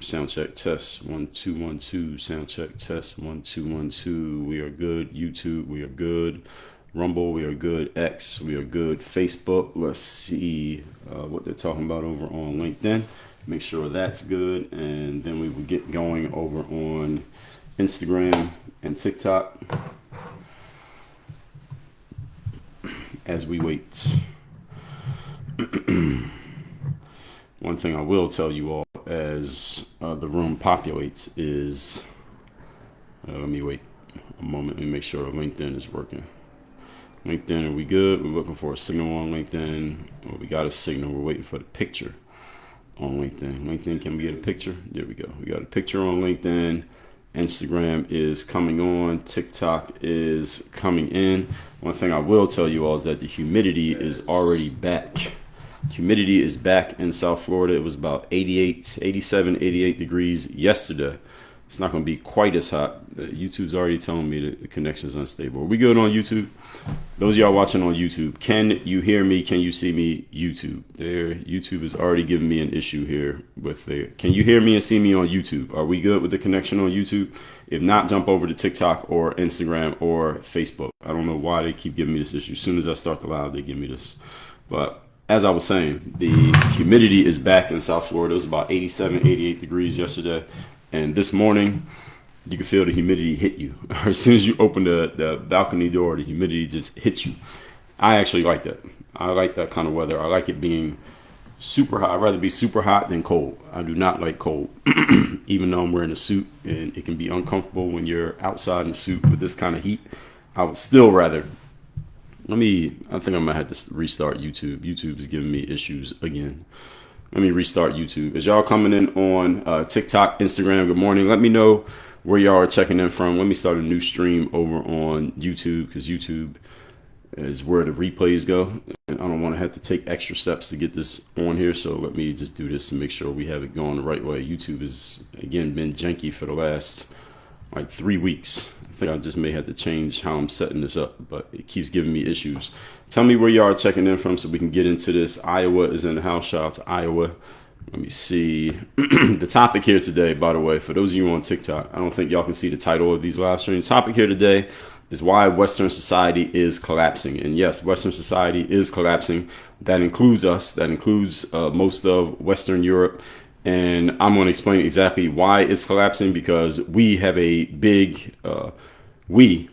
Sound check test 1 2 1 2. Sound check test 1 2 1 2. We are good. YouTube, we are good. Rumble, we are good. X, we are good. Facebook, let's see what they're talking about over on LinkedIn. Make sure that's good, and then we will get going over on Instagram and TikTok as we wait. One thing I will tell you all as the room populates is, let me wait a moment. Let me make sure LinkedIn is working. LinkedIn, are we good? We're looking for a signal on LinkedIn. Well, we got a signal. We're waiting for the picture on LinkedIn. LinkedIn, can we get a picture? There we go. We got a picture on LinkedIn. Instagram is coming on. TikTok is coming in. One thing I will tell you all is that the humidity is already back. Humidity is back in South Florida. It was about 87, 88 degrees yesterday. It's not going to be quite as hot. YouTube's already telling me that the connection is unstable. Are we good on YouTube? Those of y'all watching on YouTube, can you hear me? Can you see me? YouTube. There, YouTube is already giving me an issue here with the. Can you hear me and see me on YouTube? Are we good with the connection on YouTube? If not, jump over to TikTok or Instagram or Facebook. I don't know why they keep giving me this issue. As soon as I start the live, they give me this. But as I was saying, the humidity is back in South Florida. It was about 87, 88 degrees yesterday. And this morning, you can feel the humidity hit you. As soon as you open the balcony door, the humidity just hits you. I actually like that. I like that kind of weather. I like it being super hot. I'd rather be super hot than cold. I do not like cold, even though I'm wearing a suit. And it can be uncomfortable when you're outside in a suit with this kind of heat. I would still rather. I think I might have to restart YouTube. YouTube is giving me issues again. Let me restart YouTube. As y'all coming in on TikTok, Instagram, good morning. Let me know where y'all are checking in from. Let me start a new stream over on YouTube, because YouTube is where the replays go. And I don't want to have to take extra steps to get this on here. So let me just do this and make sure we have it going the right way. YouTube has, again, been janky for the last like 3 weeks. I think I just may have to change how I'm setting this up, but it keeps giving me issues. Tell me where y'all are checking in from so we can get into this. Iowa is in the house. Shout out to Iowa. Let me see. The topic here today, by the way, for those of you on TikTok, I don't think y'all can see the title of these live streams. The topic here today is why Western society is collapsing. And yes, Western society is collapsing. That includes us. That includes most of Western Europe. And I'm going to explain exactly why it's collapsing, because we have a big, the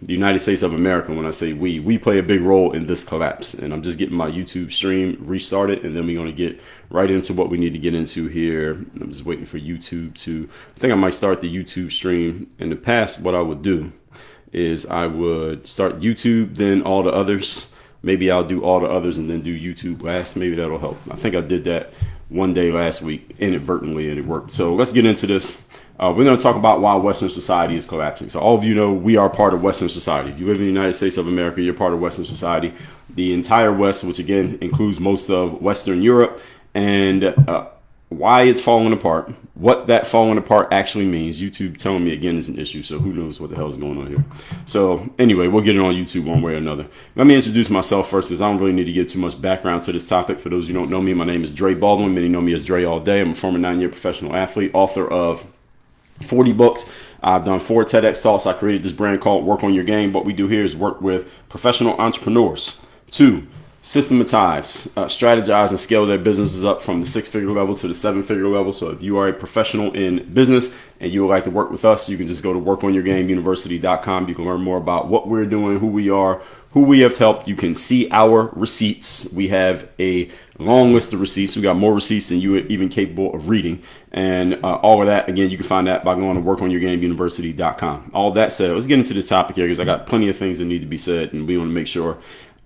United States of America, when I say we play a big role in this collapse. And I'm just getting my YouTube stream restarted, and then we're going to get right into what we need to get into here. I'm just waiting for YouTube I think I might start the YouTube stream. In the past, what I would do is I would start YouTube, then all the others. Maybe I'll do all the others and then do YouTube last. Maybe that'll help. I think I did that one day last week inadvertently, and it worked. So let's get into this. We're going to talk about why Western society is collapsing. So all of you know we are part of Western society. If you live in the United States of America, you're part of Western society. The entire West, which again includes most of Western Europe, and why it's falling apart, what that falling apart actually means. YouTube telling me again is an issue, so who knows what the hell is going on here. So anyway, we'll get it on YouTube one way or another. Let me introduce myself first, because I don't really need to give too much background to this topic. For those who don't know me, my name is Dre Baldwin. Many know me as Dre all day. I'm a former 9-year professional athlete, author of 40 books. I've done 4 TEDx talks. I created this brand called Work on Your Game. What we do here is work with professional entrepreneurs to systematize, strategize, and scale their businesses up from the 6-figure level to the 7-figure level. So if you are a professional in business and you would like to work with us, you can just go to workonyourgameuniversity.com. You can learn more about what we're doing, who we are, who we have helped. You can see our receipts. We have a long list of receipts. We got more receipts than you are even capable of reading. And all of that, again, you can find that by going to workonyourgameuniversity.com. All that said, let's get into this topic here, because I got plenty of things that need to be said, and we want to make sure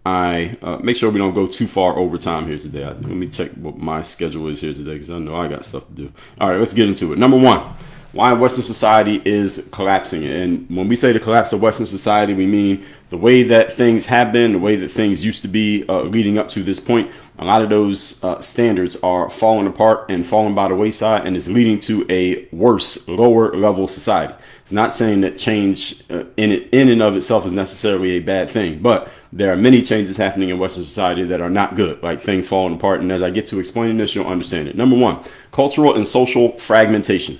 we don't go too far over time here today. Let me check what my schedule is here today, because I know I got stuff to do. All right, let's get into it. Number one, why Western society is collapsing. And when we say the collapse of Western society, we mean the way that things have been, the way that things used to be leading up to this point. A lot of those standards are falling apart and falling by the wayside, and it's leading to a worse, lower level society. It's not saying that change in and of itself is necessarily a bad thing, but there are many changes happening in Western society that are not good, like things falling apart. And as I get to explaining this, you'll understand it. Number one, cultural and social fragmentation.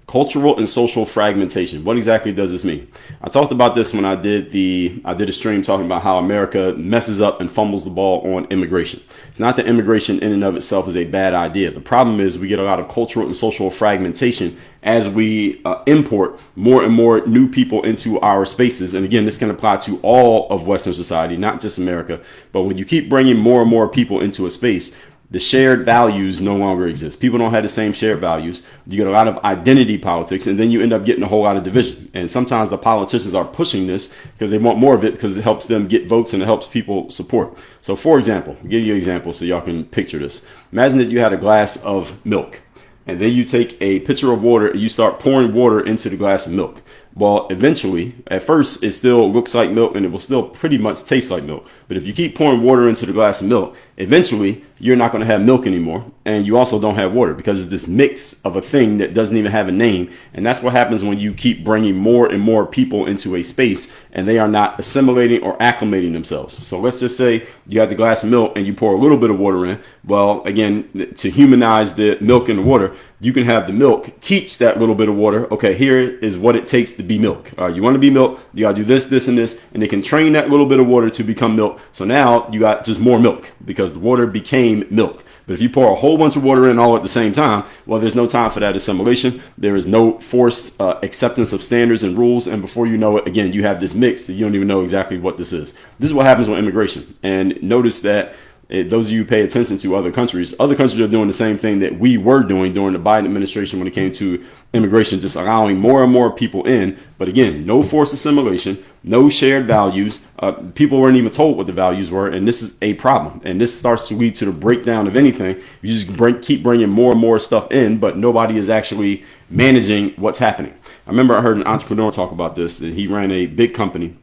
Cultural and social fragmentation. What exactly does this mean? I talked about this when I did a stream talking about how America messes up and fumbles the ball on immigration. It's not that immigration in and of itself is a bad idea. The problem is we get a lot of cultural and social fragmentation as we import more and more new people into our spaces. And again, this can apply to all of Western society, not just America. But when you keep bringing more and more people into a space, the shared values no longer exist. People don't have the same shared values. You get a lot of identity politics, and then you end up getting a whole lot of division. And sometimes the politicians are pushing this because they want more of it, because it helps them get votes and it helps people support. So for example, I'll give you an example so y'all can picture this. Imagine that you had a glass of milk, and then you take a pitcher of water and you start pouring water into the glass of milk. Well, eventually, at first, it still looks like milk and it will still pretty much taste like milk. But if you keep pouring water into the glass of milk, eventually you're not going to have milk anymore. And you also don't have water, because it's this mix of a thing that doesn't even have a name. And that's what happens when you keep bringing more and more people into a space and they are not assimilating or acclimating themselves. So let's just say you got the glass of milk and you pour a little bit of water in. Well, again, to humanize the milk and the water, you can have the milk teach that little bit of water, okay, here is what it takes to be milk. You want to be milk, you got to do this, this, and this. And they can train that little bit of water to become milk. So now you got just more milk because the water became milk. But if you pour a whole bunch of water in all at the same time, well, there's no time for that assimilation. There is no forced acceptance of standards and rules. And before you know it, again, you have this mix that you don't even know exactly what this is. This is what happens with immigration. And notice that those of you who pay attention to other countries are doing the same thing that we were doing during the Biden administration when it came to immigration, just allowing more and more people in. But again, no forced assimilation, no shared values. People weren't even told what the values were. And this is a problem. And this starts to lead to the breakdown of anything. You just keep bringing more and more stuff in, but nobody is actually managing what's happening. I remember I heard an entrepreneur talk about this, that he ran a big company.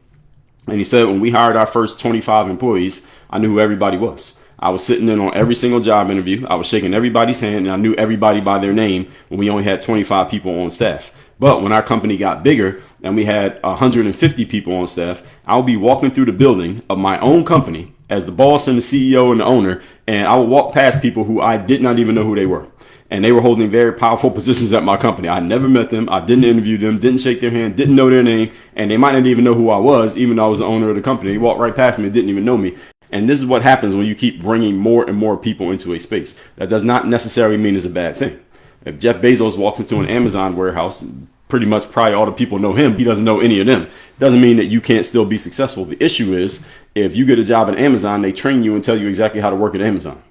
And he said, when we hired our first 25 employees, I knew who everybody was. I was sitting in on every single job interview. I was shaking everybody's hand, and I knew everybody by their name when we only had 25 people on staff. But when our company got bigger and we had 150 people on staff, I'll be walking through the building of my own company as the boss and the CEO and the owner, and I would walk past people who I did not even know who they were. And they were holding very powerful positions at my company. I never met them. I didn't interview them, didn't shake their hand, didn't know their name. And they might not even know who I was, even though I was the owner of the company. They walked right past me, didn't even know me. And this is what happens when you keep bringing more and more people into a space. That does not necessarily mean it's a bad thing. If Jeff Bezos walks into an Amazon warehouse, pretty much probably all the people know him. He doesn't know any of them. Doesn't mean that you can't still be successful. The issue is, if you get a job at Amazon, they train you and tell you exactly how to work at Amazon.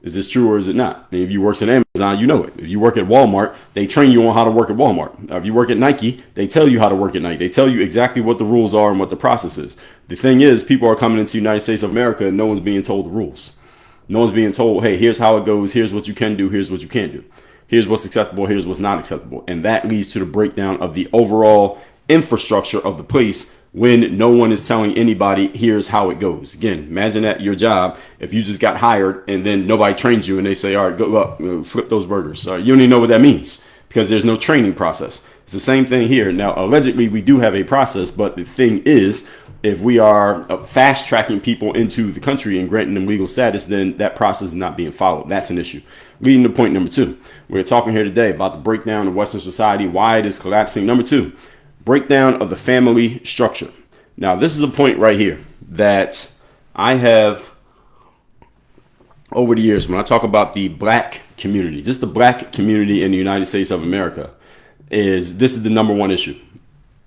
Is this true or is it not? And if you work at Amazon, you know it. If you work at Walmart, they train you on how to work at Walmart. If you work at Nike, they tell you how to work at Nike. They tell you exactly what the rules are and what the process is. The thing is, people are coming into the United States of America and no one's being told the rules. No one's being told, hey, here's how it goes. Here's what you can do. Here's what you can't do. Here's what's acceptable. Here's what's not acceptable. And that leads to the breakdown of the overall infrastructure of the place, when no one is telling anybody, here's how it goes. Again, imagine at your job, if you just got hired and then nobody trains you and they say, all right, go up, flip those burgers. You don't even know what that means because there's no training process. It's the same thing here. Now, allegedly, we do have a process, but the thing is, if we are fast tracking people into the country and granting them legal status, then that process is not being followed. That's an issue. Leading to point number 2. We're talking here today about the breakdown of Western society, why it is collapsing. Number 2. Breakdown of the family structure. Now, this is a point right here that I have over the years when I talk about the black community, just the black community in the United States of America, this is the number one issue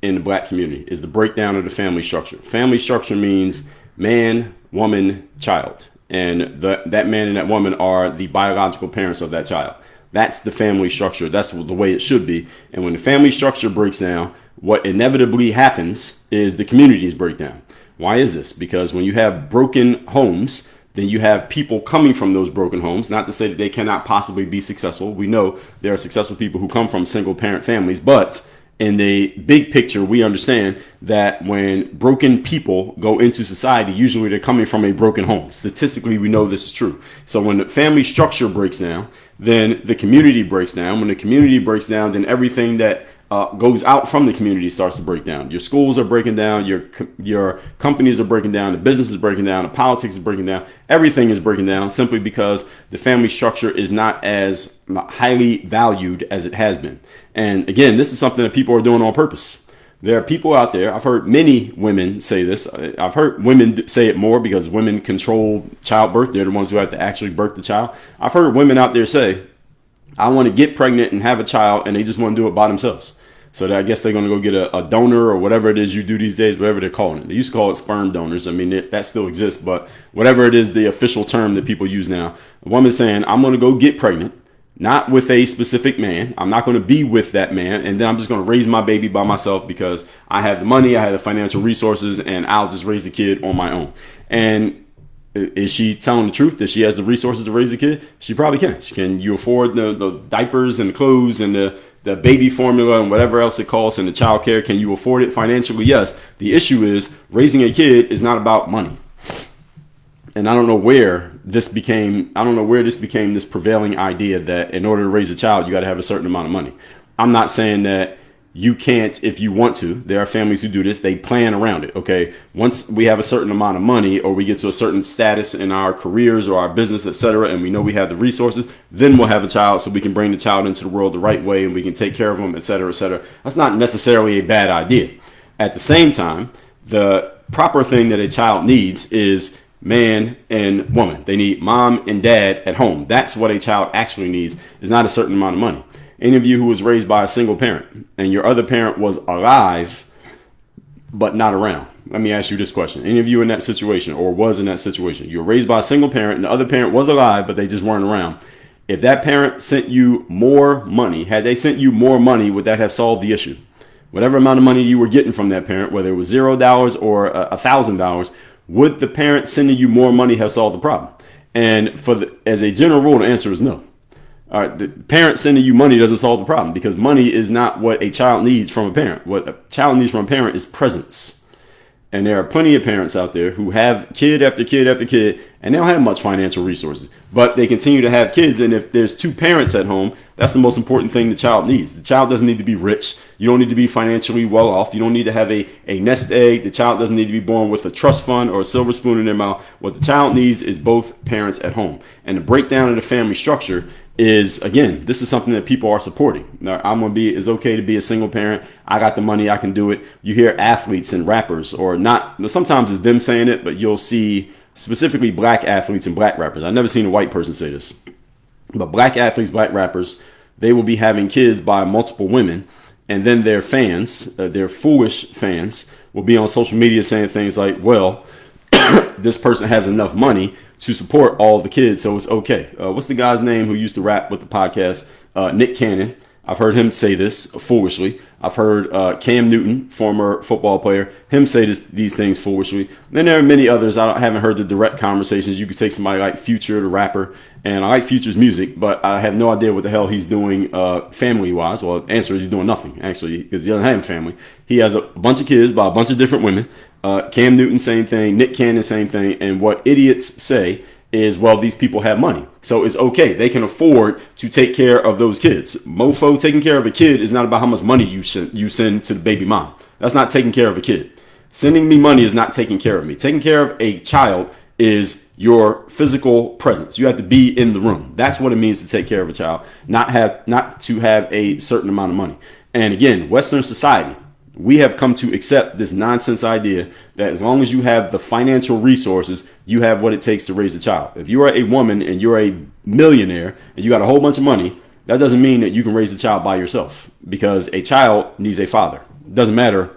in the black community, is the breakdown of the family structure. Family structure means man, woman, child. And that man and that woman are the biological parents of that child. That's the family structure. That's the way it should be. And when the family structure breaks down, what inevitably happens is the communities break down. Why is this? Because when you have broken homes, then you have people coming from those broken homes. Not to say that they cannot possibly be successful. We know there are successful people who come from single parent families, but in the big picture, we understand that when broken people go into society, usually they're coming from a broken home. Statistically, we know this is true. So when the family structure breaks down, then the community breaks down. When the community breaks down, then everything that goes out from the community starts to break down. Your schools are breaking down. Your companies are breaking down. The business is breaking down. The politics is breaking down. Everything is breaking down simply because the family structure is not as highly valued as it has been. And again, this is something that people are doing on purpose. There are people out there. I've heard many women say this. I've heard women say it more because women control childbirth. They're the ones who have to actually birth the child. I've heard women out there say, I want to get pregnant and have a child, and they just want to do it by themselves. So I guess they're going to go get a donor or whatever it is you do these days, whatever they're calling it. They used to call it sperm donors. I mean, that still exists, but whatever it is, the official term that people use now. A woman saying, I'm going to go get pregnant, not with a specific man. I'm not going to be with that man. And then I'm just going to raise my baby by myself because I have the money, I have the financial resources, and I'll just raise the kid on my own. And is she telling the truth that she has the resources to raise a kid? She probably can. Can you afford the diapers and the clothes and the baby formula and whatever else it costs and the child care? Can you afford it financially? Yes. The issue is raising a kid is not about money. And I don't know where this became this prevailing idea that in order to raise a child, you got to have a certain amount of money. I'm not saying that you can't if you want to. There are families who do this. They plan around it. Okay. Once we have a certain amount of money or we get to a certain status in our careers or our business, etc., and we know we have the resources, then we'll have a child so we can bring the child into the world the right way and we can take care of them, etc., etc. That's not necessarily a bad idea. At the same time, the proper thing that a child needs is man and woman. They need mom and dad at home. That's what a child actually needs, is not a certain amount of money. Any of you who was raised by a single parent and your other parent was alive but not around, let me ask you this question. Any of you in that situation or was in that situation, you were raised by a single parent and the other parent was alive but they just weren't around. If that parent sent you more money, had they sent you more money, would that have solved the issue? Whatever amount of money you were getting from that parent, whether it was $0 or $1,000, would the parent sending you more money have solved the problem? And as a general rule, the answer is no. All right, the parent sending you money doesn't solve the problem because money is not what a child needs from a parent. What a child needs from a parent is presence. And there are plenty of parents out there who have kid after kid after kid, and they don't have much financial resources, but they continue to have kids. And if there's two parents at home, that's the most important thing the child needs. The child doesn't need to be rich. You don't need to be financially well off. You don't need to have a nest egg. The child doesn't need to be born with a trust fund or a silver spoon in their mouth. What the child needs is both parents at home. And the breakdown of the family structure is, again, this is something that people are supporting. Now, it's okay to be a single parent. I got the money, I can do it. You hear athletes and rappers, or not, sometimes it's them saying it, but you'll see specifically black athletes and black rappers. I've never seen a white person say this, but black athletes, black rappers, they will be having kids by multiple women. And then their fans, their foolish fans, will be on social media saying things like, well, this person has enough money to support all the kids, so it's okay. What's the guy's name who used to rap with the podcast? Nick Cannon. I've heard him say this foolishly. I've heard Cam Newton, former football player, him say these things foolishly. Then there are many others. I haven't heard the direct conversations. You could take somebody like Future, the rapper, and I like Future's music, but I have no idea what the hell he's doing family-wise. Well, the answer is he's doing nothing, actually, because he doesn't have a family. He has a bunch of kids by a bunch of different women. Cam Newton, same thing. Nick Cannon, same thing. And what idiots say is, well, these people have money, so it's okay. They can afford to take care of those kids. Mofo, taking care of a kid is not about how much money you send to the baby mom. That's not taking care of a kid. Sending me money is not taking care of me. Taking care of a child is your physical presence. You have to be in the room. That's what it means to take care of a child, not to have a certain amount of money. And again, Western society, we have come to accept this nonsense idea that as long as you have the financial resources, you have what it takes to raise a child. If you are a woman and you're a millionaire and you got a whole bunch of money, that doesn't mean that you can raise a child by yourself, because a child needs a father. It doesn't matter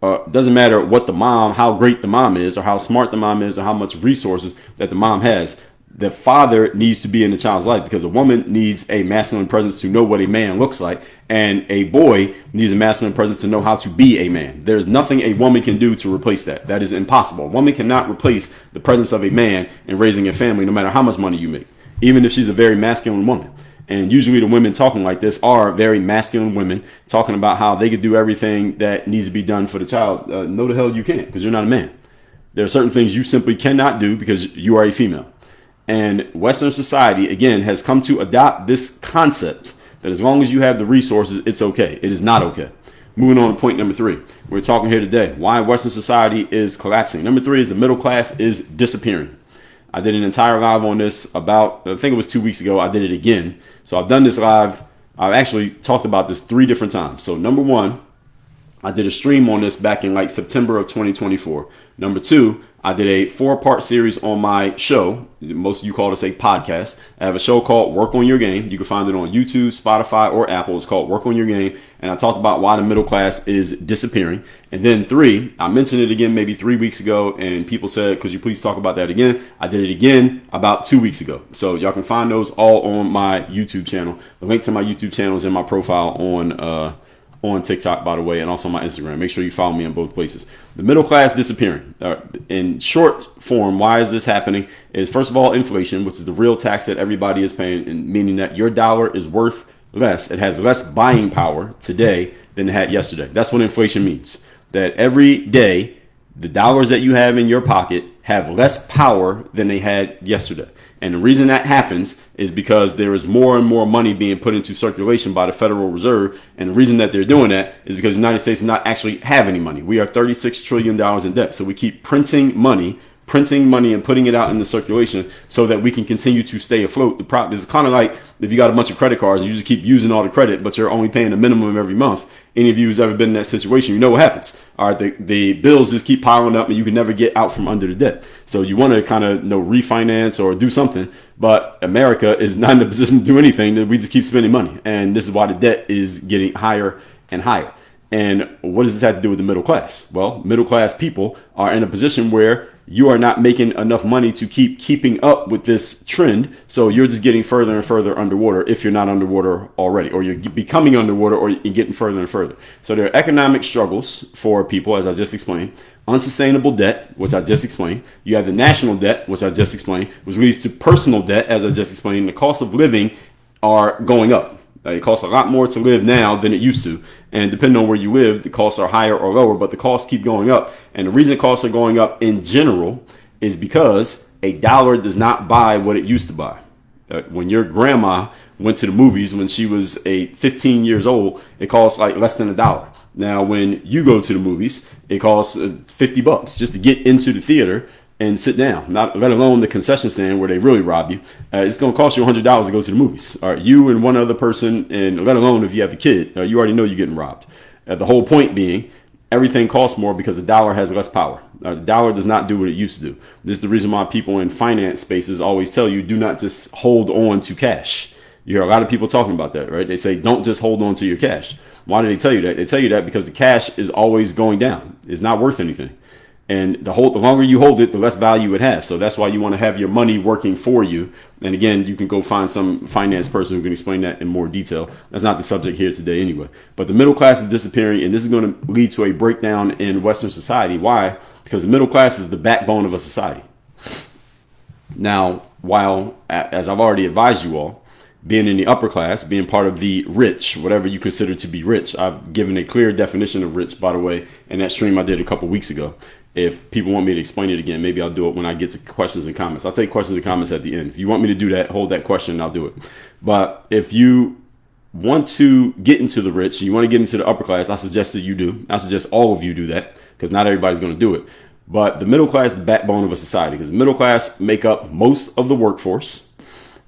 what the mom, how great the mom is, or how smart the mom is, or how much resources that the mom has. the father needs to be in the child's life, because a woman needs a masculine presence to know what a man looks like, and a boy needs a masculine presence to know how to be a man. There's nothing a woman can do to replace that. That is impossible. A woman cannot replace the presence of a man in raising a family, no matter how much money you make, even if she's a very masculine woman. And usually the women talking like this are very masculine women talking about how they could do everything that needs to be done for the child. No, the hell you can't, because you're not a man. There are certain things you simply cannot do because you are a female. And Western society, again, has come to adopt this concept that as long as you have the resources, it's okay. It is not okay. Moving on to point number 3. We're talking here today why Western society is collapsing. Number 3 is the middle class is disappearing. I did an entire live on this about, I think it was 2 weeks ago. I did it again. So I've done this live. I've actually talked about this 3 different times. So number 1, I did a stream on this back in like September of 2024. Number 2, I did a 4-part series on my show. Most of you call this a podcast. I have a show called Work on Your Game. You can find it on YouTube, Spotify, or Apple. It's called Work on Your Game. And I talked about why the middle class is disappearing. And then 3, I mentioned it again maybe 3 weeks ago, and people said, could you please talk about that again? I did it again about 2 weeks ago. So y'all can find those all on my YouTube channel. The link to my YouTube channel is in my profile on TikTok, by the way, and also my Instagram. Make sure you follow me in both places. The middle class disappearing. In short form, why is this happening? Is first of all, inflation, which is the real tax that everybody is paying, and meaning that your dollar is worth less. It has less buying power today than it had yesterday. That's what inflation means. That every day, the dollars that you have in your pocket have less power than they had yesterday. And the reason that happens is because there is more and more money being put into circulation by the Federal Reserve. And the reason that they're doing that is because the United States does not actually have any money. We are $36 trillion in debt. So we keep printing money and putting it out into circulation so that we can continue to stay afloat. The problem is kind of like if you got a bunch of credit cards and you just keep using all the credit, but you're only paying the minimum every month. Any of you who's ever been in that situation, you know what happens. All right, the bills just keep piling up and you can never get out from under the debt. So you want to kind of refinance or do something, but America is not in a position to do anything. We just keep spending money. And this is why the debt is getting higher and higher. And what does this have to do with the middle class? Well, middle class people are in a position where you are not making enough money to keeping up with this trend. So you're just getting further and further underwater if you're not underwater already, or you're becoming underwater, or you're getting further and further. So there are economic struggles for people, as I just explained. Unsustainable debt, which I just explained. You have the national debt, which I just explained, which leads to personal debt, as I just explained. The cost of living are going up. It costs a lot more to live now than it used to. And depending on where you live, the costs are higher or lower, but the costs keep going up. And the reason costs are going up in general is because a dollar does not buy what it used to buy. When your grandma went to the movies when she was 15 years old, it costs like less than $1. Now, when you go to the movies, it costs $50 just to get into the theater and sit down, not let alone the concession stand where they really rob you. It's going to cost you $100 to go to the movies. All right, you and one other person, and let alone if you have a kid, you already know you're getting robbed. The whole point being, everything costs more because the dollar has less power. The dollar does not do what it used to do. This is the reason why people in finance spaces always tell you, do not just hold on to cash. You hear a lot of people talking about that, right? They say, don't just hold on to your cash. Why do they tell you that? They tell you that because the cash is always going down. It's not worth anything. And the longer you hold it, the less value it has. So that's why you want to have your money working for you. And again, you can go find some finance person who can explain that in more detail. That's not the subject here today anyway. But the middle class is disappearing, and this is going to lead to a breakdown in Western society. Why? Because the middle class is the backbone of a society. Now, while, as I've already advised you all, being in the upper class, being part of the rich, whatever you consider to be rich, I've given a clear definition of rich, by the way, in that stream I did a couple weeks ago. If people want me to explain it again, maybe I'll do it when I get to questions and comments. I'll take questions and comments at the end. If you want me to do that, hold that question and I'll do it. But if you want to get into the rich, you want to get into the upper class, I suggest that you do. I suggest all of you do that because not everybody's going to do it. But the middle class is the backbone of a society because the middle class make up most of the workforce.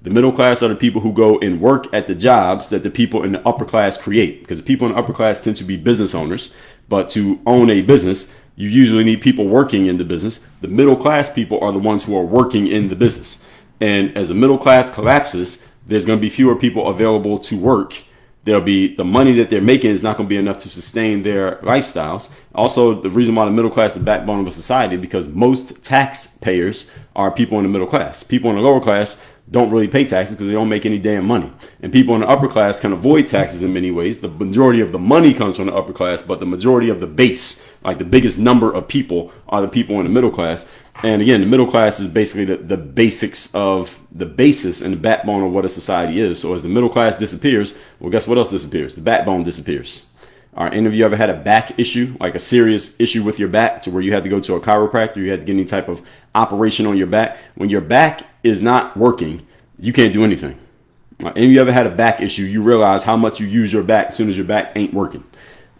The middle class are the people who go and work at the jobs that the people in the upper class create, because the people in the upper class tend to be business owners. But to own a business, you usually need people working in the business. The middle class people are the ones who are working in the business. And as the middle class collapses, there's going to be fewer people available to work There'll be the money that they're making is not going to be enough to sustain their lifestyles. Also, the reason why the middle class is the backbone of a society, because most taxpayers are people in the middle class. People in the lower class don't really pay taxes because they don't make any damn money. And people in the upper class can avoid taxes in many ways. The majority of the money comes from the upper class, but the majority of the base, like the biggest number of people, are the people in the middle class. And again, the middle class is basically the basics of the basis and the backbone of what a society is. So as the middle class disappears, well, guess what else disappears? The backbone disappears. All right, any of you ever had a back issue, like a serious issue with your back to where you had to go to a chiropractor, you had to get any type of operation on your back? When your back is not working, you can't do anything. Any of you ever had a back issue, you realize how much you use your back as soon as your back ain't working.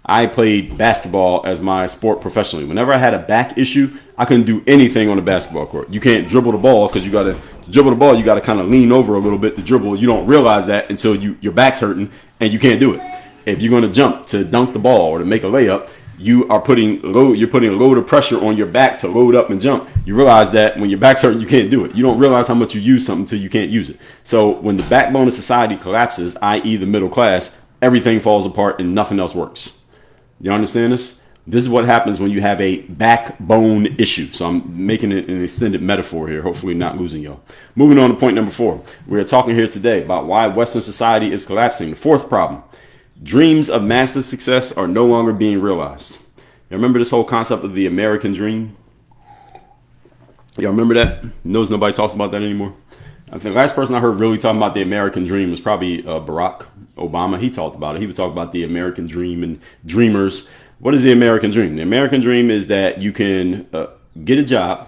I played basketball as my sport professionally. Whenever I had a back issue, I couldn't do anything on the basketball court. You can't dribble the ball because you got to dribble the ball. You got to kind of lean over a little bit to dribble. You don't realize that until your back's hurting and you can't do it. If you're going to jump to dunk the ball or to make a layup, you're putting a load of pressure on your back to load up and jump. You realize that when your back's hurting, you can't do it. You don't realize how much you use something until you can't use it. So when the backbone of society collapses, i.e. the middle class, everything falls apart and nothing else works. You understand this? This is what happens when you have a backbone issue. So I'm making it an extended metaphor here, hopefully not losing y'all. Moving on to point number 4. We are talking here today about why Western society is collapsing. The fourth problem: dreams of massive success are no longer being realized. You remember this whole concept of the American dream? Y'all remember that? Notice nobody talks about that anymore. I think the last person I heard really talking about the American dream was probably Barack Obama. He talked about it. He would talk about the American dream and dreamers. What is the American dream? The American dream is that you can get a job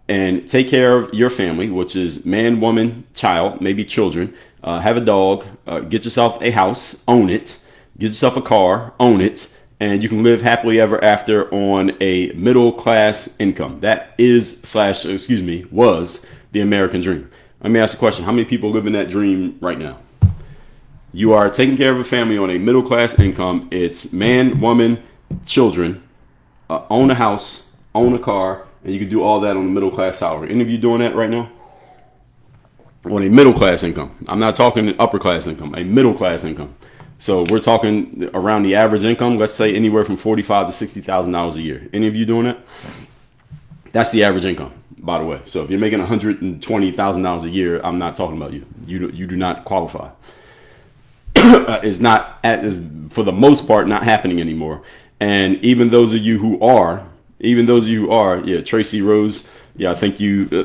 and take care of your family, which is man, woman, child, maybe children, have a dog, get yourself a house, own it, get yourself a car, own it, and you can live happily ever after on a middle class income. That was the American dream. Let me ask a question. How many people live in that dream right now? You are taking care of a family on a middle class income. It's man, woman, children, own a house, own a car, and you can do all that on a middle class salary. Any of you doing that right now? On a middle class income. I'm not talking upper class income, a middle class income. So we're talking around the average income, let's say anywhere from $45,000 to $60,000 a year. Any of you doing that? That's the average income, by the way. So if you're making $120,000 a year, I'm not talking about you. You do not qualify. Is for the most part not happening anymore. And even those of you who are, yeah, Tracy Rose, yeah, I think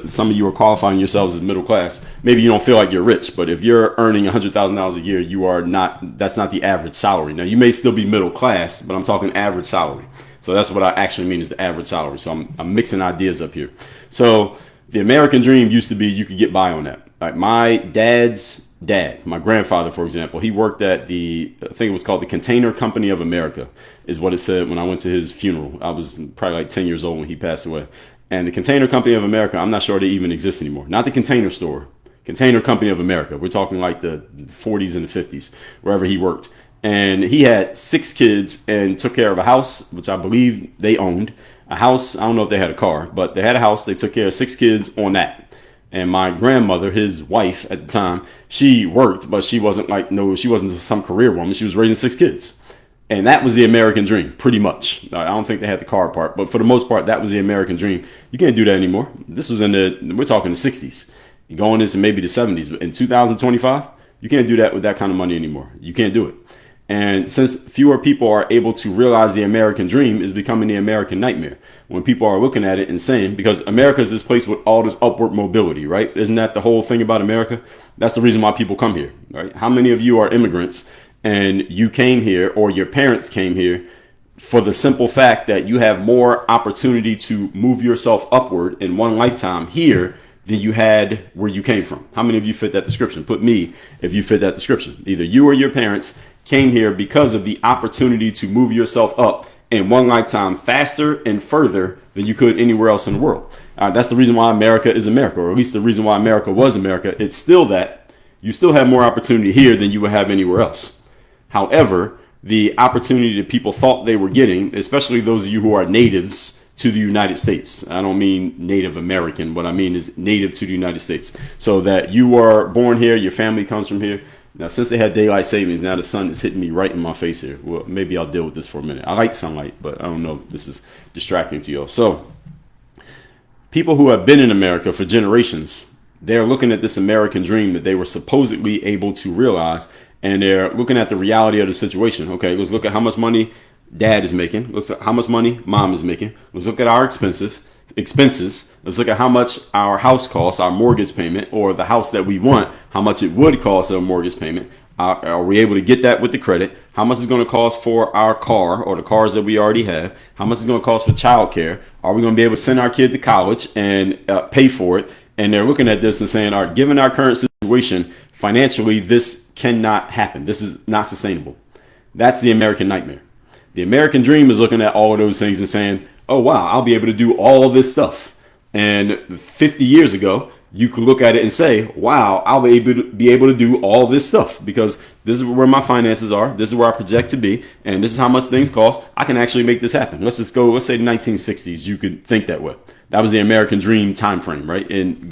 some of you are qualifying yourselves as middle class. Maybe you don't feel like you're rich, but if you're earning $100,000 a year, you are not. That's not the average salary. Now you may still be middle class, but I'm talking average salary. So that's what I actually mean is the average salary. So I'm mixing ideas up here. So the American dream used to be you could get by on that. Like my dad's dad, my grandfather, for example, he worked at I think it was called the Container Company of America, is what it said when I went to his funeral. I was probably like 10 years old when he passed away. And the Container Company of America, I'm not sure they even exist anymore. Not the Container Store, Container Company of America. We're talking like the 40s and the 50s, wherever he worked. And he had 6 kids and took care of a house, which I believe they owned. A house, I don't know if they had a car, but they had a house. They took care of 6 kids on that. And my grandmother, his wife at the time, she worked, but she wasn't some career woman. She was raising 6 kids. And that was the American dream, pretty much. I don't think they had the car part, but for the most part, that was the American dream. You can't do that anymore. This was we're talking the 60s, going into maybe the 70s. But in 2025, you can't do that with that kind of money anymore. You can't do it. And since fewer people are able to realize the American dream, is becoming the American nightmare. When people are looking at it and saying, because America is this place with all this upward mobility, right? Isn't that the whole thing about America? That's the reason why people come here, right? How many of you are immigrants and you came here, or your parents came here, for the simple fact that you have more opportunity to move yourself upward in one lifetime here than you had where you came from? How many of you fit that description? Put me if you fit that description. Either you or your parents came here because of the opportunity to move yourself up in one lifetime faster and further than you could anywhere else in the world. That's the reason why America is America, or at least the reason why America was America. It's still that you still have more opportunity here than you would have anywhere else. However, the opportunity that people thought they were getting, especially those of you who are natives to the United States. I don't mean Native American. What I mean is native to the United States. So that you are born here, your family comes from here. Now, since they had daylight savings, now the sun is hitting me right in my face here. Well, maybe I'll deal with this for a minute. I like sunlight, but I don't know if this is distracting to y'all. So, people who have been in America for generations, they're looking at this American dream that they were supposedly able to realize, and they're looking at the reality of the situation. Okay, let's look at how much money dad is making. Let's look at how much money mom is making. Let's look at our expenses. Let's look at how much our house costs, our mortgage payment, or the house that we want, how much it would cost a mortgage payment. Are we able to get that with the credit? How much is going to cost for our car or the cars that we already have? How much is going to cost for childcare? Are we going to be able to send our kid to college and pay for it? And they're looking at this and saying, all right, given our current situation, financially, this cannot happen. This is not sustainable. That's the American nightmare. The American dream is looking at all of those things and saying, oh, wow, I'll be able to do all of this stuff. And 50 years ago, you could look at it and say, wow, I'll be able to do all this stuff because this is where my finances are. This is where I project to be. And this is how much things cost. I can actually make this happen. Let's say the 1960s, you could think that way. That was the American dream time frame, right? And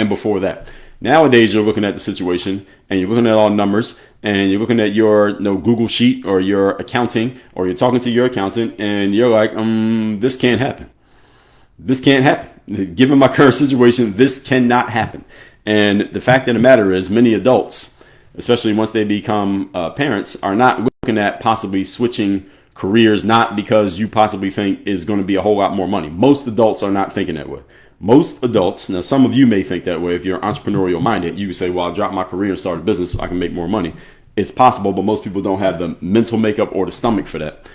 before that. Nowadays, you're looking at the situation and you're looking at all numbers and you're looking at your Google sheet or your accounting, or you're talking to your accountant and you're like, this can't happen. This can't happen. Given my current situation, this cannot happen. And the fact of the matter is, many adults, especially once they become parents, are not looking at possibly switching careers, not because you possibly think is going to be a whole lot more money. Most adults are not thinking that way. Most adults, now some of you may think that way. If you're entrepreneurial minded, you would say, well, I'll drop my career and start a business so I can make more money. It's possible, but most people don't have the mental makeup or the stomach for that.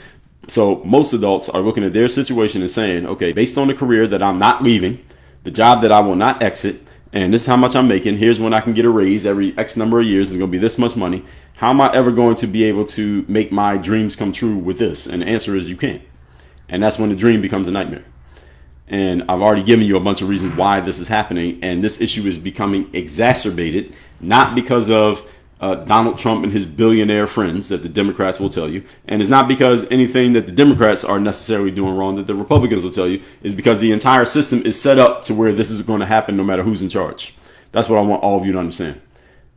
So most adults are looking at their situation and saying, okay, based on the career that I'm not leaving, the job that I will not exit, and this is how much I'm making, here's when I can get a raise every X number of years, is going to be this much money. How am I ever going to be able to make my dreams come true with this? And the answer is you can't. And that's when the dream becomes a nightmare. And I've already given you a bunch of reasons why this is happening. And this issue is becoming exacerbated, not because of Donald Trump and his billionaire friends that the Democrats will tell you. And it's not because anything that the Democrats are necessarily doing wrong that the Republicans will tell you. Is because the entire system is set up to where this is going to happen no matter who's in charge. That's what I want all of you to understand.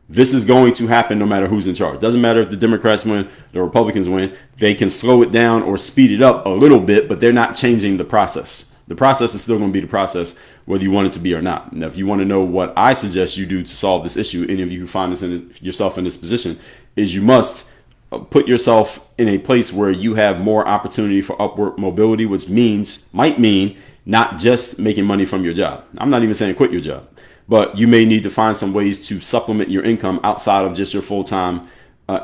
This is going to happen no matter who's in charge. Doesn't matter if the Democrats win, the Republicans win. They can slow it down or speed it up a little bit, but they're not changing the process. The process is still going to be the process, whether you want it to be or not. Now, if you want to know what I suggest you do to solve this issue, any of you who find yourself in this position, is you must put yourself in a place where you have more opportunity for upward mobility, which might mean not just making money from your job. I'm not even saying quit your job, but you may need to find some ways to supplement your income outside of just your full-time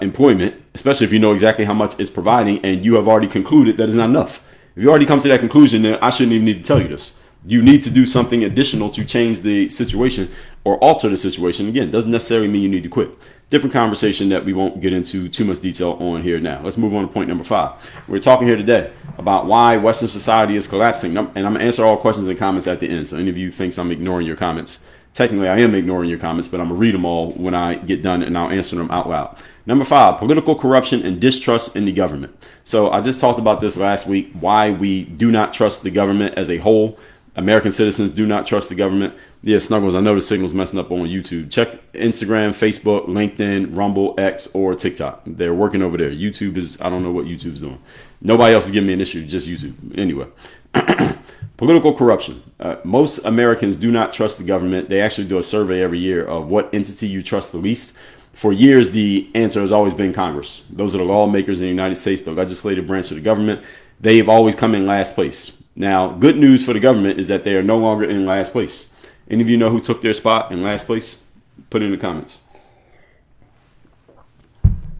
employment, especially if you know exactly how much it's providing and you have already concluded that it's not enough. If you already come to that conclusion, then I shouldn't even need to tell you this. You need to do something additional to change the situation or alter the situation. Again, doesn't necessarily mean you need to quit. Different conversation that we won't get into too much detail on here now. Let's move on to point number 5. We're talking here today about why Western society is collapsing. And I'm going to answer all questions and comments at the end. So any of you thinks I'm ignoring your comments, technically I am ignoring your comments, but I'm going to read them all when I get done and I'll answer them out loud. Number 5, political corruption and distrust in the government. So I just talked about this last week, why we do not trust the government as a whole. American citizens do not trust the government. Yeah, Snuggles, I know the signal's messing up on YouTube. Check Instagram, Facebook, LinkedIn, Rumble, X, or TikTok. They're working over there. YouTube is, I don't know what YouTube's doing. Nobody else is giving me an issue, just YouTube. Anyway, political corruption. Most Americans do not trust the government. They actually do a survey every year of what entity you trust the least. For years, the answer has always been Congress. Those are the lawmakers in the United States, the legislative branch of the government. They've always come in last place. Now, good news for the government is that they are no longer in last place. Any of you know who took their spot in last place? Put it in the comments.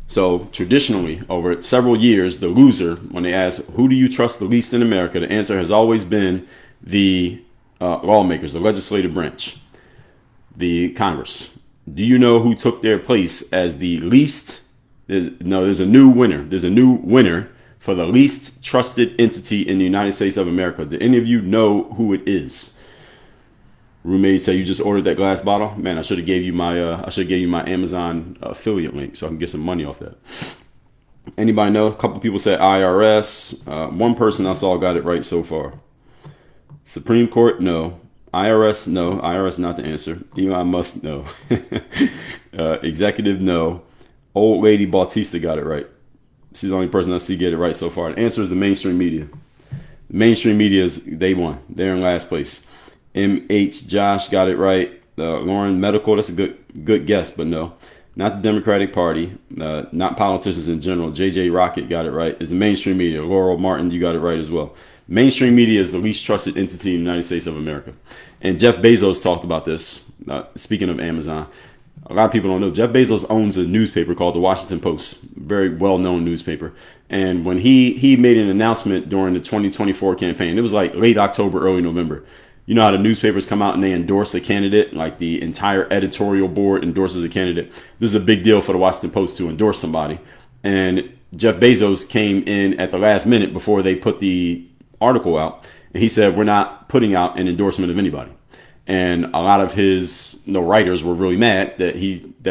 So traditionally, over several years, the loser, when they ask, who do you trust the least in America? The answer has always been the lawmakers, the legislative branch, the Congress. Do you know who took their place as the least? There's a new winner. There's a new winner for the least trusted entity in the United States of America. Do any of you know who it is? Roommate say you just ordered that glass bottle. Man, I should have gave you my Amazon affiliate link so I can get some money off that. Anybody know? A couple people said IRS. One person I saw got it right so far. Supreme Court, no. IRS, no. IRS not the answer. Elon Musk, no. Executive, no. Old lady Bautista got it right. She's the only person I see get it right so far. The answer is the mainstream media. The mainstream media is they won. They're in last place. MH Josh got it right. Lauren Medical, that's a good guess, but no. Not the Democratic Party, not politicians in general. JJ Rocket got it right. It's the mainstream media. Laurel Martin, you got it right as well. Mainstream media is the least trusted entity in the United States of America. And Jeff Bezos talked about this. Speaking of Amazon, a lot of people don't know Jeff Bezos owns a newspaper called the Washington Post, very well-known newspaper. And when he made an announcement during the 2024 campaign, it was like late October, early November. You know how the newspapers come out and they endorse a candidate, like the entire editorial board endorses a candidate. This is a big deal for the Washington Post to endorse somebody. And Jeff Bezos came in at the last minute before they put the article out. And he said, we're not putting out an endorsement of anybody. And a lot of his writers were really mad that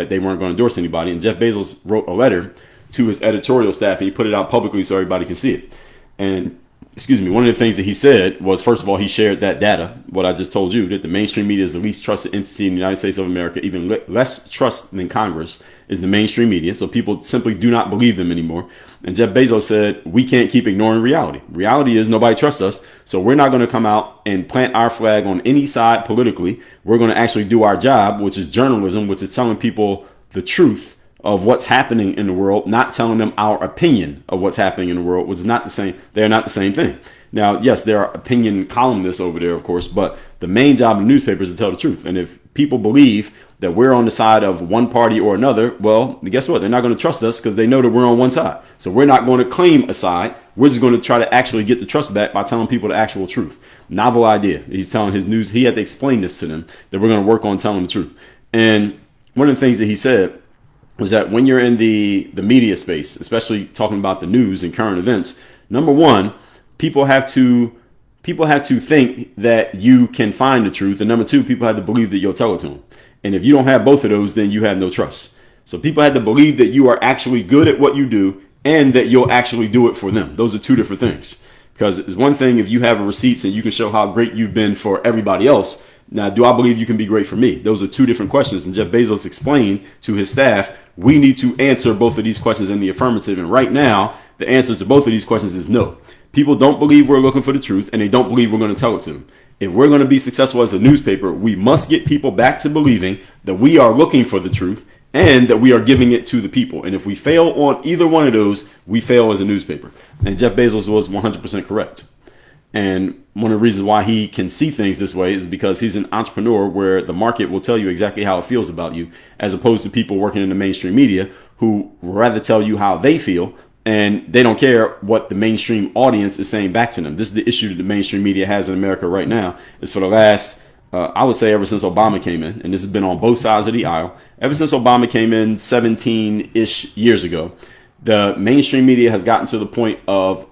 they weren't going to endorse anybody. And Jeff Bezos wrote a letter to his editorial staff and he put it out publicly so everybody can see it. And one of the things that he said was, first of all, he shared that data, what I just told you, that the mainstream media is the least trusted entity in the United States of America. Even less trust than Congress is the mainstream media. So people simply do not believe them anymore. And Jeff Bezos said, we can't keep ignoring reality. Reality is nobody trusts us. So we're not going to come out and plant our flag on any side politically. We're going to actually do our job, which is journalism, which is telling people the truth of what's happening in the world, not telling them our opinion of what's happening in the world, which is not the same. They're not the same thing. Now, yes, there are opinion columnists over there, of course, but the main job of the newspaper is to tell the truth. And if people believe that we're on the side of one party or another, well, guess what? They're not going to trust us because they know that we're on one side. So we're not going to claim a side. We're just going to try to actually get the trust back by telling people the actual truth. Novel idea. He's telling his news. He had to explain this to them, that we're going to work on telling the truth. And one of the things that he said was that when you're in the media space, especially talking about the news and current events, number one, people have to think that you can find the truth. And number two, people have to believe that you'll tell it to them. And if you don't have both of those, then you have no trust. So people had to believe that you are actually good at what you do and that you'll actually do it for them. Those are two different things. Because it's one thing if you have receipts and you can show how great you've been for everybody else. Now, do I believe you can be great for me? Those are two different questions. And Jeff Bezos explained to his staff, we need to answer both of these questions in the affirmative. And right now, the answer to both of these questions is no. People don't believe we're looking for the truth, and they don't believe we're going to tell it to them. If we're going to be successful as a newspaper, we must get people back to believing that we are looking for the truth and that we are giving it to the people. And if we fail on either one of those, we fail as a newspaper. And Jeff Bezos was 100% correct. And one of the reasons why he can see things this way is because he's an entrepreneur where the market will tell you exactly how it feels about you, as opposed to people working in the mainstream media who would rather tell you how they feel, and they don't care what the mainstream audience is saying back to them. This is the issue that the mainstream media has in America right now, is for the last, I would say ever since Obama came in, and this has been on both sides of the aisle, ever since Obama came in 17-ish years ago, the mainstream media has gotten to the point of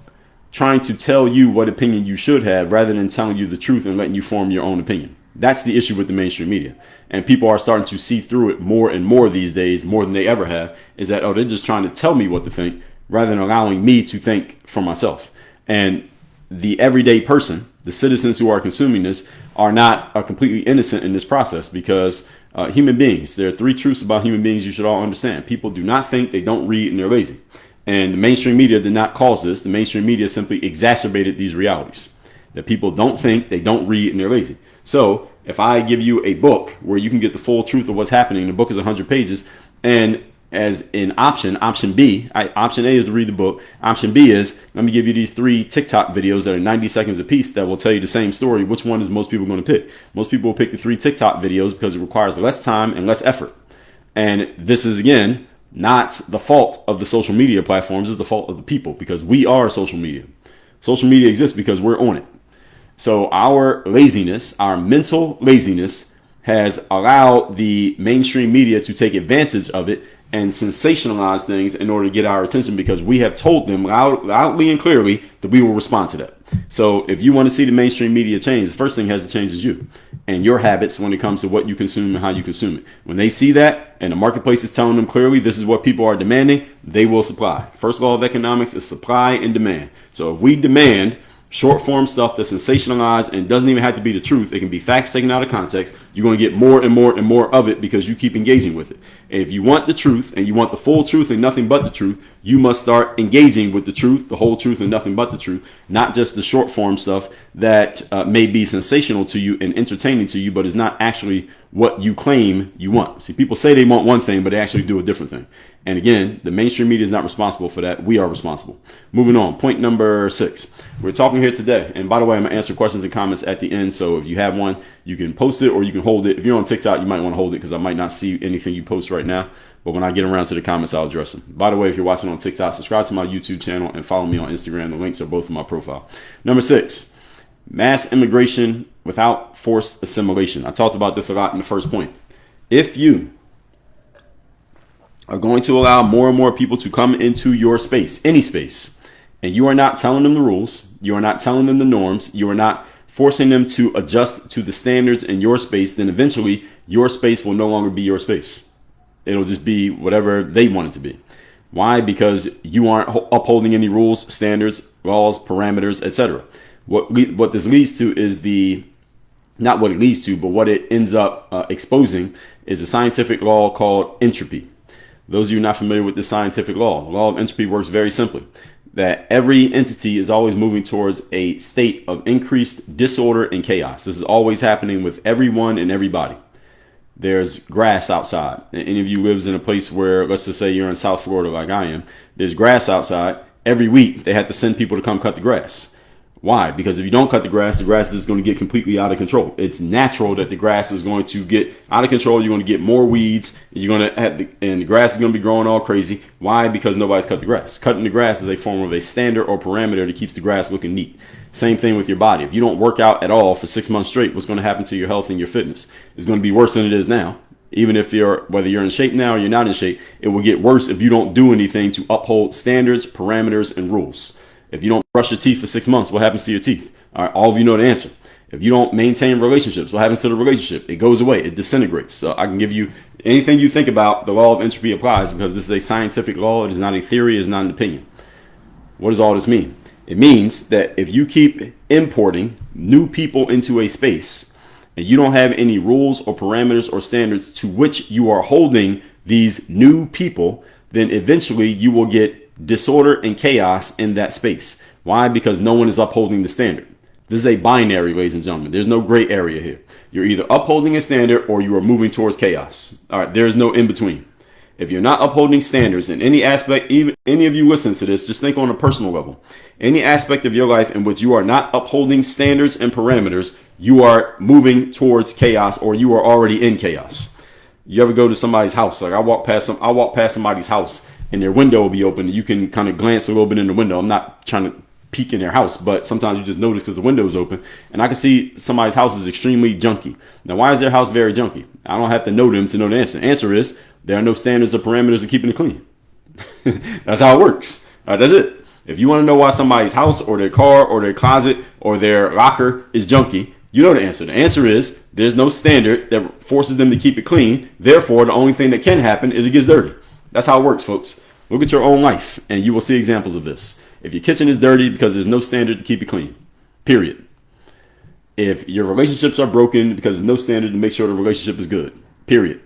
trying to tell you what opinion you should have rather than telling you the truth and letting you form your own opinion. That's the issue with the mainstream media. And people are starting to see through it more and more these days, more than they ever have, is that, they're just trying to tell me what to think rather than allowing me to think for myself. And the everyday person, the citizens who are consuming this, are not completely innocent in this process because human beings, there are three truths about human beings you should all understand. People do not think, they don't read, and they're lazy. And the mainstream media did not cause this. The mainstream media simply exacerbated these realities. That people don't think, they don't read, and they're lazy. So if I give you a book where you can get the full truth of what's happening, the book is 100 pages, and as an option B, option A is to read the book. Option B is, let me give you these 3 TikTok videos that are 90 seconds apiece that will tell you the same story. Which one is most people going to pick? Most people will pick the 3 TikTok videos because it requires less time and less effort. And this is, again, not the fault of the social media platforms. It's the fault of the people, because we are social media. Social media exists because we're on it. So our laziness, our mental laziness, has allowed the mainstream media to take advantage of it and sensationalize things in order to get our attention, because we have told them loudly and clearly that we will respond to that. So if you want to see the mainstream media change, the first thing has to change is you and your habits when it comes to what you consume and how you consume it. When they see that and the marketplace is telling them clearly this is what people are demanding, they will supply. First law of economics is supply and demand. So if we demand Short form stuff that's sensationalized and doesn't even have to be the truth. It can be facts taken out of context. You're going to get more and more and more of it because you keep engaging with it. And if you want the truth and you want the full truth and nothing but the truth, you must start engaging with the truth, the whole truth and nothing but the truth, not just the short form stuff that may be sensational to you and entertaining to you, but is not actually what you claim you want. See, people say they want one thing, but they actually do a different thing. And again, the mainstream media is not responsible for that. We are responsible. Moving on. Point number 6. We're talking here today. And by the way, I'm going to answer questions and comments at the end. So if you have one, you can post it or you can hold it. If you're on TikTok, you might want to hold it because I might not see anything you post right now. But when I get around to the comments, I'll address them. By the way, if you're watching on TikTok, subscribe to my YouTube channel and follow me on Instagram. The links are both in my profile. Number 6, mass immigration without forced assimilation. I talked about this a lot in the first point. If you are going to allow more and more people to come into your space, any space, and you are not telling them the rules, you are not telling them the norms, you are not forcing them to adjust to the standards in your space, then eventually your space will no longer be your space. It'll just be whatever they want it to be. Why? Because you aren't upholding any rules, standards, laws, parameters, etc. What this leads to is not what it leads to, but what it ends up exposing is a scientific law called entropy. Those of you not familiar with this scientific law, the law of entropy works very simply, that every entity is always moving towards a state of increased disorder and chaos. This is always happening with everyone and everybody. There's grass outside. And any of you lives in a place where, let's just say you're in South Florida like I am, there's grass outside. Every week they have to send people to come cut the grass. Why? Because if you don't cut the grass is going to get completely out of control. It's natural that the grass is going to get out of control. You're going to get more weeds. You're going to have and the grass is going to be growing all crazy. Why? Because nobody's cut the grass. Cutting the grass is a form of a standard or parameter that keeps the grass looking neat. Same thing with your body. If you don't work out at all for 6 months straight, what's going to happen to your health and your fitness? It's going to be worse than it is now. Even if whether you're in shape now or you're not in shape, it will get worse if you don't do anything to uphold standards, parameters, and rules. If you don't brush your teeth for 6 months, what happens to your teeth? All right, all of you know the answer. If you don't maintain relationships, what happens to the relationship? It goes away. It disintegrates. So I can give you anything you think about. The law of entropy applies because this is a scientific law. It is not a theory. It is not an opinion. What does all this mean? It means that if you keep importing new people into a space and you don't have any rules or parameters or standards to which you are holding these new people, then eventually you will get disorder and chaos in that space. Why? Because no one is upholding the standard. This is a binary, ladies and gentlemen. There's no gray area here. You're either upholding a standard or you are moving towards chaos. All right, there's no in between. If you're not upholding standards in any aspect, even any of you listen to this, just think on a personal level. Any aspect of your life in which you are not upholding standards and parameters, you are moving towards chaos or you are already in chaos. You ever go to somebody's house? Like I walk past somebody's house and their window will be open. You can kind of glance a little bit in the window. I'm not trying to peek in their house, but sometimes you just notice because the window is open. And I can see somebody's house is extremely junky. Now, why is their house very junky? I don't have to know them to know the answer. The answer is there are no standards or parameters of keeping it clean. That's how it works. All right, that's it. If you want to know why somebody's house or their car or their closet or their locker is junky, you know the answer. The answer is there's no standard that forces them to keep it clean. Therefore, the only thing that can happen is it gets dirty. That's how it works, folks. Look at your own life and you will see examples of this. If your kitchen is dirty because there's no standard to keep it clean, period. If your relationships are broken because there's no standard to make sure the relationship is good, period.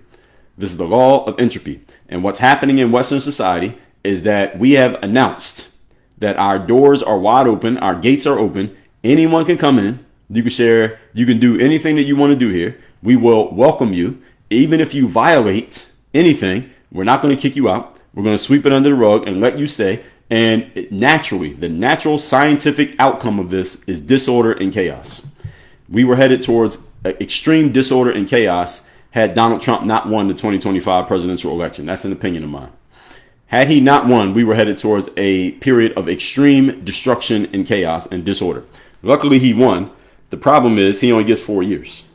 This is the law of entropy. And what's happening in Western society is that we have announced that our doors are wide open, our gates are open, anyone can come in, you can share, you can do anything that you want to do here. We will welcome you. Even if you violate anything, we're not going to kick you out. We're going to sweep it under the rug and let you stay. And naturally, the natural scientific outcome of this is disorder and chaos. We were headed towards extreme disorder and chaos had Donald Trump not won the 2025 presidential election. That's an opinion of mine. Had he not won, we were headed towards a period of extreme destruction and chaos and disorder. Luckily, he won. The problem is he only gets 4 years.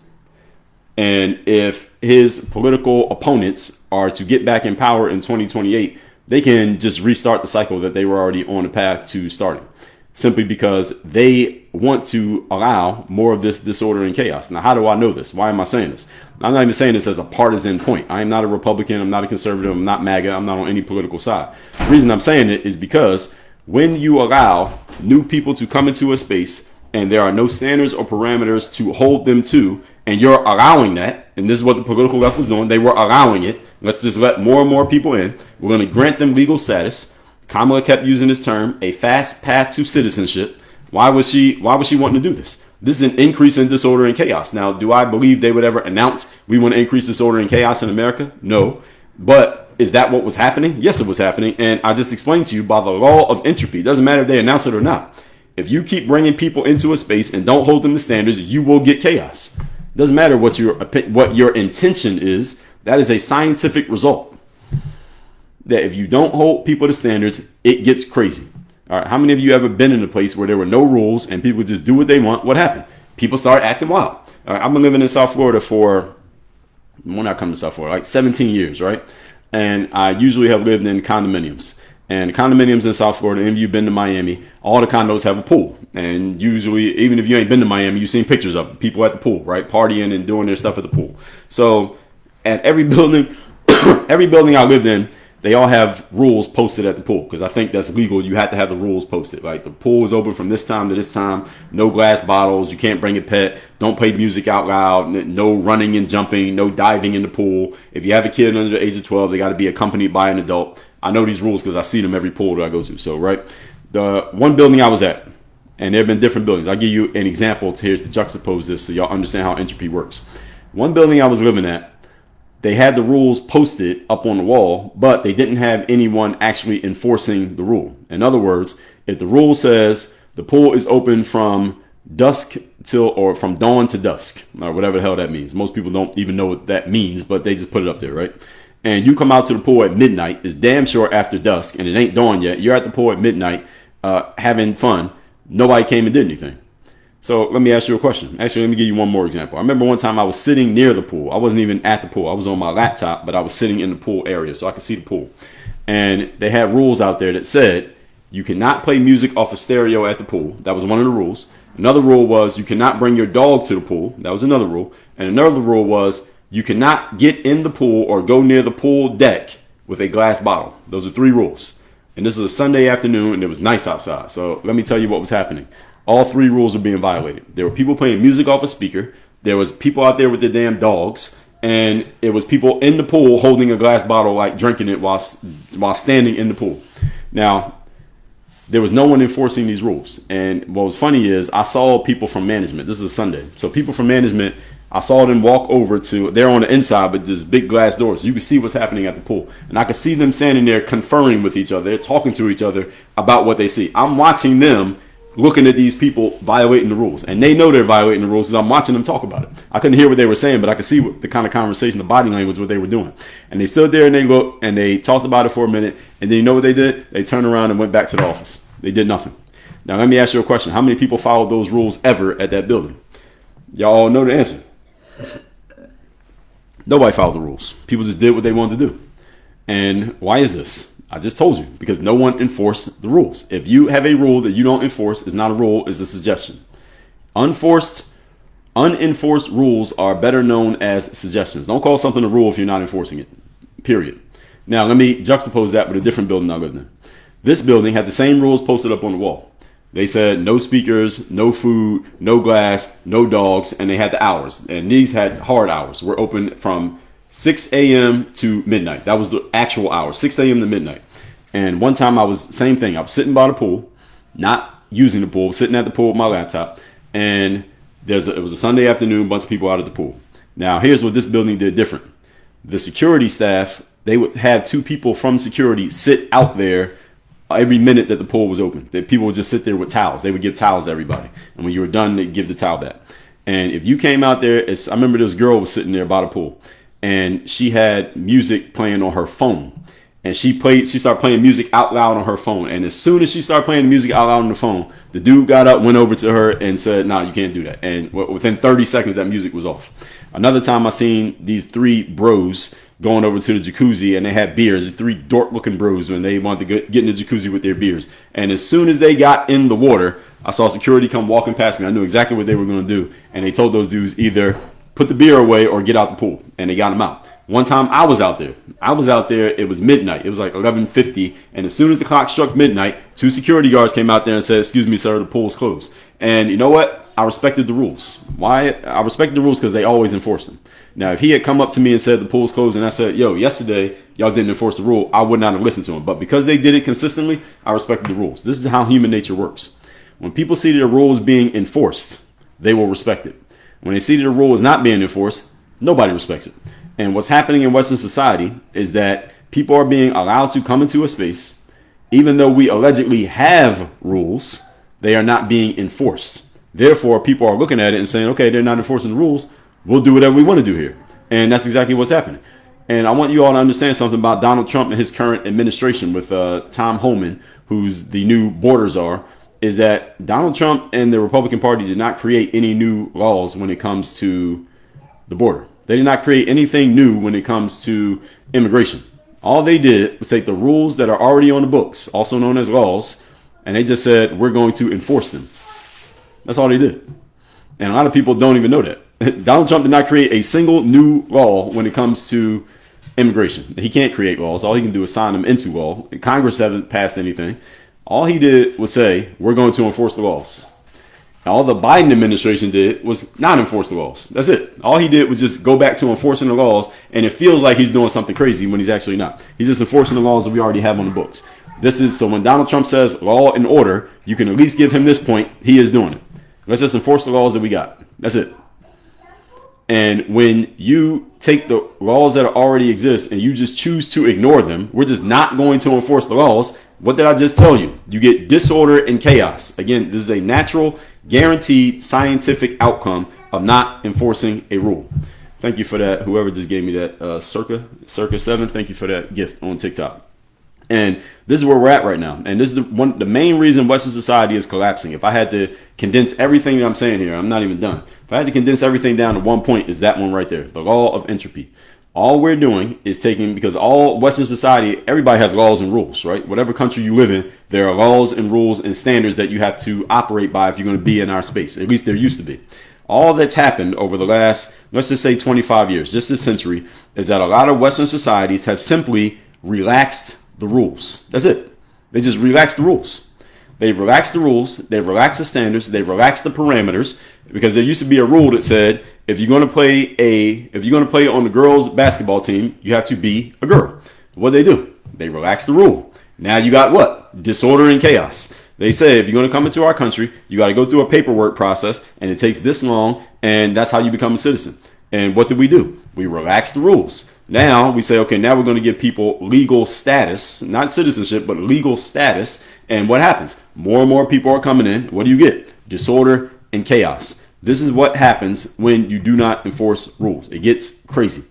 And if his political opponents are to get back in power in 2028, they can just restart the cycle that they were already on the path to starting, simply because they want to allow more of this disorder and chaos. Now, how do I know this? Why am I saying this? I'm not even saying this as a partisan point. I am not a Republican. I'm not a conservative. I'm not MAGA. I'm not on any political side. The reason I'm saying it is because when you allow new people to come into a space and there are no standards or parameters to hold them to, and you're allowing that, and this is what the political left was doing, they were allowing it. Let's just let more and more people in. We're going to grant them legal status. Kamala kept using this term, a fast path to citizenship. Why was she wanting to do this? This is an increase in disorder and chaos. Now, do I believe they would ever announce we want to increase disorder and chaos in America? No. But is that what was happening? Yes, it was happening. And I just explained to you by the law of entropy. It doesn't matter if they announce it or not. If you keep bringing people into a space and don't hold them to standards, you will get chaos. It doesn't matter what your intention is. That is a scientific result. That if you don't hold people to standards, it gets crazy. All right. How many of you ever been in a place where there were no rules and people just do what they want? What happened? People start acting wild. All right. I've been living in South Florida when I come to South Florida, like 17 years, right? And I usually have lived in condominiums. And condominiums in South Florida, if you've been to Miami, all the condos have a pool. And usually, even if you ain't been to Miami, you've seen pictures of people at the pool, right? Partying and doing their stuff at the pool. So at every building I lived in, they all have rules posted at the pool because I think that's legal. You have to have the rules posted. Like the pool is open from this time to this time. No glass bottles. You can't bring a pet. Don't play music out loud. No running and jumping. No diving in the pool. If you have a kid under the age of 12, they got to be accompanied by an adult. I know these rules because I see them every pool that I go to. So, right. The one building I was at, and there have been different buildings. I'll give you an example here to juxtapose this so y'all understand how entropy works. One building I was living at, they had the rules posted up on the wall, but they didn't have anyone actually enforcing the rule. In other words, if the rule says the pool is open from dusk or from dawn to dusk, or whatever the hell that means. Most people don't even know what that means, but they just put it up there, right? And you come out to the pool at midnight, it's damn sure after dusk, and it ain't dawn yet. You're at the pool at midnight having fun. Nobody came and did anything. So let me ask you a question. Actually, let me give you one more example. I remember one time I was sitting near the pool. I wasn't even at the pool. I was on my laptop, but I was sitting in the pool area so I could see the pool. And they had rules out there that said you cannot play music off a stereo at the pool. That was one of the rules. Another rule was you cannot bring your dog to the pool. That was another rule. And another rule was you cannot get in the pool or go near the pool deck with a glass bottle. Those are 3 rules. And this is a Sunday afternoon and it was nice outside. So let me tell you what was happening. All 3 rules were being violated. There were people playing music off a speaker. There was people out there with their damn dogs. And it was people in the pool holding a glass bottle, like drinking it while standing in the pool. Now, there was no one enforcing these rules. And what was funny is I saw people from management. This is a Sunday. So people from management, I saw them walk over to, they're on the inside, but there's big glass doors. So you can see what's happening at the pool. And I could see them standing there conferring with each other. They're talking to each other about what they see. I'm watching them looking at these people violating the rules. And they know they're violating the rules because I'm watching them talk about it. I couldn't hear what they were saying, but I could see what the kind of conversation, the body language, what they were doing. And they stood there and they looked and they talked about it for a minute. And then you know what they did? They turned around and went back to the office. They did nothing. Now, let me ask you a question. How many people followed those rules ever at that building? Y'all all know the answer. Nobody followed the rules. People just did what they wanted to do. And why is this? I just told you, because no one enforced the rules. If you have a rule that you don't enforce, it's not a rule, it's a suggestion. Unenforced rules are better known as suggestions. Don't call something a rule if you're not enforcing it, period. Now, let me juxtapose that with a different building I lived in. This building had the same rules posted up on the wall. They said no speakers, no food, no glass, no dogs, and they had the hours. And these had hard hours. We're open from 6 a.m. to midnight. That was the actual hour, 6 a.m. to midnight. And one time I was, same thing. I was sitting by the pool, not using the pool, sitting at the pool with my laptop. And it was a Sunday afternoon, bunch of people out at the pool. Now, here's what this building did different. The security staff, they would have 2 people from security sit out there every minute that the pool was open. That people would just sit there with towels. They would give towels to everybody. And when you were done, they'd give the towel back. And if you came out there, I remember this girl was sitting there by the pool. And she had music playing on her phone. And she started playing music out loud on her phone. And as soon as she started playing the music out loud on the phone, the dude got up, went over to her and said, "No, you can't do that." And within 30 seconds, that music was off. Another time I seen these 3 bros going over to the jacuzzi and they had beers. These 3 dork-looking bros when they wanted to get in the jacuzzi with their beers. And as soon as they got in the water, I saw security come walking past me. I knew exactly what they were going to do. And they told those dudes either put the beer away or get out the pool. And they got them out. One time I was out there. It was midnight. It was like 11:50. And as soon as the clock struck midnight, two security guards came out there and said, "Excuse me, sir, the pool's closed." And you know what? I respected the rules. Why? I respected the rules because they always enforce them. Now, if he had come up to me and said the pool's closed and I said, "Yo, yesterday y'all didn't enforce the rule," I would not have listened to him. But because they did it consistently, I respected the rules. This is how human nature works. When people see the rule is being enforced, they will respect it. When they see that the rule is not being enforced, nobody respects it. And what's happening in Western society is that people are being allowed to come into a space, even though we allegedly have rules, they are not being enforced. Therefore, people are looking at it and saying, okay, they're not enforcing the rules. We'll do whatever we want to do here. And that's exactly what's happening. And I want you all to understand something about Donald Trump and his current administration with Tom Homan, who's the new border czar, is that Donald Trump and the Republican Party did not create any new laws when it comes to the border. They did not create anything new when it comes to immigration. All they did was take the rules that are already on the books, also known as laws, and they just said, we're going to enforce them. That's all they did. And a lot of people don't even know that. Donald Trump did not create a single new law when it comes to immigration. He can't create laws. All he can do is sign them into law. Congress hasn't passed anything. All he did was say, we're going to enforce the laws. All the Biden administration did was not enforce the laws. That's it. All he did was just go back to enforcing the laws, and it feels like he's doing something crazy when he's actually not. He's just enforcing the laws that we already have on the books. So when Donald Trump says law and order, you can at least give him this point. He is doing it. Let's just enforce the laws that we got. That's it. And when you take the laws that already exist and you just choose to ignore them, we're just not going to enforce the laws. What did I just tell you? You get disorder and chaos. Again, this is a natural, guaranteed scientific outcome of not enforcing a rule. Thank you for that. Whoever just gave me that circa 7, thank you for that gift on TikTok. And this is where we're at right now. And this is the main reason Western society is collapsing. If I had to condense everything that I'm saying here, I'm not even done. If I had to condense everything down to one point, is that one right there, the law of entropy. All we're doing is because all Western society, everybody has laws and rules, right? Whatever country you live in, there are laws and rules and standards that you have to operate by if you're going to be in our space. At least there used to be. All that's happened over the last, let's just say 25 years, just this century, is that a lot of Western societies have simply relaxed the rules. That's it. They just relaxed the rules. They've relaxed the rules. They've relaxed the standards. They've relaxed the parameters, because there used to be a rule that said if you're going to play on the girls' basketball team, you have to be a girl. What do? They relaxed the rule. Now you got what? Disorder and chaos. They say if you're going to come into our country, you got to go through a paperwork process, and it takes this long, and that's how you become a citizen. And what do? We relax the rules. Now we say, okay, now we're going to give people legal status, not citizenship, but legal status. And what happens? More and more people are coming in. What do you get? Disorder and chaos. This is what happens when you do not enforce rules. It gets crazy.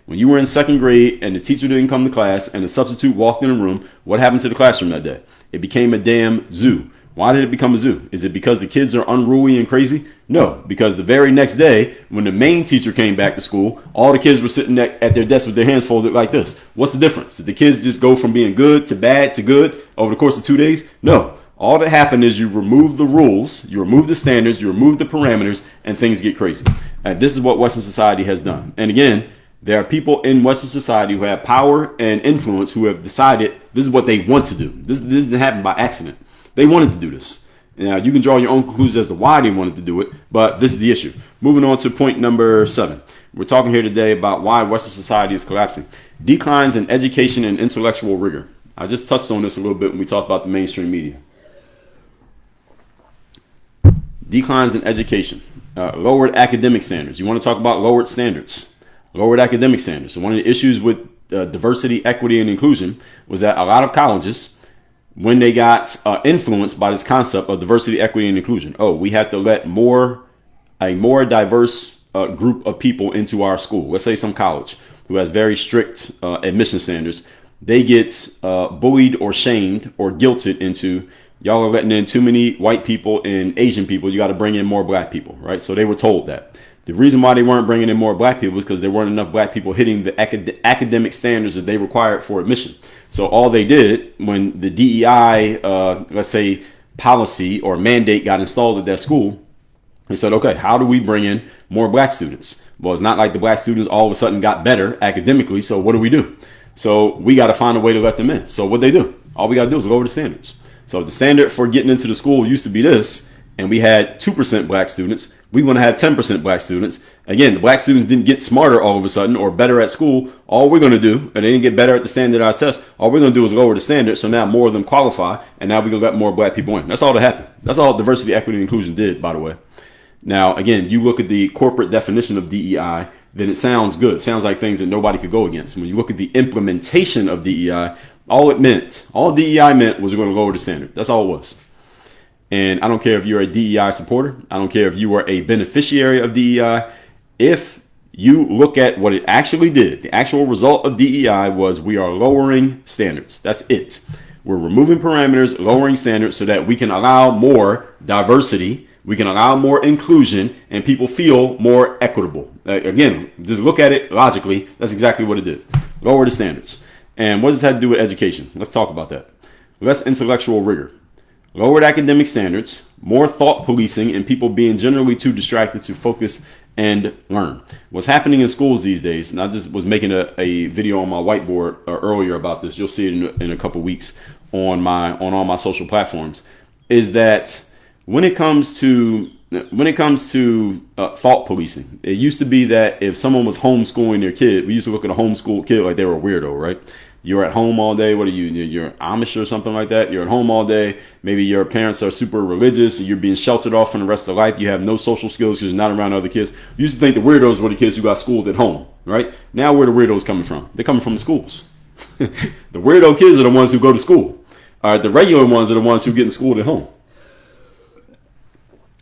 When you were in second grade and the teacher didn't come to class and the substitute walked in the room, what happened to the classroom that day? It became a damn zoo. Why did it become a zoo? Is it because the kids are unruly and crazy? No, because the very next day, when the main teacher came back to school, all the kids were sitting at their desks with their hands folded like this. What's the difference? Did the kids just go from being good to bad to good over the course of 2 days? No. All that happened is you remove the rules, you remove the standards, you remove the parameters, and things get crazy. And this is what Western society has done. And again, there are people in Western society who have power and influence who have decided this is what they want to do. This didn't happen by accident. They wanted to do this. Now, you can draw your own conclusions as to why they wanted to do it, but this is the issue. Moving on to point number 7. We're talking here today about why Western society is collapsing. Declines in education and intellectual rigor. I just touched on this a little bit when we talked about the mainstream media. Declines in education. Lowered academic standards. You want to talk about lowered standards. Lowered academic standards. So one of the issues with diversity, equity, and inclusion was that a lot of colleges, when they got influenced by this concept of diversity, equity, and inclusion. Oh, we have to let a more diverse group of people into our school. Let's say some college who has very strict admission standards. They get bullied or shamed or guilted into, y'all are letting in too many white people and Asian people. You got to bring in more black people, right? So they were told that. The reason why they weren't bringing in more black people is because there weren't enough black people hitting the academic standards that they required for admission. So all they did when the DEI, let's say, policy or mandate got installed at that school, They said, okay, how do we bring in more black students? Well, it's not like the black students all of a sudden got better academically. So what do? So we got to find a way to let them in. So what they do? All we got to do is lower the standards. So the standard for getting into the school used to be this, and we had 2% black students. We want to have 10% black students. Again, the black students didn't get smarter all of a sudden or better at school. All we're going to do, and they didn't get better at the standardized test, all we're going to do is lower the standard. So now more of them qualify, and now we can let more black people in. That's all that happened. That's all diversity, equity, and inclusion did, by the way. Now, again, you look at the corporate definition of DEI, then it sounds good. It sounds like things that nobody could go against. When you look at the implementation of DEI, all DEI meant was we're going to lower the standard. That's all it was. And I don't care if you're a DEI supporter. I don't care if you are a beneficiary of DEI. If you look at what it actually did, the actual result of DEI was we are lowering standards. That's it. We're removing parameters, lowering standards so that we can allow more diversity. We can allow more inclusion and people feel more equitable. Again, just look at it logically. That's exactly what it did. Lower the standards. And what does that have to do with education? Let's talk about that. Less intellectual rigor. Lowered academic standards, more thought policing, and people being generally too distracted to focus and learn. What's happening in schools these days, and I just was making a video on my whiteboard earlier about this. You'll see it in a couple weeks on all my social platforms, is that when it comes to thought policing, it used to be that if someone was homeschooling their kid, we used to look at a homeschooled kid like they were a weirdo, right? You're at home all day. What are you? You're Amish or something like that. You're at home all day. Maybe your parents are super religious. You're being sheltered off from the rest of life. You have no social skills because you're not around other kids. You used to think the weirdos were the kids who got schooled at home, right? Now where are the weirdos coming from? They're coming from the schools. The weirdo kids are the ones who go to school. The regular ones are the ones who get schooled at home.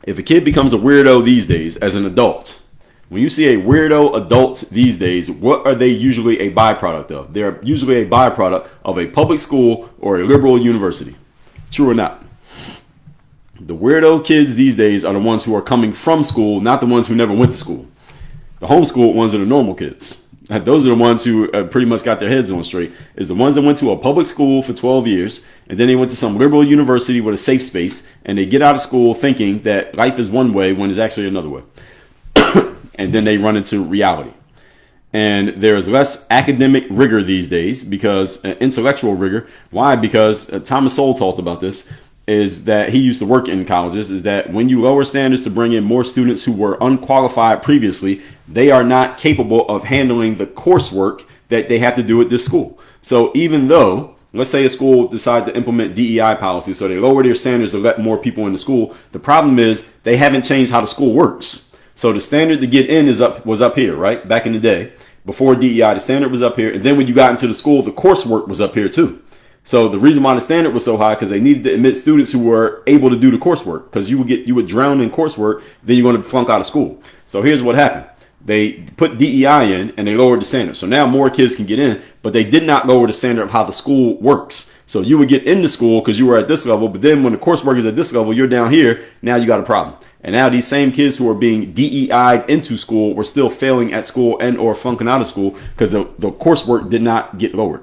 If a kid becomes a weirdo these days as an adult, when you see a weirdo adult these days, what are they usually a byproduct of? They're usually a byproduct of a public school or a liberal university. True or not? The weirdo kids these days are the ones who are coming from school, not the ones who never went to school. The homeschooled ones are the normal kids. Those are the ones who pretty much got their heads on straight. Is the ones that went to a public school for 12 years, and then they went to some liberal university with a safe space, and they get out of school thinking that life is one way when it's actually another way. And then they run into reality. And there's less academic rigor these days because intellectual rigor. Why? Because Thomas Sowell talked about this, is that he used to work in colleges, is that when you lower standards to bring in more students who were unqualified previously, they are not capable of handling the coursework that they have to do at this school. So even though, let's say a school decided to implement DEI policy, so they lower their standards to let more people into school, the problem is they haven't changed how the school works. So the standard to get in was up here, right? Back in the day, before DEI, the standard was up here. And then when you got into the school, the coursework was up here too. So the reason why the standard was so high, because they needed to admit students who were able to do the coursework, because you would drown in coursework, then you're going to flunk out of school. So here's what happened. They put DEI in and they lowered the standard. So now more kids can get in, but they did not lower the standard of how the school works. So you would get into school because you were at this level, but then when the coursework is at this level, you're down here. Now you got a problem. And now these same kids who are being DEI'd into school were still failing at school and or flunking out of school because the coursework did not get lowered.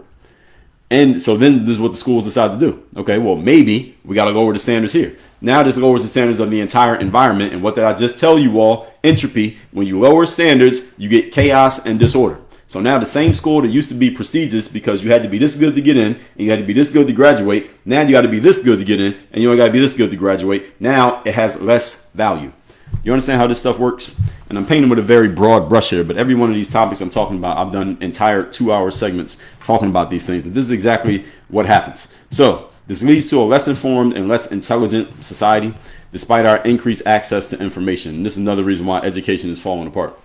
And so then this is what the schools decide to do. Okay, well, maybe we got to lower the standards here. Now this lowers the standards of the entire environment. And what did I just tell you all? Entropy. When you lower standards, you get chaos and disorder. So now the same school that used to be prestigious because you had to be this good to get in and you had to be this good to graduate, now you got to be this good to get in and you only got to be this good to graduate. Now it has less value. You understand how this stuff works? And I'm painting with a very broad brush here, but every one of these topics I'm talking about, I've done entire 2-hour segments talking about these things. But this is exactly what happens. So this leads to a less informed and less intelligent society despite our increased access to information. And this is another reason why education is falling apart.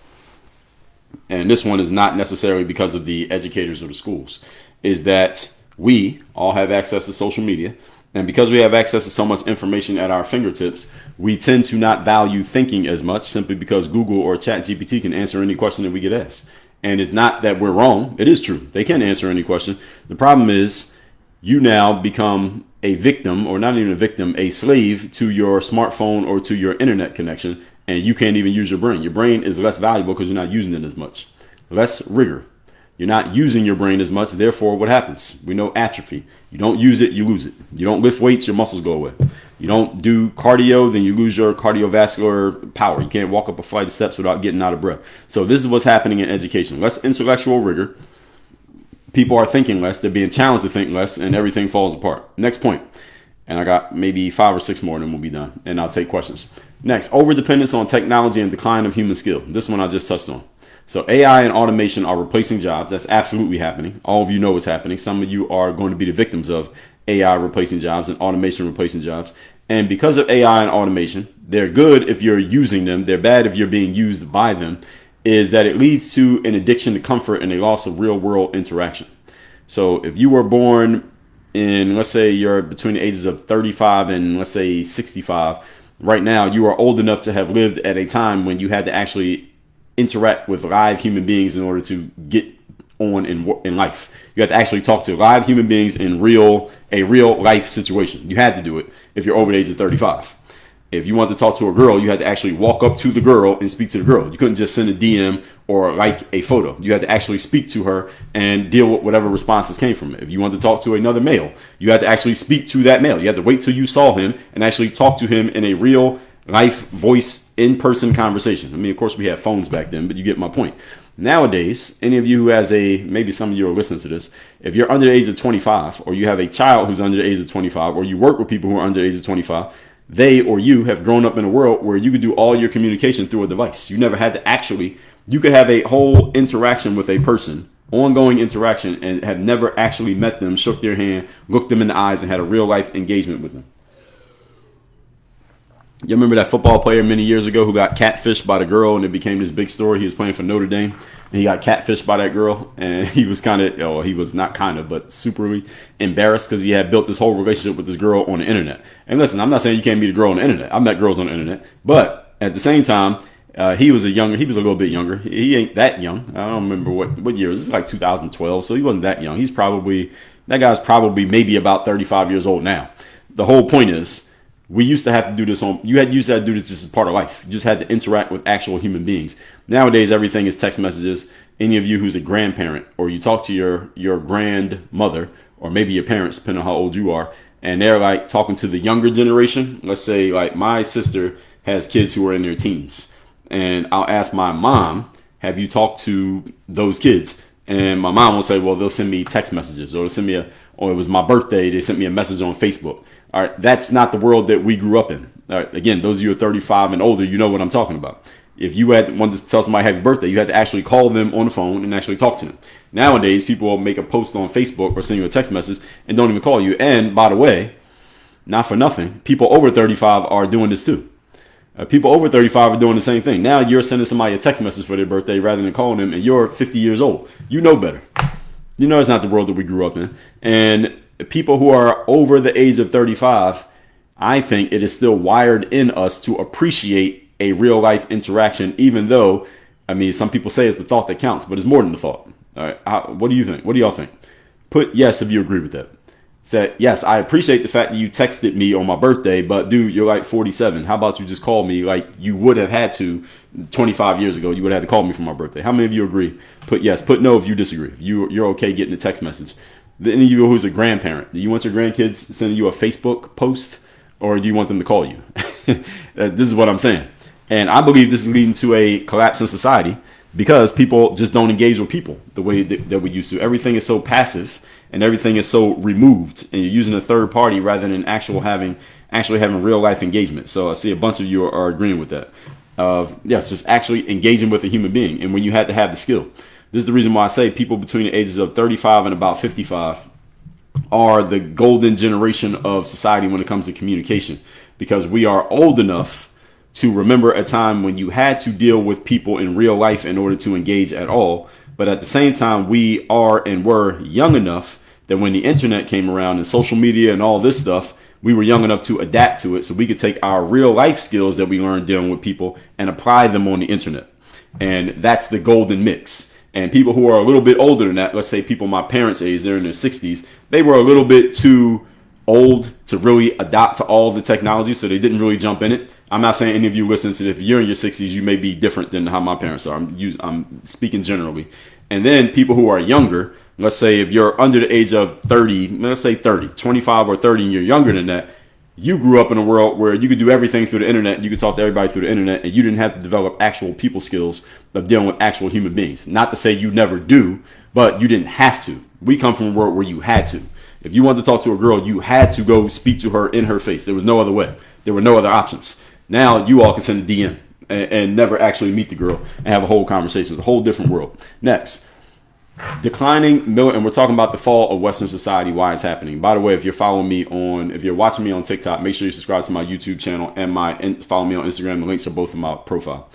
And this one is not necessarily because of the educators or the schools, is that we all have access to social media. And because we have access to so much information at our fingertips, we tend to not value thinking as much simply because Google or ChatGPT can answer any question that we get asked. And it's not that we're wrong. It is true. They can answer any question. The problem is you now become a victim, or not even a victim, a slave to your smartphone or to your internet connection. And you can't even use your brain. Your brain is less valuable because you're not using it as much. Less rigor. You're not using your brain as much. Therefore, what happens? We know atrophy. You don't use it, you lose it. You don't lift weights, your muscles go away. You don't do cardio, then you lose your cardiovascular power. You can't walk up a flight of steps without getting out of breath. So this is what's happening in education. Less intellectual rigor. People are thinking less. They're being challenged to think less, and everything falls apart. Next point. And I got maybe 5 or 6 more, and then we'll be done. And I'll take questions. Next, overdependence on technology and decline of human skill. This one I just touched on. So AI and automation are replacing jobs. That's absolutely happening. All of you know what's happening. Some of you are going to be the victims of AI replacing jobs and automation replacing jobs. And because of AI and automation, they're good if you're using them. They're bad if you're being used by them. Is that it leads to an addiction to comfort and a loss of real world interaction. So if you were born in, let's say you're between the ages of 35 and let's say 65, right now you are old enough to have lived at a time when you had to actually interact with live human beings in order to get on in life. You had to actually talk to live human beings in a real life situation. You had to do it if you're over the age of 35. If you wanted to talk to a girl, you had to actually walk up to the girl and speak to the girl. You couldn't just send a DM or like a photo. You had to actually speak to her and deal with whatever responses came from it. If you wanted to talk to another male, you had to actually speak to that male. You had to wait till you saw him and actually talk to him in a real life voice in-person conversation. I mean, of course we had phones back then, but you get my point. Nowadays, any of you who has maybe some of you are listening to this, if you're under the age of 25 or you have a child who's under the age of 25 or you work with people who are under the age of 25, they or you have grown up in a world where you could do all your communication through a device. You never had to you could have a whole interaction with a person, ongoing interaction, and have never actually met them, shook their hand, looked them in the eyes, and had a real life engagement with them. You remember that football player many years ago who got catfished by the girl and it became this big story? He was playing for Notre Dame and he got catfished by that girl, and he was but superly embarrassed because he had built this whole relationship with this girl on the internet. And listen, I'm not saying you can't meet a girl on the internet. I've met girls on the internet, but at the same time, he was a little bit younger. He ain't that young. I don't remember what year. This is like 2012, so he wasn't that young. That guy's probably maybe about 35 years old now. The whole point is, we used to have to do this used to have to do this just as part of life. You just had to interact with actual human beings. Nowadays, everything is text messages. Any of you who's a grandparent, or you talk to your grandmother, or maybe your parents, depending on how old you are, and they're like talking to the younger generation. Let's say like my sister has kids who are in their teens, and I'll ask my mom, have you talked to those kids? And my mom will say, well, they'll send me text messages, or it was my birthday, they sent me a message on Facebook. All right, that's not the world that we grew up in. All right, again, those of you who are 35 and older, you know what I'm talking about. If you wanted to tell somebody happy birthday, you had to actually call them on the phone and actually talk to them. Nowadays, people will make a post on Facebook or send you a text message and don't even call you. And by the way, not for nothing, people over 35 are doing this too. People over 35 are doing the same thing. Now you're sending somebody a text message for their birthday rather than calling them, and you're 50 years old. You know better. You know it's not the world that we grew up in. And people who are over the age of 35, I think it is still wired in us to appreciate a real life interaction, even though, I mean, some people say it's the thought that counts, but it's more than the thought. All right. What do you think? What do y'all think? Put yes if you agree with that. Say, yes, I appreciate the fact that you texted me on my birthday, but dude, you're like 47. How about you just call me like you would have had to 25 years ago? You would have had to call me for my birthday. How many of you agree? Put yes. Put no if you disagree. You're okay getting a text message. Any of you who's a grandparent, do you want your grandkids sending you a Facebook post, or do you want them to call you? This is what I'm saying. And I believe this is leading to a collapse in society because people just don't engage with people the way that we used to. Everything is so passive and everything is so removed, and you're using a third party rather than actually having real life engagement. So I see a bunch of you are agreeing with that. Yes, just actually engaging with a human being. And when you had to have the skill. This is the reason why I say people between the ages of 35 and about 55 are the golden generation of society when it comes to communication, because we are old enough to remember a time when you had to deal with people in real life in order to engage at all. But at the same time, we are and were young enough that when the internet came around and social media and all this stuff, we were young enough to adapt to it so we could take our real life skills that we learned dealing with people and apply them on the internet. And that's the golden mix. And people who are a little bit older than that, let's say people my parents' age, they're in their 60s, they were a little bit too old to really adapt to all the technology, so they didn't really jump in it. I'm not saying any of you listening to this, if you're in your 60s, you may be different than how my parents are. I'm speaking generally. And then people who are younger, let's say if you're under the age of 30, let's say 30, 25 or 30, and you're younger than that, You grew up in a world where you could do everything through the internet. You could talk to everybody through the internet, and you didn't have to develop actual people skills of dealing with actual human beings. Not to say you never do, but you didn't have to. We come from a world where you had to. If you wanted to talk to a girl, you had to go speak to her in her face. There was no other way. There were no other options. Now you all can send a DM and never actually meet the girl and have a whole conversation. It's a whole different world. Next. Declining and we're talking about the fall of Western society, why it's happening. By the way, if you're watching me on TikTok, make sure you subscribe to my YouTube channel and follow me on Instagram. The links are both in my profile.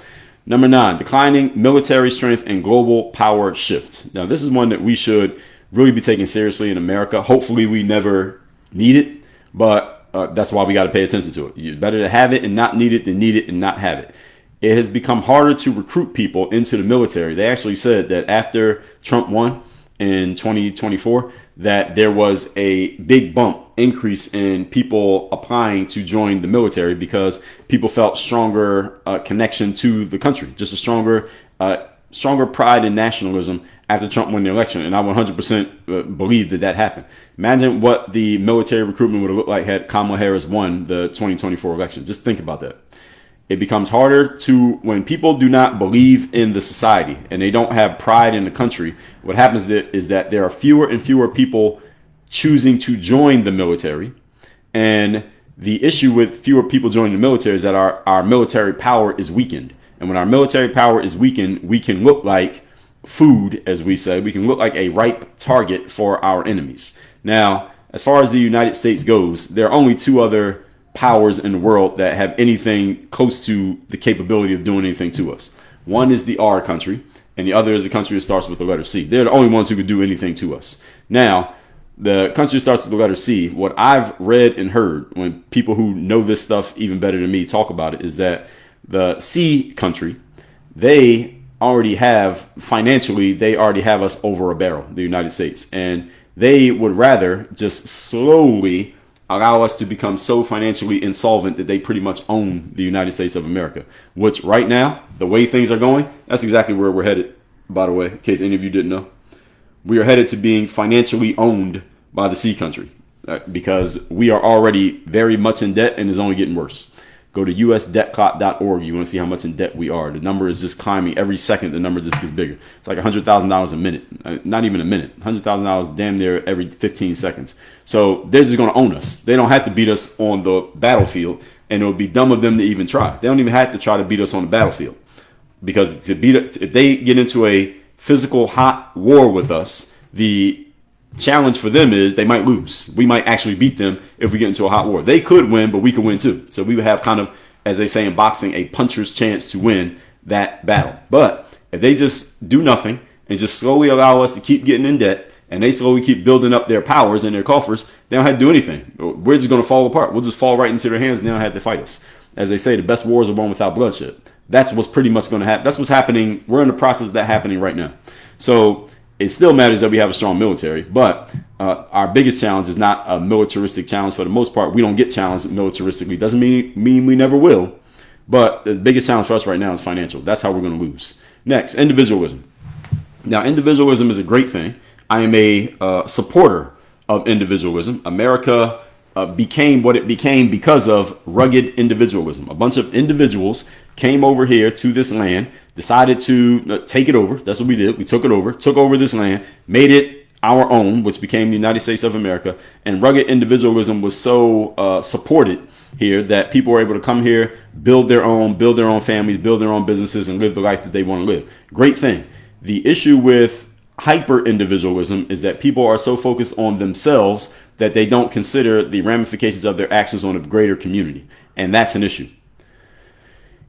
Number 9, declining military strength and global power shift. Now, this is one that we should really be taking seriously in America. Hopefully we never need it, but that's why we got to pay attention to it. It's better to have it and not need it than need it and not have it. It has become harder to recruit people into the military. They actually said that after Trump won in 2024, that there was a big bump increase in people applying to join the military because people felt stronger connection to the country, just a stronger pride and nationalism after Trump won the election. And I 100% believe that happened. Imagine what the military recruitment would have looked like had Kamala Harris won the 2024 election. Just think about that. It becomes harder when people do not believe in the society and they don't have pride in the country. What happens is that there are fewer and fewer people choosing to join the military. And the issue with fewer people joining the military is that our military power is weakened. And when our military power is weakened, we can look like food, as we say. We can look like a ripe target for our enemies. Now, as far as the United States goes, there are only 2 other powers in the world that have anything close to the capability of doing anything to us. One is the R country, and the other is a country that starts with the letter C. They're the only ones who could do anything to us. Now, the country that starts with the letter C, what I've read and heard when people who know this stuff even better than me talk about it is that the C country, they already have us over a barrel, the United States. And they would rather just slowly allow us to become so financially insolvent that they pretty much own the United States of America, which right now, the way things are going, that's exactly where we're headed, by the way, in case any of you didn't know. We are headed to being financially owned by the C country because we are already very much in debt and it's only getting worse. Go to usdebtclock.org. You want to see how much in debt we are. The number is just climbing. Every second, the number just gets bigger. It's like $100,000 a minute. Not even a minute. $100,000 damn near every 15 seconds. So they're just going to own us. They don't have to beat us on the battlefield, and it would be dumb of them to even try. They don't even have to try to beat us on the battlefield. Because if they get into a physical hot war with us, the challenge for them is they might lose. We might actually beat them if we get into a hot war. They could win, but we could win too. So we would have kind of, as they say in boxing, a puncher's chance to win that battle. But if they just do nothing and just slowly allow us to keep getting in debt and they slowly keep building up their powers and their coffers, they don't have to do anything. We're just going to fall apart. We'll just fall right into their hands and they don't have to fight us. As they say, the best wars are won without bloodshed. That's what's pretty much going to happen. That's what's happening. We're in the process of that happening right now. So it still matters that we have a strong military, but our biggest challenge is not a militaristic challenge. For the most part, we don't get challenged militaristically. Doesn't mean we never will, but the biggest challenge for us right now is financial. That's how we're going to lose. Next, individualism. Now, individualism is a great thing. I am a supporter of individualism. America became what it became because of rugged individualism. A bunch of individuals came over here to this land, decided to take it over. That's what we did. We took over this land, made it our own, which became the United States of America. And rugged individualism was so supported here that people were able to come here, build their own families, build their own businesses, and live the life that they want to live. Great thing. The issue with hyper individualism is that people are so focused on themselves that they don't consider the ramifications of their actions on a greater community. And that's an issue.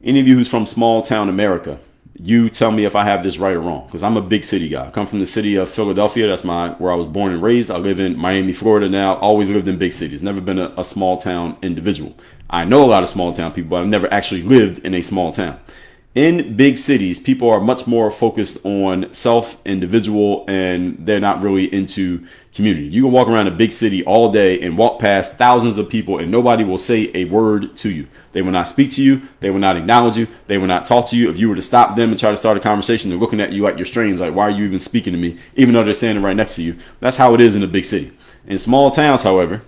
Any of you who's from small town America, you tell me if I have this right or wrong, because I'm a big city guy. I come from the city of Philadelphia. That's where I was born and raised. I live in Miami, Florida now. Always lived in big cities. Never been a small town individual. I know a lot of small town people, but I've never actually lived in a small town. In big cities, people are much more focused on self, individual, and they're not really into community. You can walk around a big city all day and walk past thousands of people and nobody will say a word to you. They will not speak to you. They will not acknowledge you. They will not talk to you. If you were to stop them and try to start a conversation, they're looking at you like you're strange. Like, why are you even speaking to me? Even though they're standing right next to you. That's how it is in a big city. In small towns, however,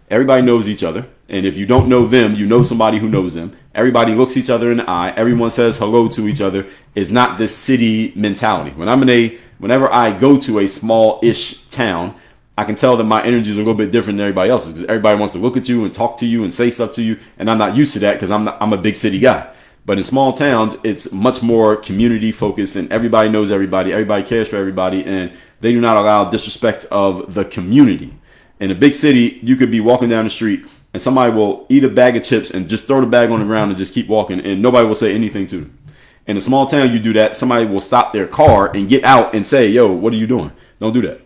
Everybody knows each other. And if you don't know them, you know somebody who knows them. Everybody looks each other in the eye. Everyone says hello to each other. It's not this city mentality. Whenever I go to a small-ish town, I can tell that my energy is a little bit different than everybody else's, because everybody wants to look at you and talk to you and say stuff to you. And I'm not used to that because I'm a big city guy. But in small towns, it's much more community focused, and everybody knows everybody. Everybody cares for everybody, and they do not allow disrespect of the community. In a big city, you could be walking down the street and somebody will eat a bag of chips and just throw the bag on the ground and just keep walking, and nobody will say anything to them. In a small town, you do that, somebody will stop their car and get out and say, yo, what are you doing? Don't do that.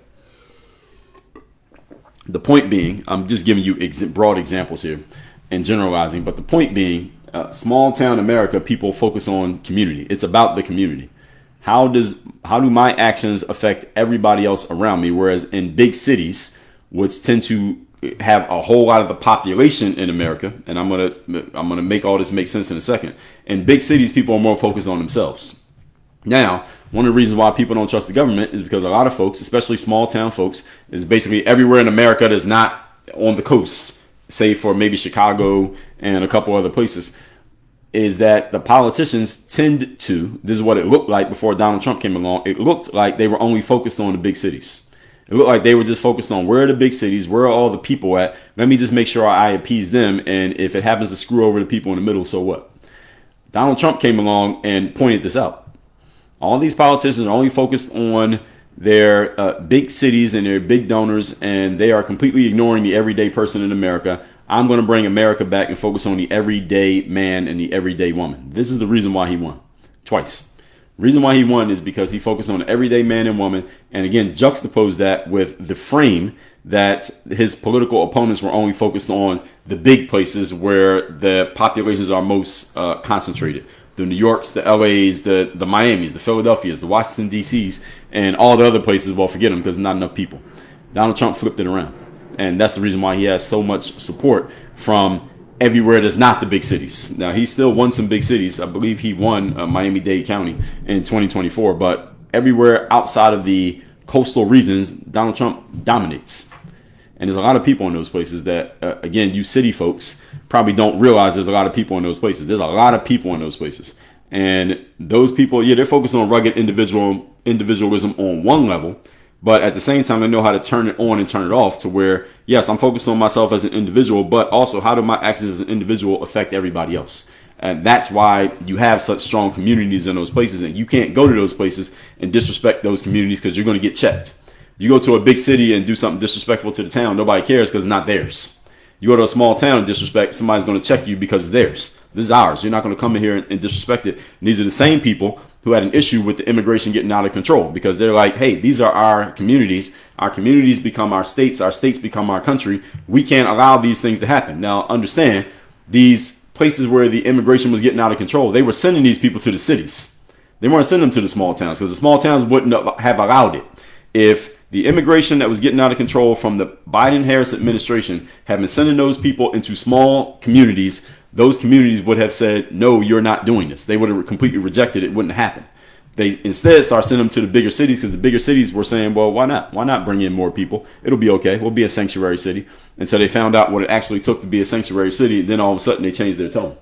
The point being, I'm just giving you broad examples here and generalizing, but the point being, small town America, people focus on community. It's about the community. How do my actions affect everybody else around me? Whereas in big cities, which tend to have a whole lot of the population in America, and I'm gonna make all this make sense in a second. In big cities, people are more focused on themselves. Now, one of the reasons why people don't trust the government is because a lot of folks, especially small town folks, is basically everywhere in America that's not on the coast, save for maybe Chicago and a couple other places, is that the politicians tend to, this is what it looked like before Donald Trump came along, it looked like they were only focused on the big cities. It looked like they were just focused on where are the big cities, where are all the people at, let me just make sure I appease them, and if it happens to screw over the people in the middle, so what? Donald Trump came along and pointed this out. All these politicians are only focused on their big cities and their big donors, and they are completely ignoring the everyday person in America. I'm going to bring America back and focus on the everyday man and the everyday woman. This is the reason why he won twice. The reason why he won is because he focused on the everyday man and woman, and again, juxtapose that with the frame that his political opponents were only focused on the big places where the populations are most concentrated. The New Yorks, the LAs, the Miamis, the Philadelphias, the Washington DCs, and all the other places, well, forget them because there's not enough people. Donald Trump flipped it around. And that's the reason why he has so much support from everywhere that's not the big cities. Now, he still won some big cities. I believe he won Miami-Dade County in 2024. But everywhere outside of the coastal regions, Donald Trump dominates. And there's a lot of people in those places that, again, you city folks probably don't realize there's a lot of people in those places. There's a lot of people in those places. And those people, yeah, they're focused on rugged individualism on one level. But at the same time, they know how to turn it on and turn it off to where, yes, I'm focused on myself as an individual, but also how do my actions as an individual affect everybody else? And that's why you have such strong communities in those places. And you can't go to those places and disrespect those communities because you're going to get checked. You go to a big city and do something disrespectful to the town, nobody cares because it's not theirs. You go to a small town and disrespect, somebody's going to check you because it's theirs. This is ours. You're not going to come in here and disrespect it. And these are the same people who had an issue with the immigration getting out of control because they're like, hey, these are our communities. Our communities become our states become our country. We can't allow these things to happen. Now, understand, these places where the immigration was getting out of control, they were sending these people to the cities. They weren't sending them to the small towns because the small towns wouldn't have allowed it. If the immigration that was getting out of control from the Biden-Harris administration had been sending those people into small communities, those communities would have said, no, you're not doing this. They would have completely rejected it. It wouldn't happen. They instead start sending them to the bigger cities because the bigger cities were saying, well, why not? Why not bring in more people? It'll be okay. We'll be a sanctuary city. Until they found out what it actually took to be a sanctuary city. Then all of a sudden they changed their tone.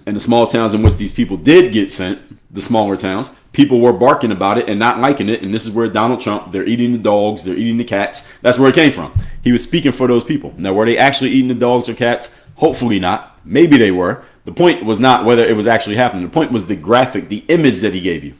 And the small towns in which these people did get sent, the smaller towns, people were barking about it and not liking it. And this is where Donald Trump, they're eating the dogs, they're eating the cats. That's where it came from. He was speaking for those people. Now, were they actually eating the dogs or cats? Hopefully not. Maybe they were. The point was not whether it was actually happening. The point was the graphic, the image that he gave you.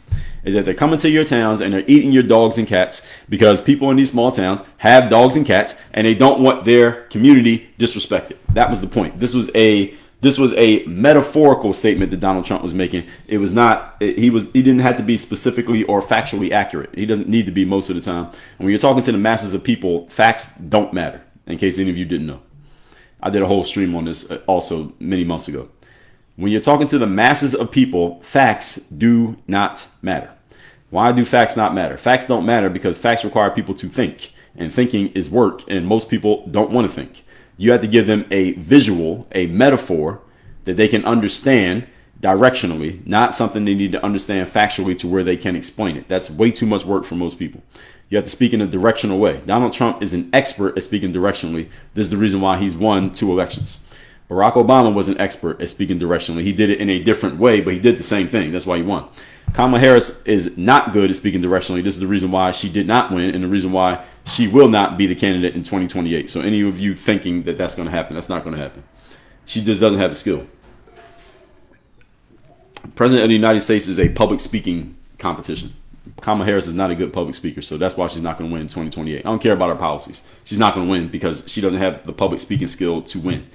Is that they're coming to your towns and they're eating your dogs and cats because people in these small towns have dogs and cats and they don't want their community disrespected. That was the point. This was a metaphorical statement that Donald Trump was making. It was not, he didn't have to be specifically or factually accurate. He doesn't need to be most of the time. And when you're talking to the masses of people, facts don't matter, in case any of you didn't know. I did a whole stream on this also many months ago. When you're talking to the masses of people, facts do not matter. Why do facts not matter? Facts don't matter because facts require people to think. And thinking is work, and most people don't want to think. You have to give them a visual, a metaphor that they can understand directionally, not something they need to understand factually to where they can explain it. That's way too much work for most people. You have to speak in a directional way. Donald Trump is an expert at speaking directionally. This is the reason why he's won 2 elections. Barack Obama was an expert at speaking directionally. He did it in a different way, but he did the same thing. That's why he won. Kamala Harris is not good at speaking directionally. This is the reason why she did not win, and the reason why she will not be the candidate in 2028. So any of you thinking that that's going to happen, that's not going to happen. She just doesn't have the skill. President of the United States is a public speaking competition. Kamala Harris is not a good public speaker, so that's why she's not going to win in 2028. I don't care about her policies. She's not going to win because she doesn't have the public speaking skill to win.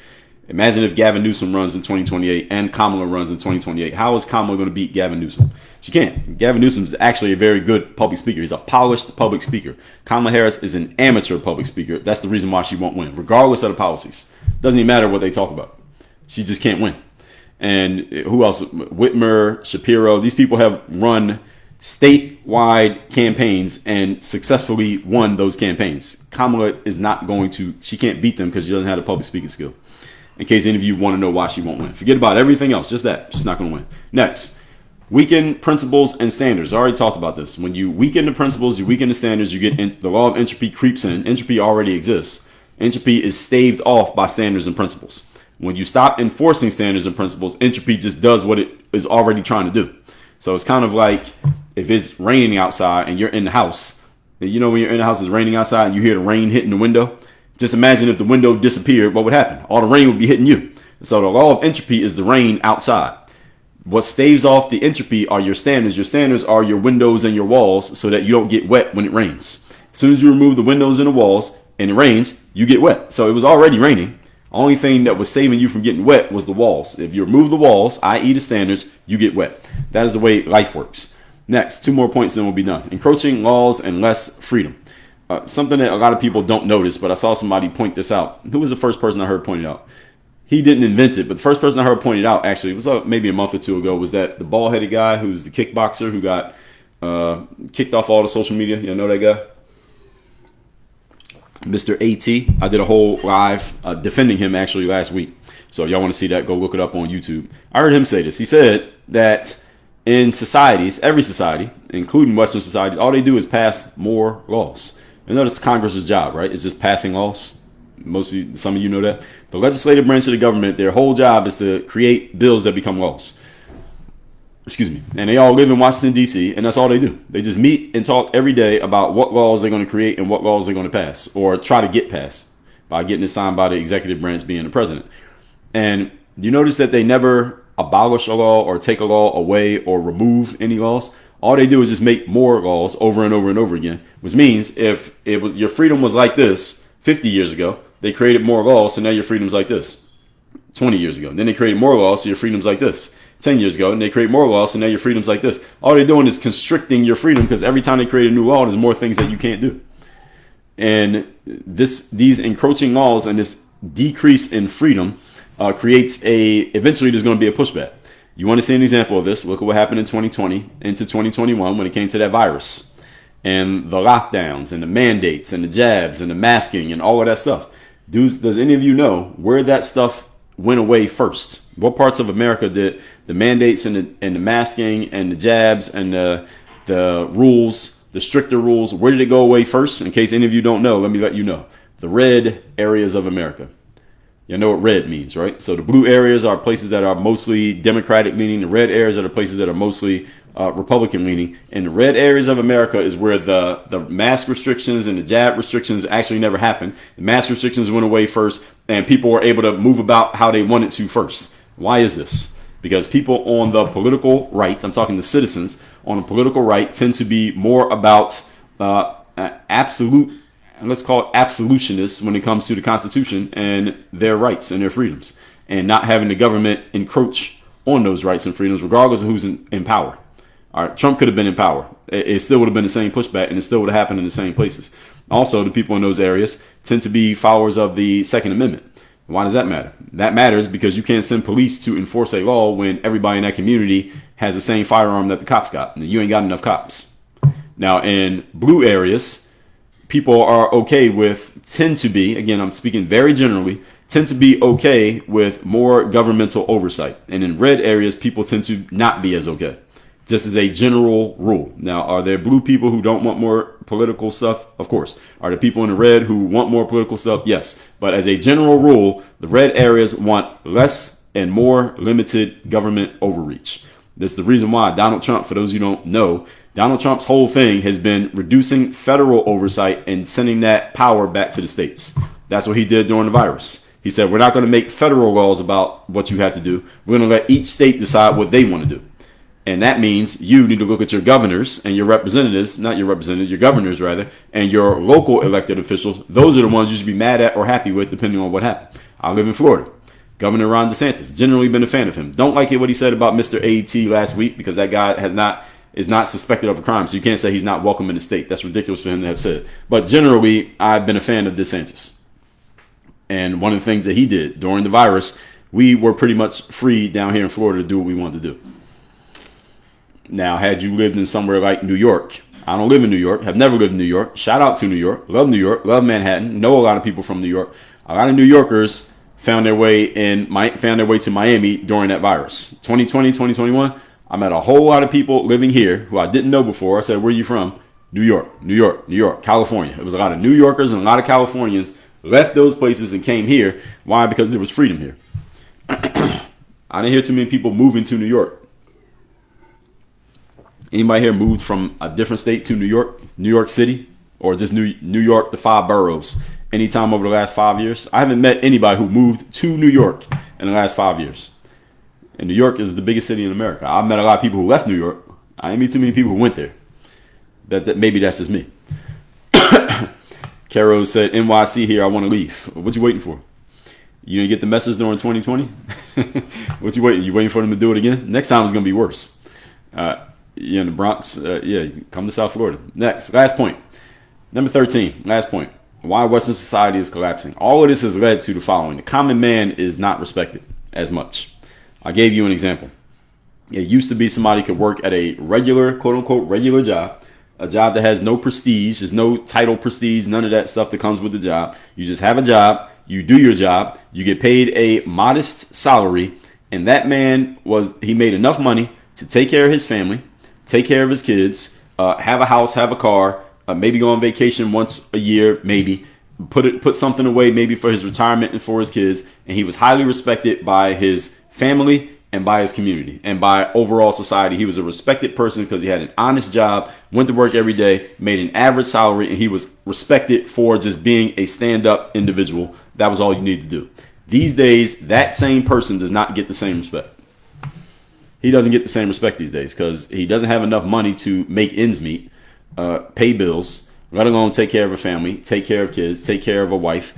Imagine if Gavin Newsom runs in 2028 and Kamala runs in 2028. How is Kamala going to beat Gavin Newsom? She can't. Gavin Newsom is actually a very good public speaker. He's a polished public speaker. Kamala Harris is an amateur public speaker. That's the reason why she won't win, regardless of the policies. Doesn't even matter what they talk about. She just can't win. And who else? Whitmer, Shapiro. These people have run statewide campaigns and successfully won those campaigns. Kamala is not going to, she can't beat them because she doesn't have the public speaking skill. In case any of you want to know why she won't win. Forget about everything else, just that. She's not going to win. Next, weaken principles and standards. I already talked about this. When you weaken the principles, you weaken the standards, you get the law of entropy creeps in. Entropy already exists. Entropy is staved off by standards and principles. When you stop enforcing standards and principles, entropy just does what it is already trying to do. So it's kind of like if it's raining outside and you're in the house. You know when you're in the house, it's raining outside and you hear the rain hitting the window. Just imagine if the window disappeared, what would happen? All the rain would be hitting you. So the law of entropy is the rain outside. What staves off the entropy are your standards. Your standards are your windows and your walls so that you don't get wet when it rains. As soon as you remove the windows and the walls and it rains, you get wet. So it was already raining. Only thing that was saving you from getting wet was the walls. If you remove the walls, i.e. the standards, you get wet. That is the way life works. Next, 2 more points, then we'll be done. Encroaching laws and less freedom. Something that a lot of people don't notice, but I saw somebody point this out. Who was the first person I heard pointed out? He didn't invent it, but the first person I heard pointed out, actually, it was maybe a month or 2 ago, was that the bald-headed guy who's the kickboxer who got kicked off all the social media. You know that guy? Mr. AT. I did a whole live defending him actually last week. So if y'all want to see that, go look it up on YouTube. I heard him say this. He said that in societies, every society, including Western societies, all they do is pass more laws. You know, that's Congress's job, right? It's just passing laws. Mostly, some of you know that. The legislative branch of the government, their whole job is to create bills that become laws. Excuse me. And they all live in Washington, D.C., and that's all they do. They just meet and talk every day about what laws they're going to create and what laws they're going to pass or try to get passed by getting it signed by the executive branch being the president. And you notice that they never abolish a law or take a law away or remove any laws. All they do is just make more laws over and over and over again, which means if it was your freedom was like this 50 years ago, they created more laws, so now your freedom's like this. 20 years ago, and then they created more laws, so your freedom's like this. 10 years ago, and they create more laws, so now your freedom's like this. All they're doing is constricting your freedom because every time they create a new law, there's more things that you can't do. And these encroaching laws and this decrease in freedom creates eventually there's going to be a pushback. You want to see an example of this? Look at what happened in 2020 into 2021 when it came to that virus and the lockdowns and the mandates and the jabs and the masking and all of that stuff. Does any of you know where that stuff went away first? What parts of America did the mandates and the masking and the jabs and the rules, the stricter rules, where did it go away first? In case any of you don't know, let me let you know. The red areas of America. You know what red means, right? So the blue areas are places that are mostly Democratic leaning. The red areas are the places that are mostly Republican leaning. And the red areas of America is where the mask restrictions and the jab restrictions actually never happened. The mask restrictions went away first, and people were able to move about how they wanted to first. Why is this? Because people on the political right, I'm talking the citizens on the political right, tend to be more about absolute, let's call it absolutionists when it comes to the Constitution and their rights and their freedoms, and not having the government encroach on those rights and freedoms, regardless of who's in power. All right, Trump could have been in power. It still would have been the same pushback, and it still would have happened in the same places. Also, the people in those areas tend to be followers of the Second Amendment. Why does that matter? That matters because you can't send police to enforce a law when everybody in that community has the same firearm that the cops got, and you ain't got enough cops. Now, in blue areas, people are okay with, tend to be, again, I'm speaking very generally, tend to be okay with more governmental oversight. And in red areas, people tend to not be as okay. just as a general rule. Now, are there blue people who don't want more political stuff? Of course. Are there people in the red who want more political stuff? Yes. But as a general rule, the red areas want less and more limited government overreach. This is the reason why Donald Trump, for those who don't know, Donald Trump's whole thing has been reducing federal oversight and sending that power back to the states. That's what he did during the virus. He said, we're not going to make federal laws about what you have to do. We're going to let each state decide what they want to do. And that means you need to look at your governors and your representatives, not your representatives, your governors rather, and your local elected officials. Those are the ones you should be mad at or happy with, depending on what happened. I live in Florida. Governor Ron DeSantis, generally been a fan of him. Don't like what he said about Mr. AET last week, because that guy is not suspected of a crime. So you can't say he's not welcome in the state. That's ridiculous for him to have said. But generally, I've been a fan of DeSantis. And one of the things that he did during the virus, we were pretty much free down here in Florida to do what we wanted to do. Now, had you lived in somewhere like New York, I don't live in New York, have never lived in New York. Shout out to New York, love Manhattan, know a lot of people from New York. A lot of New Yorkers found their way to Miami during that virus. 2020, 2021, I met a whole lot of people living here who I didn't know before. I said, where are you from? New York, California. It was a lot of New Yorkers and a lot of Californians left those places and came here. Why? Because there was freedom here. I didn't hear too many people moving to New York. Anybody here moved from a different state to New York City, or just New York, the 5 boroughs, anytime over the last 5 years? I haven't met anybody who moved to New York in the last 5 years. And New York is the biggest city in America. I've met a lot of people who left New York. I didn't meet too many people who went there. That maybe that's just me. Caro said, NYC here, I want to leave. What you waiting for? You didn't get the message during 2020? What you waiting? You waiting for them to do it again? Next time it's going to be worse. You're in the Bronx. Come to South Florida. Next, last point. Number 13, last point. Why Western society is collapsing. All of this has led to the following. The common man is not respected as much. I gave you an example. It used to be somebody could work at a regular, quote unquote, regular job. A job that has no prestige. There's no title prestige, none of that stuff that comes with the job. You just have a job. You do your job. You get paid a modest salary. And that man he made enough money to take care of his family, take care of his kids, have a house, have a car, maybe go on vacation once a year, maybe put something away, maybe for his retirement and for his kids. And he was highly respected by his family and by his community and by overall society. He was a respected person because he had an honest job, went to work every day, made an average salary, and he was respected for just being a stand-up individual. That was all you need to do. These days, that same person does not get the same respect. He doesn't get the same respect these days because he doesn't have enough money to make ends meet, pay bills, let alone take care of a family, take care of kids, take care of a wife,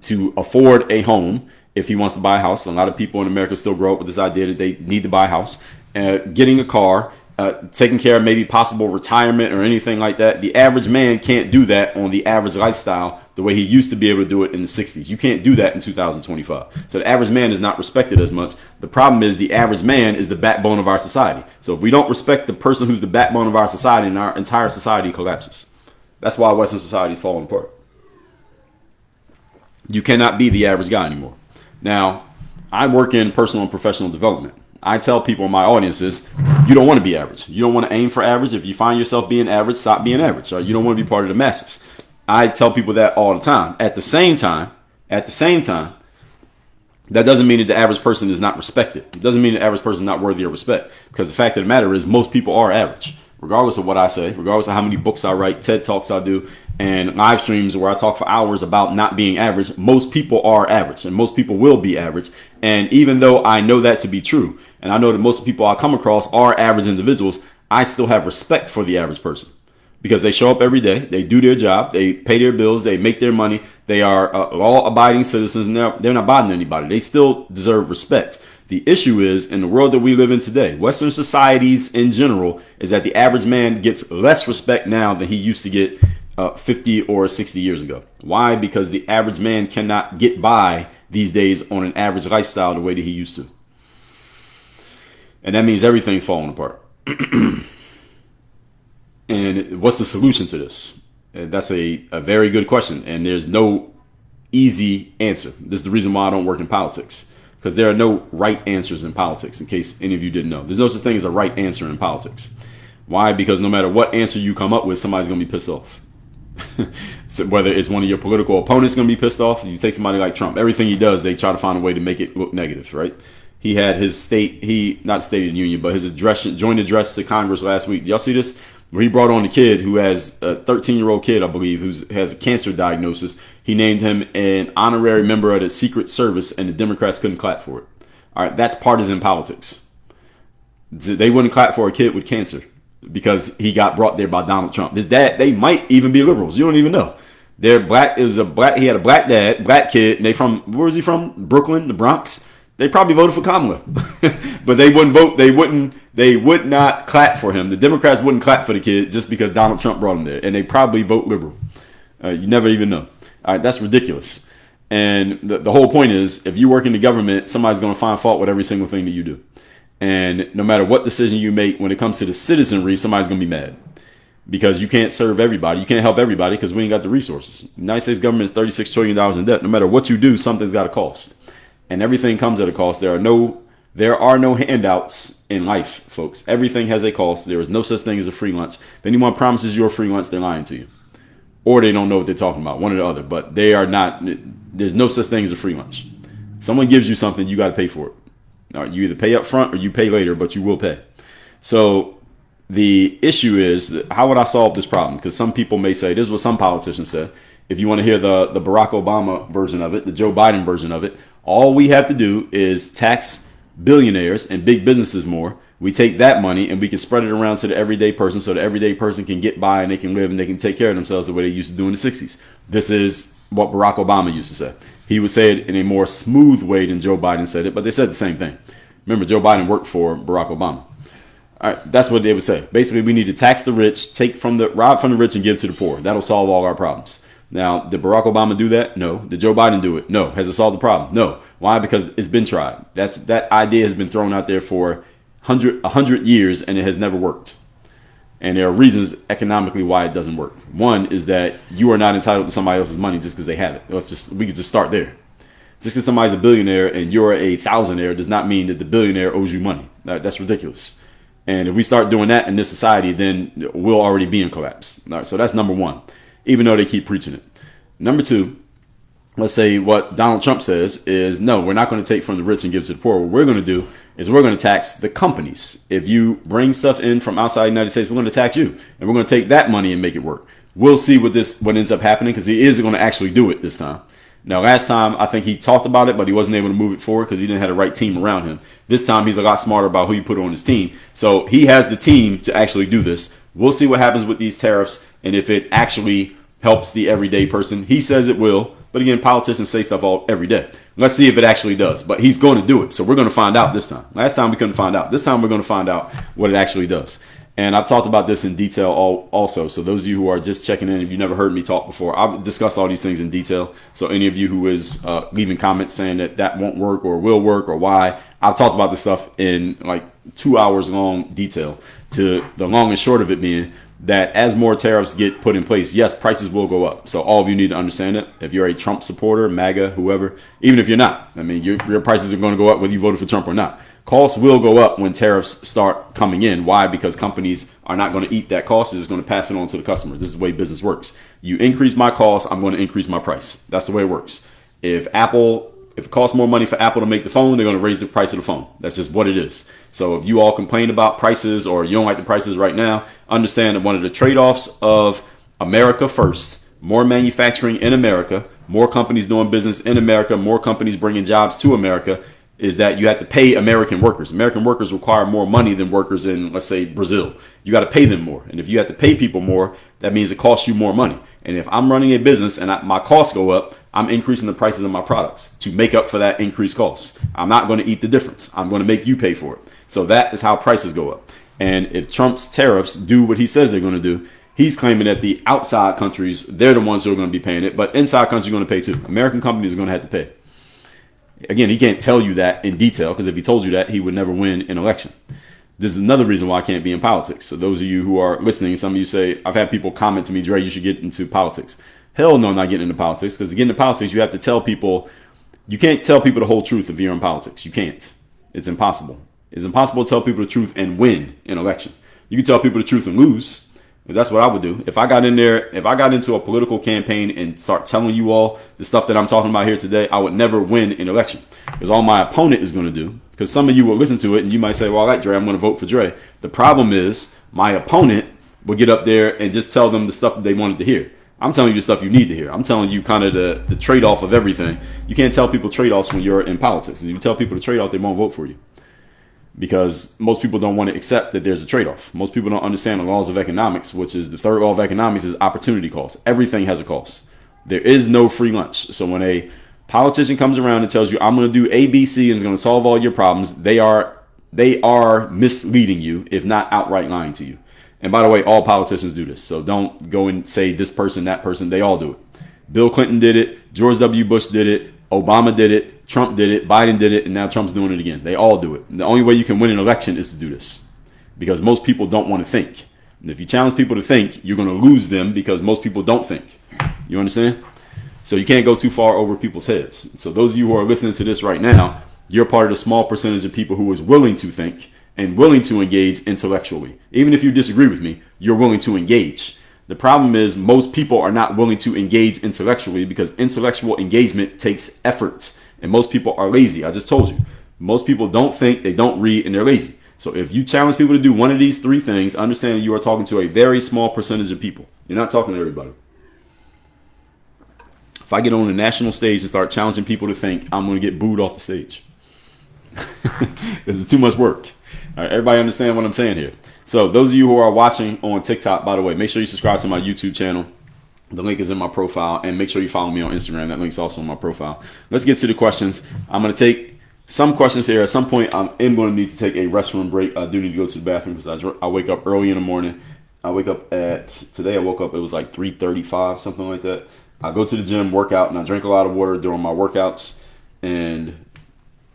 to afford a home. If he wants to buy a house, a lot of people in America still grow up with this idea that they need to buy a house, getting a car, taking care of maybe possible retirement or anything like that. The average man can't do that on the average lifestyle the way he used to be able to do it in the 60s. You can't do that in 2025. So the average man is not respected as much. The problem is the average man is the backbone of our society. So if we don't respect the person who's the backbone of our society, and our entire society collapses. That's why Western society is falling apart. You cannot be the average guy anymore. Now, I work in personal and professional development. I tell people in my audiences, you don't want to be average. You don't want to aim for average. If you find yourself being average, stop being average. Right? You don't want to be part of the masses. I tell people that all the time. At the same time, that doesn't mean that the average person is not respected. It doesn't mean the average person is not worthy of respect. Because the fact of the matter is most people are average. Regardless of what I say, regardless of how many books I write, TED Talks I do, and live streams where I talk for hours about not being average, most people are average and most people will be average. And even though I know that to be true, and I know that most people I come across are average individuals, I still have respect for the average person because they show up every day, they do their job, they pay their bills, they make their money, they are law-abiding citizens, and they're not bothering anybody. They still deserve respect. The issue is, in the world that we live in today, Western societies in general, is that the average man gets less respect now than he used to get 50 or 60 years ago. Why? Because the average man cannot get by these days on an average lifestyle the way that he used to. And that means everything's falling apart. And what's the solution to this? That's a very good question. And there's no easy answer. This is the reason why I don't work in politics. because there are no right answers in politics, in case any of you didn't know. There's no such thing as a right answer in politics. Why? Because no matter what answer you come up with, somebody's going to be pissed off. So whether it's one of your political opponents going to be pissed off, you take somebody like Trump, everything he does, they try to find a way to make it look negative, right? He had his not State of the Union, but his joint address to Congress last week. Y'all see this? Where he brought on a kid who has a 13-year-old kid, I believe, who has a cancer diagnosis. He named him an honorary member of the Secret Service, and the Democrats couldn't clap for it. All right, that's partisan politics. They wouldn't clap for a kid with cancer because he got brought there by Donald Trump. His dad, they might even be liberals. You don't even know. They're black. He had a black dad, black kid. And where is he from? Brooklyn, the Bronx. They probably voted for Kamala, but they wouldn't vote. They would not clap for him. The Democrats wouldn't clap for the kid just because Donald Trump brought him there, and they probably vote liberal. You never even know. All right, that's ridiculous. And the whole point is, if you work in the government, somebody's going to find fault with every single thing that you do. And no matter what decision you make, when it comes to the citizenry, somebody's going to be mad because you can't serve everybody. You can't help everybody because we ain't got the resources. The United States government is $36 trillion in debt. No matter what you do, something's got a cost. And everything comes at a cost. There are no handouts in life, folks. Everything has a cost. There is no such thing as a free lunch. If anyone promises you a free lunch, they're lying to you. Or they don't know what they're talking about, one or the other. But they are not. There's no such thing as a free lunch. Someone gives you something, you got to pay for it. All right, you either pay up front or you pay later, but you will pay. So the issue is, how would I solve this problem? Because some people may say, this is what some politicians said. If you want to hear the Barack Obama version of it, the Joe Biden version of it, all we have to do is tax billionaires and big businesses more. We take that money and we can spread it around to the everyday person so the everyday person can get by and they can live and they can take care of themselves the way they used to do in the 60s. This is what Barack Obama used to say. He would say it in a more smooth way than Joe Biden said it, but they said the same thing. Remember, Joe Biden worked for Barack Obama. All right, that's what they would say. Basically, we need to tax the rich, rob from the rich and give to the poor. That'll solve all our problems. Now, did Barack Obama do that? No. Did Joe Biden do it? No. Has it solved the problem? No. Why? Because it's been tried. That idea has been thrown out there for 100 years and it has never worked. And there are reasons economically why it doesn't work. One is that you are not entitled to somebody else's money just because they have it. We could just start there. Just because somebody's a billionaire and you're a thousandaire does not mean that the billionaire owes you money. That's ridiculous. And if we start doing that in this society, then we'll already be in collapse. All right, so that's number one, even though they keep preaching it. Number two, let's say what Donald Trump says is, no, we're not going to take from the rich and give to the poor. What we're going to do is we're going to tax the companies. If you bring stuff in from outside the United States, we're going to tax you. And we're going to take that money and make it work. We'll see what ends up happening because he is going to actually do it this time. Now, last time, I think he talked about it, but he wasn't able to move it forward because he didn't have the right team around him. This time, he's a lot smarter about who he put on his team. So he has the team to actually do this. We'll see what happens with these tariffs and if it actually helps the everyday person. He says it will. But again, politicians say stuff every day. Let's see if it actually does. But he's going to do it. So we're going to find out this time. Last time we couldn't find out. This time we're going to find out what it actually does. And I've talked about this in detail also. So those of you who are just checking in, if you've never heard me talk before, I've discussed all these things in detail. So any of you who is leaving comments saying that won't work or will work or why, I've talked about this stuff in like 2 hours long detail, to the long and short of it being that as more tariffs get put in place, yes, prices will go up. So all of you need to understand it. If you're a Trump supporter, MAGA, whoever, even if you're not, I mean, your prices are going to go up whether you voted for Trump or not. Costs will go up when tariffs start coming in. Why? Because companies are not going to eat that cost. They're just going to pass it on to the customer. This is the way business works. You increase my cost, I'm going to increase my price. That's the way it works. If it costs more money for Apple to make the phone, they're going to raise the price of the phone. That's just what it is. So if you all complain about prices or you don't like the prices right now, understand that one of the trade-offs of America first, more manufacturing in America, more companies doing business in America, more companies bringing jobs to America, is that you have to pay American workers. American workers require more money than workers in, let's say, Brazil. You got to pay them more. And if you have to pay people more, that means it costs you more money. And if I'm running a business and my costs go up, I'm increasing the prices of my products to make up for that increased cost. I'm not going to eat the difference. I'm going to make you pay for it. So that is how prices go up. And if Trump's tariffs do what he says they're going to do, he's claiming that the outside countries, they're the ones who are going to be paying it. But inside countries are going to pay too. American companies are going to have to pay. Again, he can't tell you that in detail, because if he told you that, he would never win an election. This is another reason why I can't be in politics. So those of you who are listening, some of you say, I've had people comment to me, Dre, you should get into politics. Hell no, I'm not getting into politics, because to get into politics, you have to tell people You can't tell people the whole truth if you're in politics. You can't. It's impossible. It's impossible to tell people the truth and win an election. You can tell people the truth and lose. That's what I would do. If I got into a political campaign and start telling you all the stuff that I'm talking about here today, I would never win an election. Because all my opponent is going to do, because some of you will listen to it and you might say, well, I like Dre, I'm going to vote for Dre. The problem is my opponent will get up there and just tell them the stuff that they wanted to hear. I'm telling you the stuff you need to hear. I'm telling you kind of the trade-off of everything. You can't tell people trade-offs when you're in politics. If you tell people the trade-off, they won't vote for you. Because most people don't want to accept that there's a trade-off. Most people don't understand the laws of economics, which is the third law of economics is opportunity cost. Everything has a cost. There is no free lunch. So when a politician comes around and tells you, I'm going to do A, B, C, and it's going to solve all your problems, they are misleading you, if not outright lying to you. And by the way, all politicians do this. So don't go and say this person, that person. They all do it. Bill Clinton did it. George W. Bush did it. Obama did it. Trump did it, Biden did it, and now Trump's doing it again. They all do it. And the only way you can win an election is to do this, because most people don't want to think. And if you challenge people to think, you're going to lose them because most people don't think. You understand? So you can't go too far over people's heads. So those of you who are listening to this right now, you're part of the small percentage of people who is willing to think and willing to engage intellectually. Even if you disagree with me, you're willing to engage. The problem is most people are not willing to engage intellectually because intellectual engagement takes effort. And most people are lazy. I just told you. Most people don't think, they don't read, and they're lazy. So if you challenge people to do one of these three things, understand you are talking to a very small percentage of people. You're not talking to everybody. If I get on the national stage and start challenging people to think, I'm going to get booed off the stage. Because it's too much work. All right, everybody understand what I'm saying here? So those of you who are watching on TikTok, by the way, make sure you subscribe to my YouTube channel. The link is in my profile, and make sure you follow me on Instagram. That link's also in my profile. Let's get to the questions. I'm going to take some questions here. At some point, I am going to need to take a restroom break. I do need to go to the bathroom because I wake up early in the morning. I woke up, it was like 3:35, something like that. I go to the gym, work out, and I drink a lot of water during my workouts. And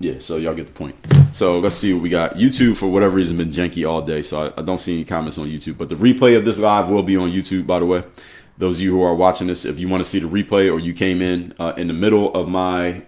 yeah, so y'all get the point. So let's see what we got. YouTube, for whatever reason, been janky all day, so I don't see any comments on YouTube. But the replay of this live will be on YouTube, by the way. Those of you who are watching this, if you want to see the replay or you came in the middle of my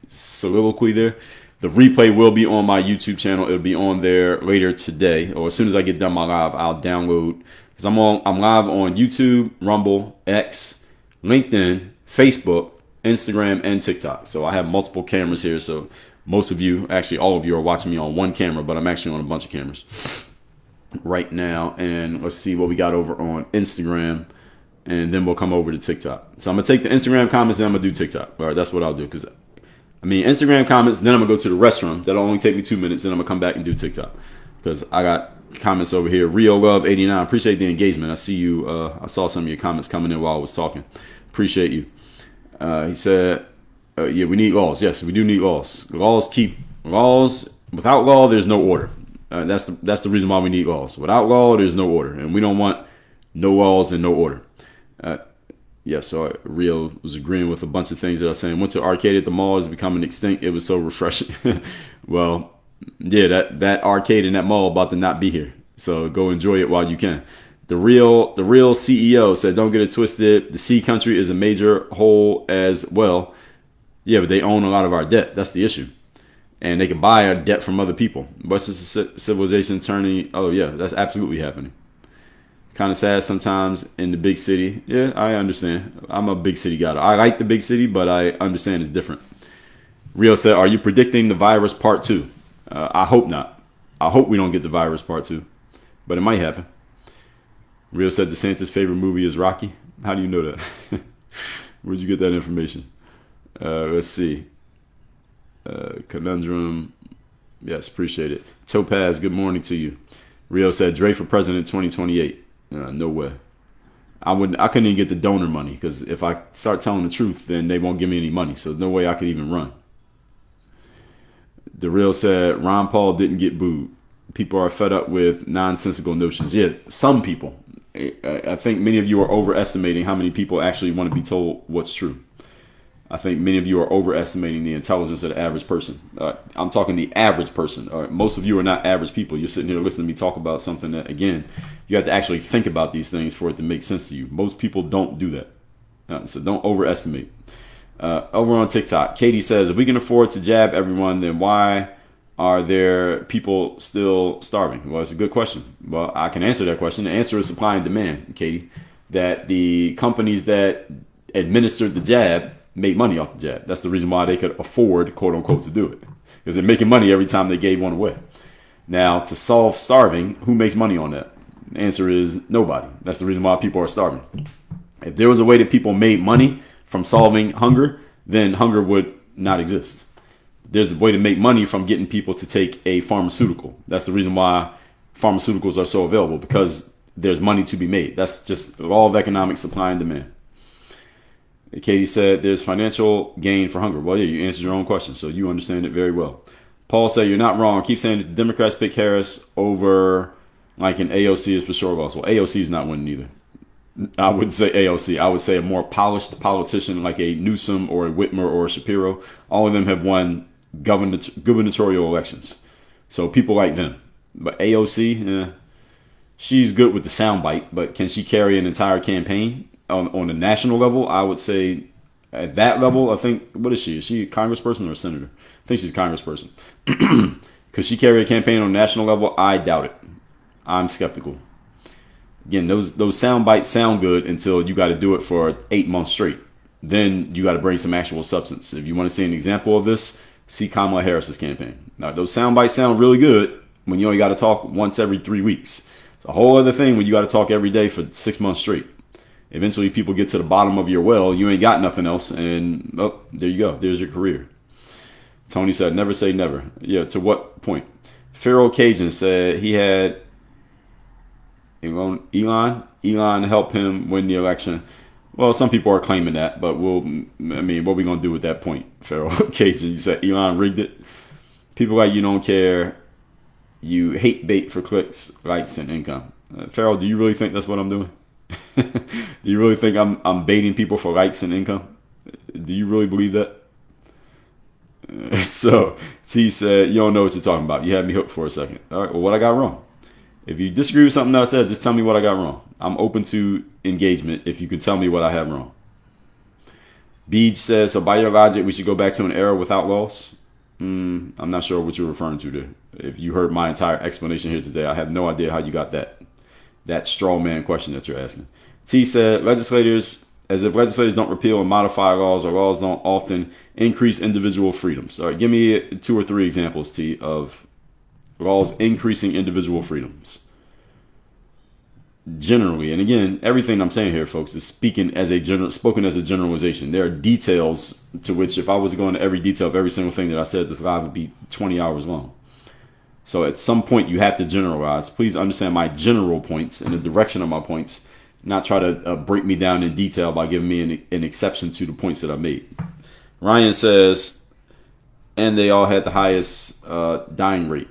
soliloquy there, the replay will be on my YouTube channel. It'll be on there later today, or as soon as I get done my live, I'll download, because I'm live on YouTube, Rumble, X, LinkedIn, Facebook, Instagram, and TikTok. So I have multiple cameras here. So most of you, actually all of you, are watching me on one camera, but I'm actually on a bunch of cameras right now. And let's see what we got over on Instagram. And then we'll come over to TikTok. So I'm going to take the Instagram comments, then I'm going to do TikTok. All right, that's what I'll do. Because, Instagram comments, then I'm going to go to the restroom. That'll only take me 2 minutes. Then I'm going to come back and do TikTok. Because I got comments over here. Rio Love 89. Appreciate the engagement. I see you. I saw some of your comments coming in while I was talking. Appreciate you. He said, yeah, we need laws. Yes, we do need laws. Laws. Without law, there's no order. That's the reason why we need laws. Without law, there's no order. And we don't want no laws and no order. So Rio was agreeing with a bunch of things that I was saying. Went to arcade at the mall, is becoming extinct. It was so refreshing. Well, yeah, that arcade in that mall about to not be here. So go enjoy it while you can. The real CEO said, don't get it twisted. The C country is a major hole as well. Yeah, but they own a lot of our debt. That's the issue. And they can buy our debt from other people. Western civilization turning. Oh, yeah, that's absolutely happening. Kind of sad sometimes in the big city. Yeah, I understand. I'm a big city guy. I like the big city, but I understand it's different. Rio said, are you predicting the virus part 2? I hope not. I hope we don't get the virus part 2. But it might happen. Rio said DeSantis' favorite movie is Rocky. How do you know that? Where'd you get that information? Let's see. Conundrum. Yes, appreciate it. Topaz, good morning to you. Rio said, Dre for president 2028. No way. I couldn't even get the donor money, because if I start telling the truth, then they won't give me any money. So no way I could even run. The Real said Ron Paul didn't get booed. People are fed up with nonsensical notions. Yeah, some people. I think many of you are overestimating how many people actually want to be told what's true. I think many of you are overestimating the intelligence of the average person. I'm talking the average person. Most of you are not average people. You're sitting here listening to me talk about something that, again, you have to actually think about these things for it to make sense to you. Most people don't do that. So don't overestimate. Over on TikTok, Katie says, if we can afford to jab everyone, then why are there people still starving? Well, it's a good question. Well, I can answer that question. The answer is supply and demand, Katie. That the companies that administered the jab made money off the jab. That's the reason why they could afford, quote unquote, to do it. Because they're making money every time they gave one away. Now, to solve starving, who makes money on that? The answer is nobody. That's the reason why people are starving. If there was a way that people made money from solving hunger, then hunger would not exist. There's a way to make money from getting people to take a pharmaceutical. That's the reason why pharmaceuticals are so available, because there's money to be made. That's just the law of economic supply and demand. Katie said there's financial gain for hunger. Well, yeah, you answered your own question, so you understand it very well. Paul said you're not wrong. Keep saying that the Democrats pick Harris over like an AOC is for sure loss. Well, AOC is not winning either. I wouldn't say AOC. I would say a more polished politician like a Newsom or a Whitmer or a Shapiro. All of them have won gubernatorial elections. So people like them. But AOC, she's good with the soundbite, but can she carry an entire campaign on a national level? I would say at that level, I think, what is she? Is she a congressperson or a senator? I think she's a congressperson. Could she carry a campaign on a national level? I doubt it. I'm skeptical. Again, those sound bites sound good until you got to do it for 8 months straight. Then you got to bring some actual substance. If you want to see an example of this, see Kamala Harris's campaign. Now, those sound bites sound really good when you only got to talk once every 3 weeks. It's a whole other thing when you got to talk every day for 6 months straight. Eventually, people get to the bottom of your well. You ain't got nothing else, and there you go. There's your career. Tony said, never say never. Yeah, to what point? Pharaoh Cajun said he had Elon help him win the election. Well, some people are claiming that, but what are we going to do with that point, Pharaoh Cajun? You said Elon rigged it. People like you don't care. You hate bait for clicks, likes, and income. Pharaoh, do you really think that's what I'm doing? Do you really think I'm baiting people for likes and income? Do you really believe that? So T said, you don't know what you're talking about. You had me hooked for a second. All right, well, what I got wrong? If you disagree with something that I said, just tell me what I got wrong. I'm open to engagement if you could tell me what I have wrong. Beej says, so by your logic, we should go back to an era without loss? I'm not sure what you're referring to there. If you heard my entire explanation here today, I have no idea how you got that straw man question that you're asking. T said, as if legislators don't repeal and modify laws, or laws don't often increase individual freedoms. All right, give me 2 or 3 examples, T, of laws increasing individual freedoms. Generally, and again, everything I'm saying here, folks, is spoken as a generalization. There are details to which, if I was to go into every detail of every single thing that I said, this live would be 20 hours long. So at some point, you have to generalize. Please understand my general points and the direction of my points, not try to break me down in detail by giving me an exception to the points that I made. Ryan says, and they all had the highest dying rate.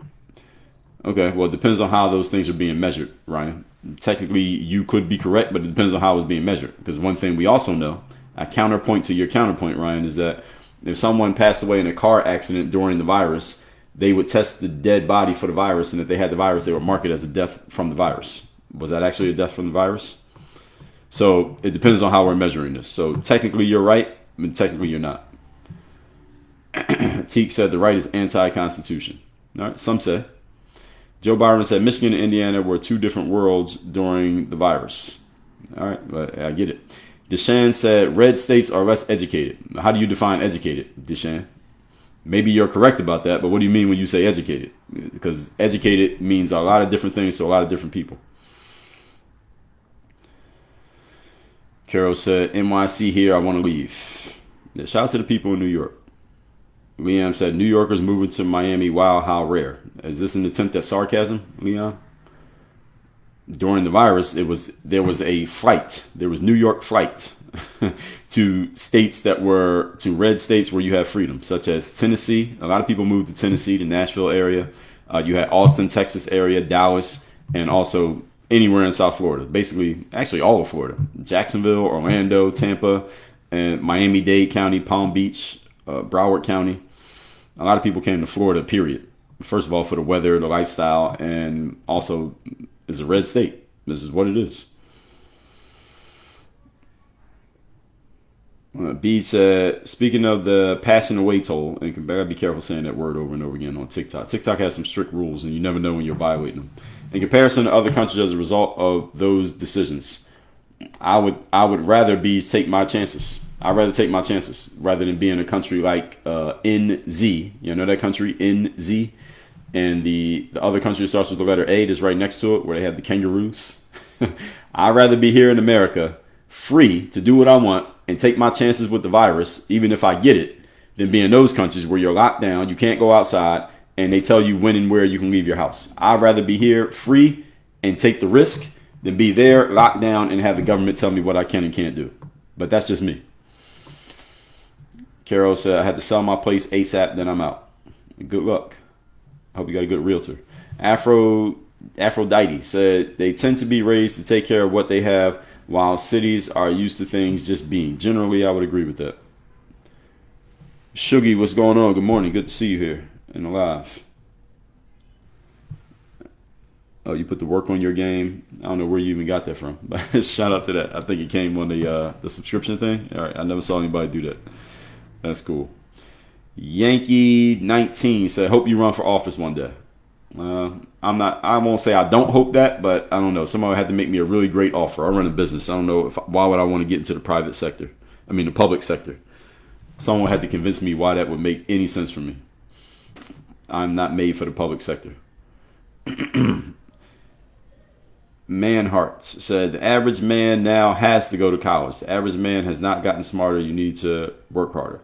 Okay, well, it depends on how those things are being measured, Ryan. Technically, you could be correct, but it depends on how it's being measured. Because one thing we also know, a counterpoint to your counterpoint, Ryan, is that if someone passed away in a car accident during the virus, they would test the dead body for the virus, and if they had the virus, they would mark it as a death from the virus. Was that actually a death from the virus? So it depends on how we're measuring this. So technically, you're right, but technically, you're not. Teek said the right is anti-constitution. All right, some say. Joe Byron said Michigan and Indiana were 2 different worlds during the virus. All right, but I get it. Deshan said red states are less educated. How do you define educated, Deshan? Maybe you're correct about that, but what do you mean when you say educated? Because educated means a lot of different things to a lot of different people. Carol said, NYC here, I want to leave. Yeah, shout out to the people in New York. Liam said, New Yorkers moving to Miami, wow, how rare. Is this an attempt at sarcasm, Leon? During the virus, there was a flight. There was New York flight to states that were, to red states where you have freedom, such as Tennessee. A lot of people moved to Tennessee, the Nashville area. You had Austin, Texas area, Dallas, and also anywhere in South Florida. Basically, actually all of Florida. Jacksonville, Orlando, Tampa, and Miami-Dade County, Palm Beach, Broward County. A lot of people came to Florida, period. First of all, for the weather, the lifestyle, and also it's a red state. This is what it is. B said, speaking of the passing away toll, and you gotta be careful saying that word over and over again on TikTok. TikTok has some strict rules, and you never know when you're violating them. In comparison to other countries as a result of those decisions, I would rather bees take my chances. I'd rather take my chances rather than be in a country like NZ. You know that country, NZ? And the other country that starts with the letter A that's right next to it, where they have the kangaroos. I'd rather be here in America, free to do what I want and take my chances with the virus, even if I get it, than be in those countries where you're locked down, you can't go outside, and they tell you when and where you can leave your house. I'd rather be here free and take the risk than be there locked down and have the government tell me what I can and can't do. But that's just me. Carol said, I had to sell my place ASAP, then I'm out. Good luck. I hope you got a good realtor. Aphrodite said, they tend to be raised to take care of what they have, while cities are used to things just being. Generally, I would agree with that. Shuggy, what's going on? Good morning. Good to see you here and live. Oh, you put the work on your game. I don't know where you even got that from, but shout out to that. I think it came on the subscription thing. All right, I never saw anybody do that. That's cool. Yankee 19 said, hope you run for office one day. I won't say I don't hope that, but I don't know. Somebody had to make me a really great offer. I run a business. I don't know why would I want to get into the private sector. I mean, the public sector. Someone had to convince me why that would make any sense for me. I'm not made for the public sector. Manhart said, the average man now has to go to college. The average man has not gotten smarter. You need to work harder.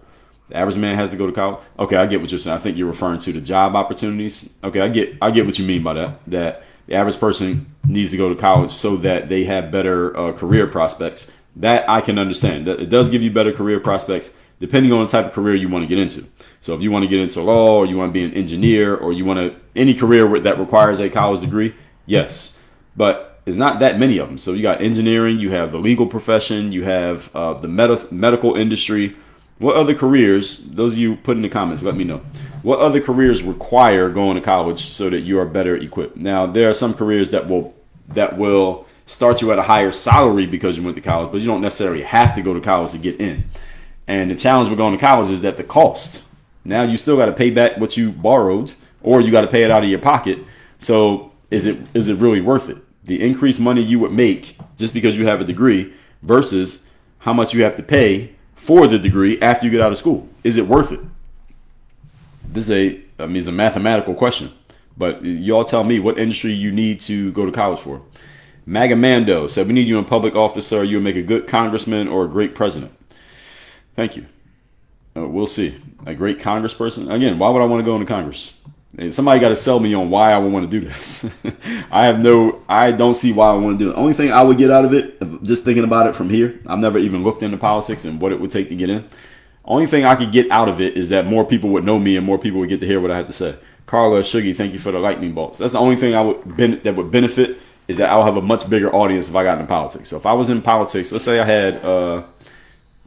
The average man has to go to college. Okay, I get what you're saying. I think you're referring to the job opportunities. Okay, I get what you mean by that. That the average person needs to go to college so that they have better career prospects. That I can understand. It does give you better career prospects depending on the type of career you want to get into. So if you want to get into law, or you want to be an engineer, or you want to any career that requires a college degree, yes. But it's not that many of them. So you got engineering, you have the legal profession, you have the medical industry. What other careers, those of you put in the comments, let me know. What other careers require going to college so that you are better equipped? Now, there are some careers that will start you at a higher salary because you went to college, but you don't necessarily have to go to college to get in. And the challenge with going to college is that the cost. Now you still got to pay back what you borrowed, or you got to pay it out of your pocket. So is it really worth it? The increased money you would make just because you have a degree versus how much you have to pay for the degree after you get out of school. Is it worth it? This is a mathematical question, but y'all tell me what industry you need to go to college for. Magamando said, we need you in public office, sir. You'll make a good congressman or a great president. Thank you. We'll see. A great congressperson. Again, why would I want to go into Congress? Somebody got to sell me on why I would want to do this. I don't see why I want to do it. The only thing I would get out of it, just thinking about it from here, I've never even looked into politics and what it would take to get in. Only thing I could get out of it is that more people would know me and more people would get to hear what I have to say. Carla Shuggy, thank you for the lightning bolts. That's the only thing that would benefit is that I'll have a much bigger audience if I got into politics. So if I was in politics, let's say I had,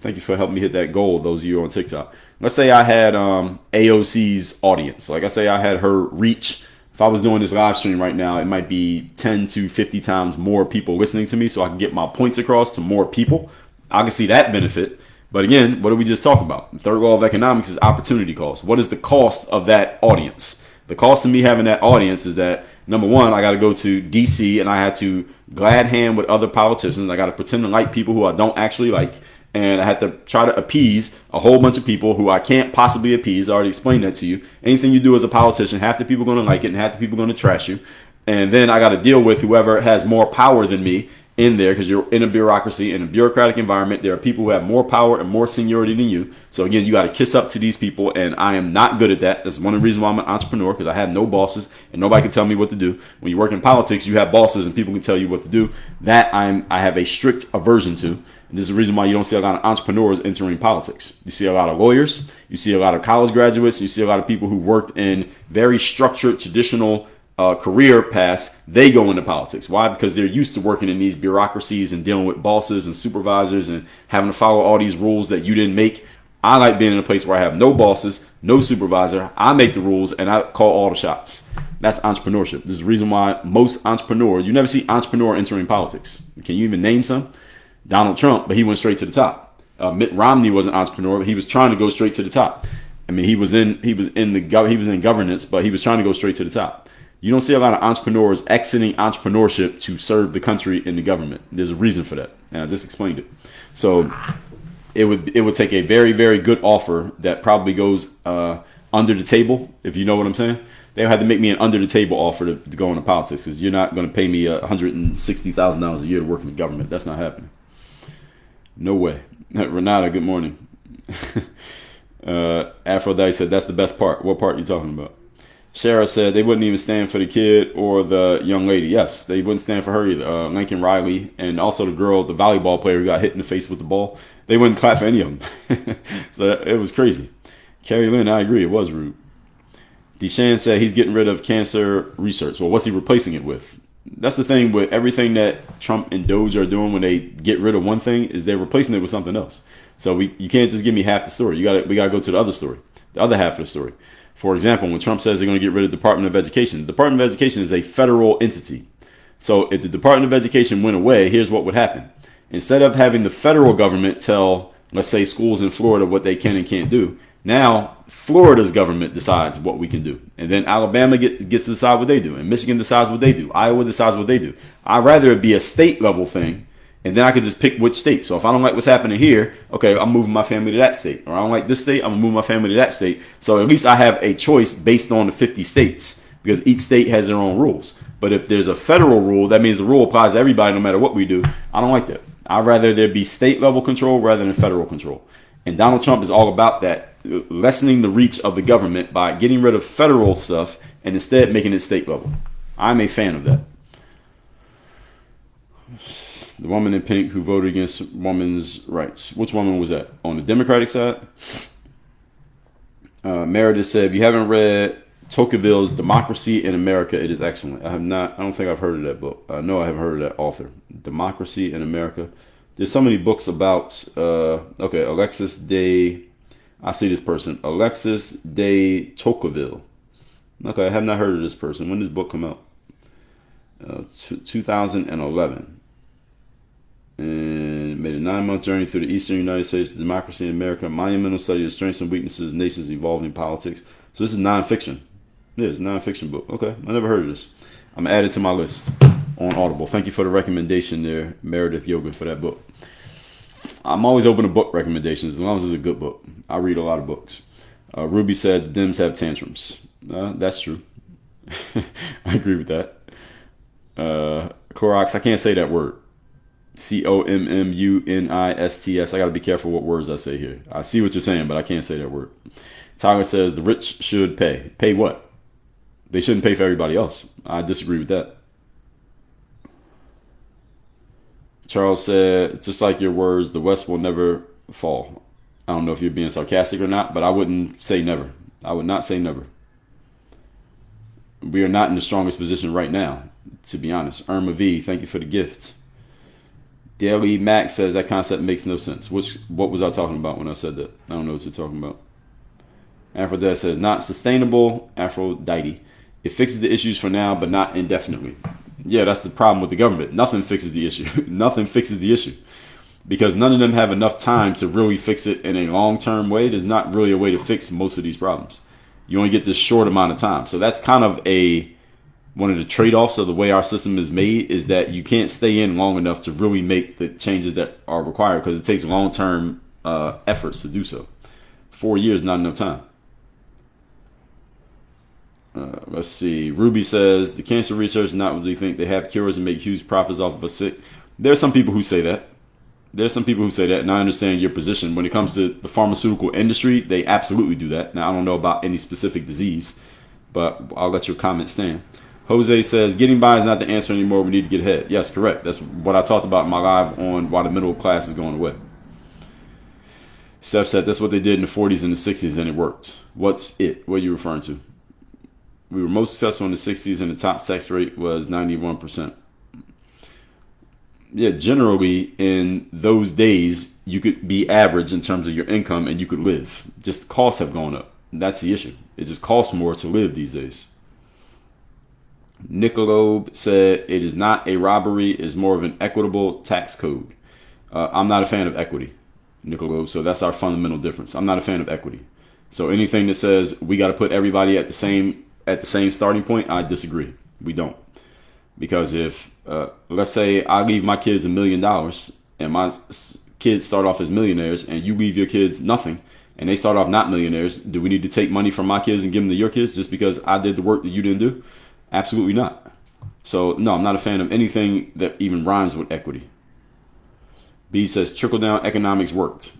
thank you for helping me hit that goal, those of you on TikTok. Let's say I had AOC's audience. Like I say I had her reach. If I was doing this live stream right now, it might be 10 to 50 times more people listening to me so I can get my points across to more people. I can see that benefit. But again, what did we just talk about? The third law of economics is opportunity cost. What is the cost of that audience? The cost of me having that audience is that, number one, I got to go to DC and I had to glad hand with other politicians. I got to pretend to like people who I don't actually like. And I had to try to appease a whole bunch of people who I can't possibly appease. I already explained that to you. Anything you do as a politician, half the people are going to like it and half the people are going to trash you. And then I got to deal with whoever has more power than me in there, because you're in a bureaucracy, in a bureaucratic environment. There are people who have more power and more seniority than you. So again, you got to kiss up to these people, and I am not good at that. That's one of the reasons why I'm an entrepreneur, because I have no bosses and nobody can tell me what to do. When you work in politics, you have bosses and people can tell you what to do. That I have a strict aversion to. And this is the reason why you don't see a lot of entrepreneurs entering politics. You see a lot of lawyers, you see a lot of college graduates, you see a lot of people who worked in very structured, traditional career paths. They go into politics. Why? Because they're used to working in these bureaucracies and dealing with bosses and supervisors and having to follow all these rules that you didn't make. I like being in a place where I have no bosses, no supervisor. I make the rules and I call all the shots. That's entrepreneurship. This is the reason why most entrepreneurs, you never see entrepreneur entering politics. Can you even name some? Donald Trump, but he went straight to the top. Mitt Romney was an entrepreneur, but he was trying to go straight to the top. I mean, he was in governance, but he was trying to go straight to the top. You don't see a lot of entrepreneurs exiting entrepreneurship to serve the country in the government. There's a reason for that, and I just explained it. So it would take a very, very good offer that probably goes under the table, if you know what I'm saying. They'll have to make me an under the table offer to go into politics, because you're not going to pay me $160,000 a year to work in the government. That's not happening. No way. Renata, good morning. Aphrodite said, that's the best part. What part are you talking about? Shara said they wouldn't even stand for the kid or the young lady. Yes, they wouldn't stand for her either. Lincoln Riley, and also the girl, the volleyball player who got hit in the face with the ball. They wouldn't clap for any of them. So it was crazy. Carrie Lynn, I agree. It was rude. Deshaun said he's getting rid of cancer research. Well, what's he replacing it with? That's the thing with everything that Trump and Doge are doing when they get rid of one thing, is they're replacing it with something else. So you can't just give me half the story. We gotta go to the other story, the other half of the story. For example, when Trump says they're going to get rid of the Department of Education, the Department of Education is a federal entity. So if the Department of Education went away, here's what would happen. Instead of having the federal government tell, let's say, schools in Florida what they can and can't do, now Florida's government decides what we can do. And then Alabama gets to decide what they do. And Michigan decides what they do. Iowa decides what they do. I'd rather it be a state level thing, and then I could just pick which state. So if I don't like what's happening here, okay, I'm moving my family to that state. Or I don't like this state, I'm going to move my family to that state. So at least I have a choice based on the 50 states, because each state has their own rules. But if there's a federal rule, that means the rule applies to everybody no matter what we do. I don't like that. I'd rather there be state level control rather than federal control. And Donald Trump is all about that, lessening the reach of the government by getting rid of federal stuff and instead making it state level. I'm a fan of that. The woman in pink who voted against women's rights. Which woman was that? On the Democratic side? Meredith said, if you haven't read Tocqueville's Democracy in America, it is excellent. I don't think I've heard of that book. No, I haven't heard of that author. Democracy in America. There's so many books about, Alexis de Tocqueville. Okay, I have not heard of this person. When did this book come out? 2011. And made a 9-month journey through the Eastern United States, Democracy in America, a monumental study of strengths and weaknesses, nations evolving politics. So this is nonfiction. Yeah, it's a nonfiction book. Okay, I never heard of this. I'm going to add it to my list on Audible. Thank you for the recommendation there, Meredith Yoga, for that book. I'm always open to book recommendations as long as it's a good book. I read a lot of books. Ruby said Dems have tantrums. That's true. I agree with that. Clorox, I can't say that word. COMMUNISTS. I got to be careful what words I say here. I see what you're saying, but I can't say that word. Tyler says the rich should pay. Pay what? They shouldn't pay for everybody else. I disagree with that. Charles said, just like your words, the West will never fall. I don't know if you're being sarcastic or not, but I wouldn't say never. I would not say never. We are not in the strongest position right now, to be honest. Irma V, thank you for the gift. Daily Mac says that concept makes no sense. What was I talking about when I said that? I don't know what you're talking about. Aphrodite says, not sustainable. Aphrodite. It fixes the issues for now, but not indefinitely. Yeah, that's the problem with the government. Nothing fixes the issue. Nothing fixes the issue. Because none of them have enough time to really fix it in a long-term way. There's not really a way to fix most of these problems. You only get this short amount of time. So that's kind of one of the trade-offs of the way our system is made, is that you can't stay in long enough to really make the changes that are required, because it takes long-term efforts to do so. 4 years, not enough time. Let's see. Ruby says, the cancer research is not what they think. They have cures and make huge profits off of us sick. There are some people who say that. And I understand your position. When it comes to the pharmaceutical industry, they absolutely do that. Now, I don't know about any specific disease, but I'll let your comment stand. Jose says, getting by is not the answer anymore. We need to get ahead. Yes, correct. That's what I talked about in my live on why the middle class is going away. Steph said, that's what they did in the 40s and the 60s, and it worked. What's it? What are you referring to? We were most successful in the 60s, and the top sex rate was 91%. Yeah, generally, in those days, you could be average in terms of your income, and you could live. Just the costs have gone up. That's the issue. It just costs more to live these days. Nicolobe said, it is not a robbery. It's more of an equitable tax code. I'm not a fan of equity. Nicolo. So that's our fundamental difference. I'm not a fan of equity. So anything that says we got to put everybody at the same starting point, I disagree. We don't. Because if, let's say I leave my kids $1 million and my kids start off as millionaires and you leave your kids nothing and they start off not millionaires, do we need to take money from my kids and give them to your kids just because I did the work that you didn't do? Absolutely not. So no, I'm not a fan of anything that even rhymes with equity. B says trickle-down economics worked.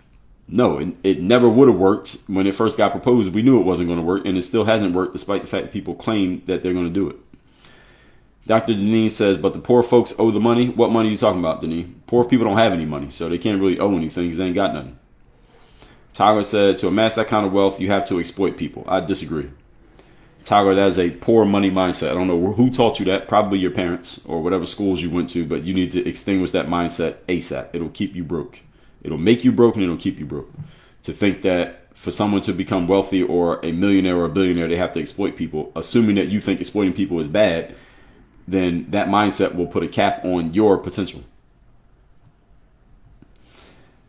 No, it never would have worked when it first got proposed. We knew it wasn't going to work, and it still hasn't worked despite the fact that people claim that they're going to do it. Dr. Denise says, but the poor folks owe the money. What money are you talking about, Denise? Poor people don't have any money, so they can't really owe anything because they ain't got nothing. Tyler said, to amass that kind of wealth, you have to exploit people. I disagree. Tyler, that is a poor money mindset. I don't know who taught you that. Probably your parents or whatever schools you went to, but you need to extinguish that mindset ASAP. It'll keep you broke. It'll make you broke and it'll keep you broke. To think that for someone to become wealthy or a millionaire or a billionaire, they have to exploit people, assuming that you think exploiting people is bad, then that mindset will put a cap on your potential.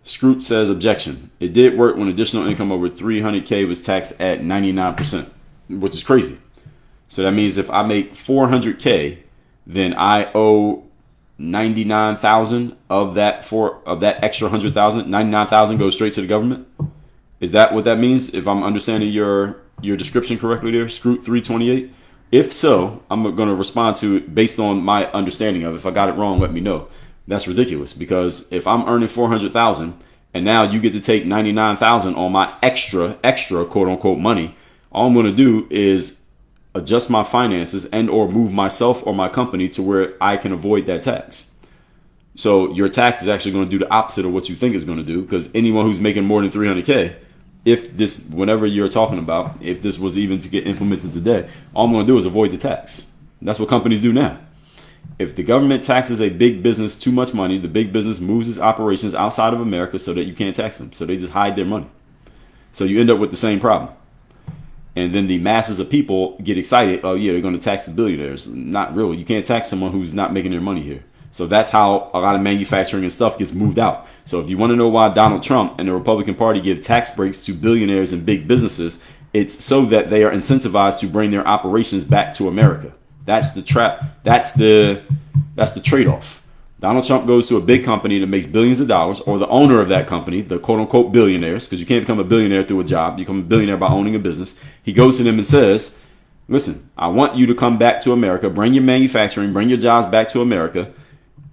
Scroot says, objection. It did work when additional income over 300K was taxed at 99%, which is crazy. So that means if I make 400K, then I owe 99,000 of that extra 100,000. 99,000 goes straight to the government. Is that what that means? If I'm understanding your description correctly there, Scroot 328. If so, I'm going to respond to it based on my understanding of it. If I got it wrong, let me know. That's ridiculous because if I'm earning 400,000 and now you get to take 99,000 on my extra quote unquote money, all I'm going to do is adjust my finances and or move myself or my company to where I can avoid that tax. So your tax is actually going to do the opposite of what you think it's going to do, because anyone who's making more than 300K, if this, whatever you're talking about, if this was even to get implemented today, all I'm going to do is avoid the tax. That's what companies do now. If the government taxes a big business too much money, the big business moves its operations outside of America so that you can't tax them. So they just hide their money. So you end up with the same problem. And then the masses of people get excited. Oh, yeah, they're going to tax the billionaires. Not really. You can't tax someone who's not making their money here. So that's how a lot of manufacturing and stuff gets moved out. So if you want to know why Donald Trump and the Republican Party give tax breaks to billionaires and big businesses, it's so that they are incentivized to bring their operations back to America. That's the trap. That's the trade-off. Donald Trump goes to a big company that makes billions of dollars, or the owner of that company, the quote-unquote billionaires, because you can't become a billionaire through a job. You become a billionaire by owning a business. He goes to them and says, listen, I want you to come back to America, bring your manufacturing, bring your jobs back to America.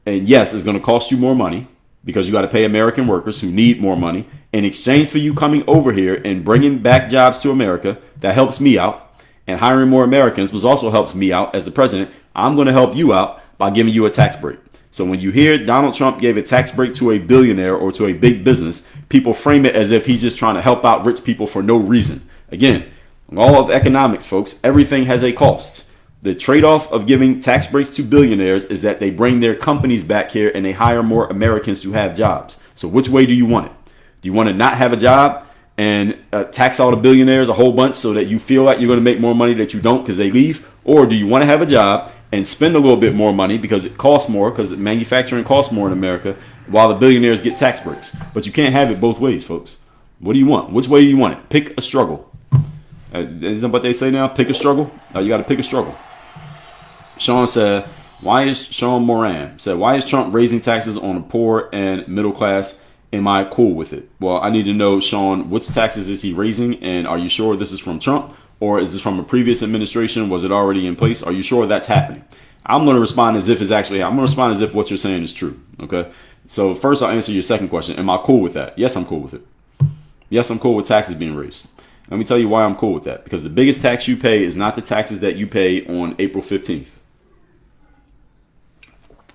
And yes, it's going to cost you more money because you got to pay American workers who need more money. In exchange for you coming over here and bringing back jobs to America, that helps me out. And hiring more Americans, which also helps me out as the president. I'm going to help you out by giving you a tax break. So when you hear Donald Trump gave a tax break to a billionaire or to a big business, people frame it as if he's just trying to help out rich people for no reason. Again, law of economics, folks, everything has a cost. The trade-off of giving tax breaks to billionaires is that they bring their companies back here and they hire more Americans to have jobs. So which way do you want it? Do you want to not have a job and tax all the billionaires a whole bunch so that you feel like you're going to make more money that you don't because they leave? Or do you want to have a job and spend a little bit more money because it costs more, because manufacturing costs more in America, while the billionaires get tax breaks? But you can't have it both ways, folks. What do you want? Which way do you want it? Pick a struggle. Isn't that what they say now? Pick a struggle? You got to pick a struggle. Sean said, Sean Moran said, why is Trump raising taxes on the poor and middle class? Am I cool with it? Well, I need to know, Sean, which taxes is he raising? And are you sure this is from Trump? Or is this from a previous administration? Was it already in place? Are you sure that's happening? I'm going to respond as if it's actually, I'm going to respond as if what you're saying is true. Okay. So first I'll answer your second question. Am I cool with that? Yes, I'm cool with it. Yes, I'm cool with taxes being raised. Let me tell you why I'm cool with that. Because the biggest tax you pay is not the taxes that you pay on April 15th.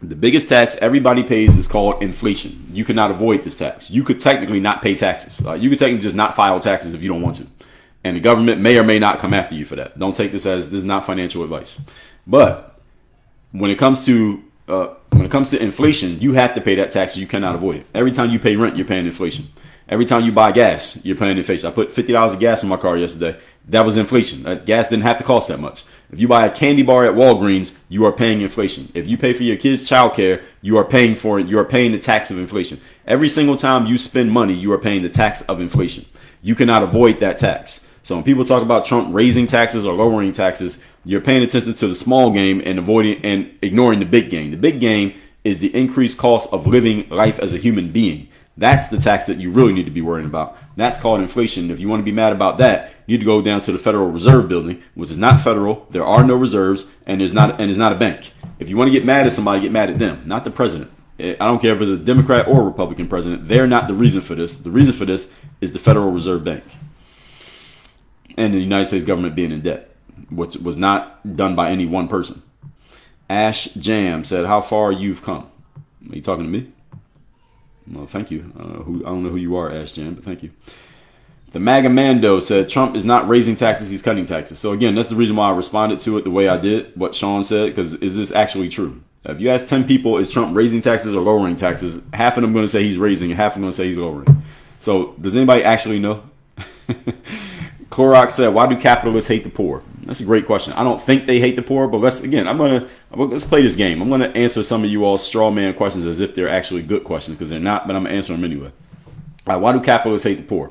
The biggest tax everybody pays is called inflation. You cannot avoid this tax. You could technically not pay taxes. You could technically just not file taxes if you don't want to. And the government may or may not come after you for that. Don't take this as, this is not financial advice. But when it comes to inflation, you have to pay that tax. You cannot avoid it. Every time you pay rent, you're paying inflation. Every time you buy gas, you're paying inflation. I put $50 of gas in my car yesterday. That was inflation. That gas didn't have to cost that much. If you buy a candy bar at Walgreens, you are paying inflation. If you pay for your kids' childcare, you are paying for it. You are paying the tax of inflation. Every single time you spend money, you are paying the tax of inflation. You cannot avoid that tax. So when people talk about Trump raising taxes or lowering taxes, you're paying attention to the small game and avoiding and ignoring the big game. The big game is the increased cost of living life as a human being. That's the tax that you really need to be worrying about. That's called inflation. If you want to be mad about that, you need to go down to the Federal Reserve building, which is not federal. There are no reserves, and it's not a bank. If you want to get mad at somebody, get mad at them, not the president. I don't care if it's a Democrat or a Republican president. They're not the reason for this. The reason for this is the Federal Reserve Bank and the United States government being in debt, which was not done by any one person. Ash Jam said, "How far you've come." Are you talking to me? Well, thank you. I don't know who you are, Ash Jam, but thank you. The MAGA Mando said Trump is not raising taxes, he's cutting taxes. So again, that's the reason why I responded to it the way I did, what Sean said, because is this actually true? If you ask 10 people, is Trump raising taxes or lowering taxes, half of them going to say he's raising and half of them going to say he's lowering. So does anybody actually know? Clorox said, why do capitalists hate the poor? That's a great question. I don't think they hate the poor, but let's play this game. I'm going to answer some of you all straw man questions as if they're actually good questions, because they're not, but I'm going to answer them anyway. All right, why do capitalists hate the poor?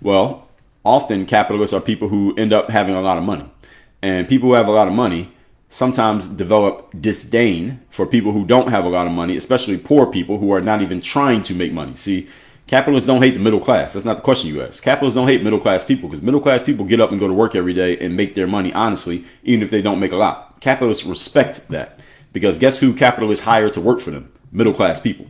Well, often capitalists are people who end up having a lot of money. And people who have a lot of money sometimes develop disdain for people who don't have a lot of money, especially poor people who are not even trying to make money. See, capitalists don't hate the middle class. That's not the question you ask. Capitalists don't hate middle class people, because middle class people get up and go to work every day and make their money honestly, even if they don't make a lot. Capitalists respect that, because guess who capitalists hire to work for them? Middle class people.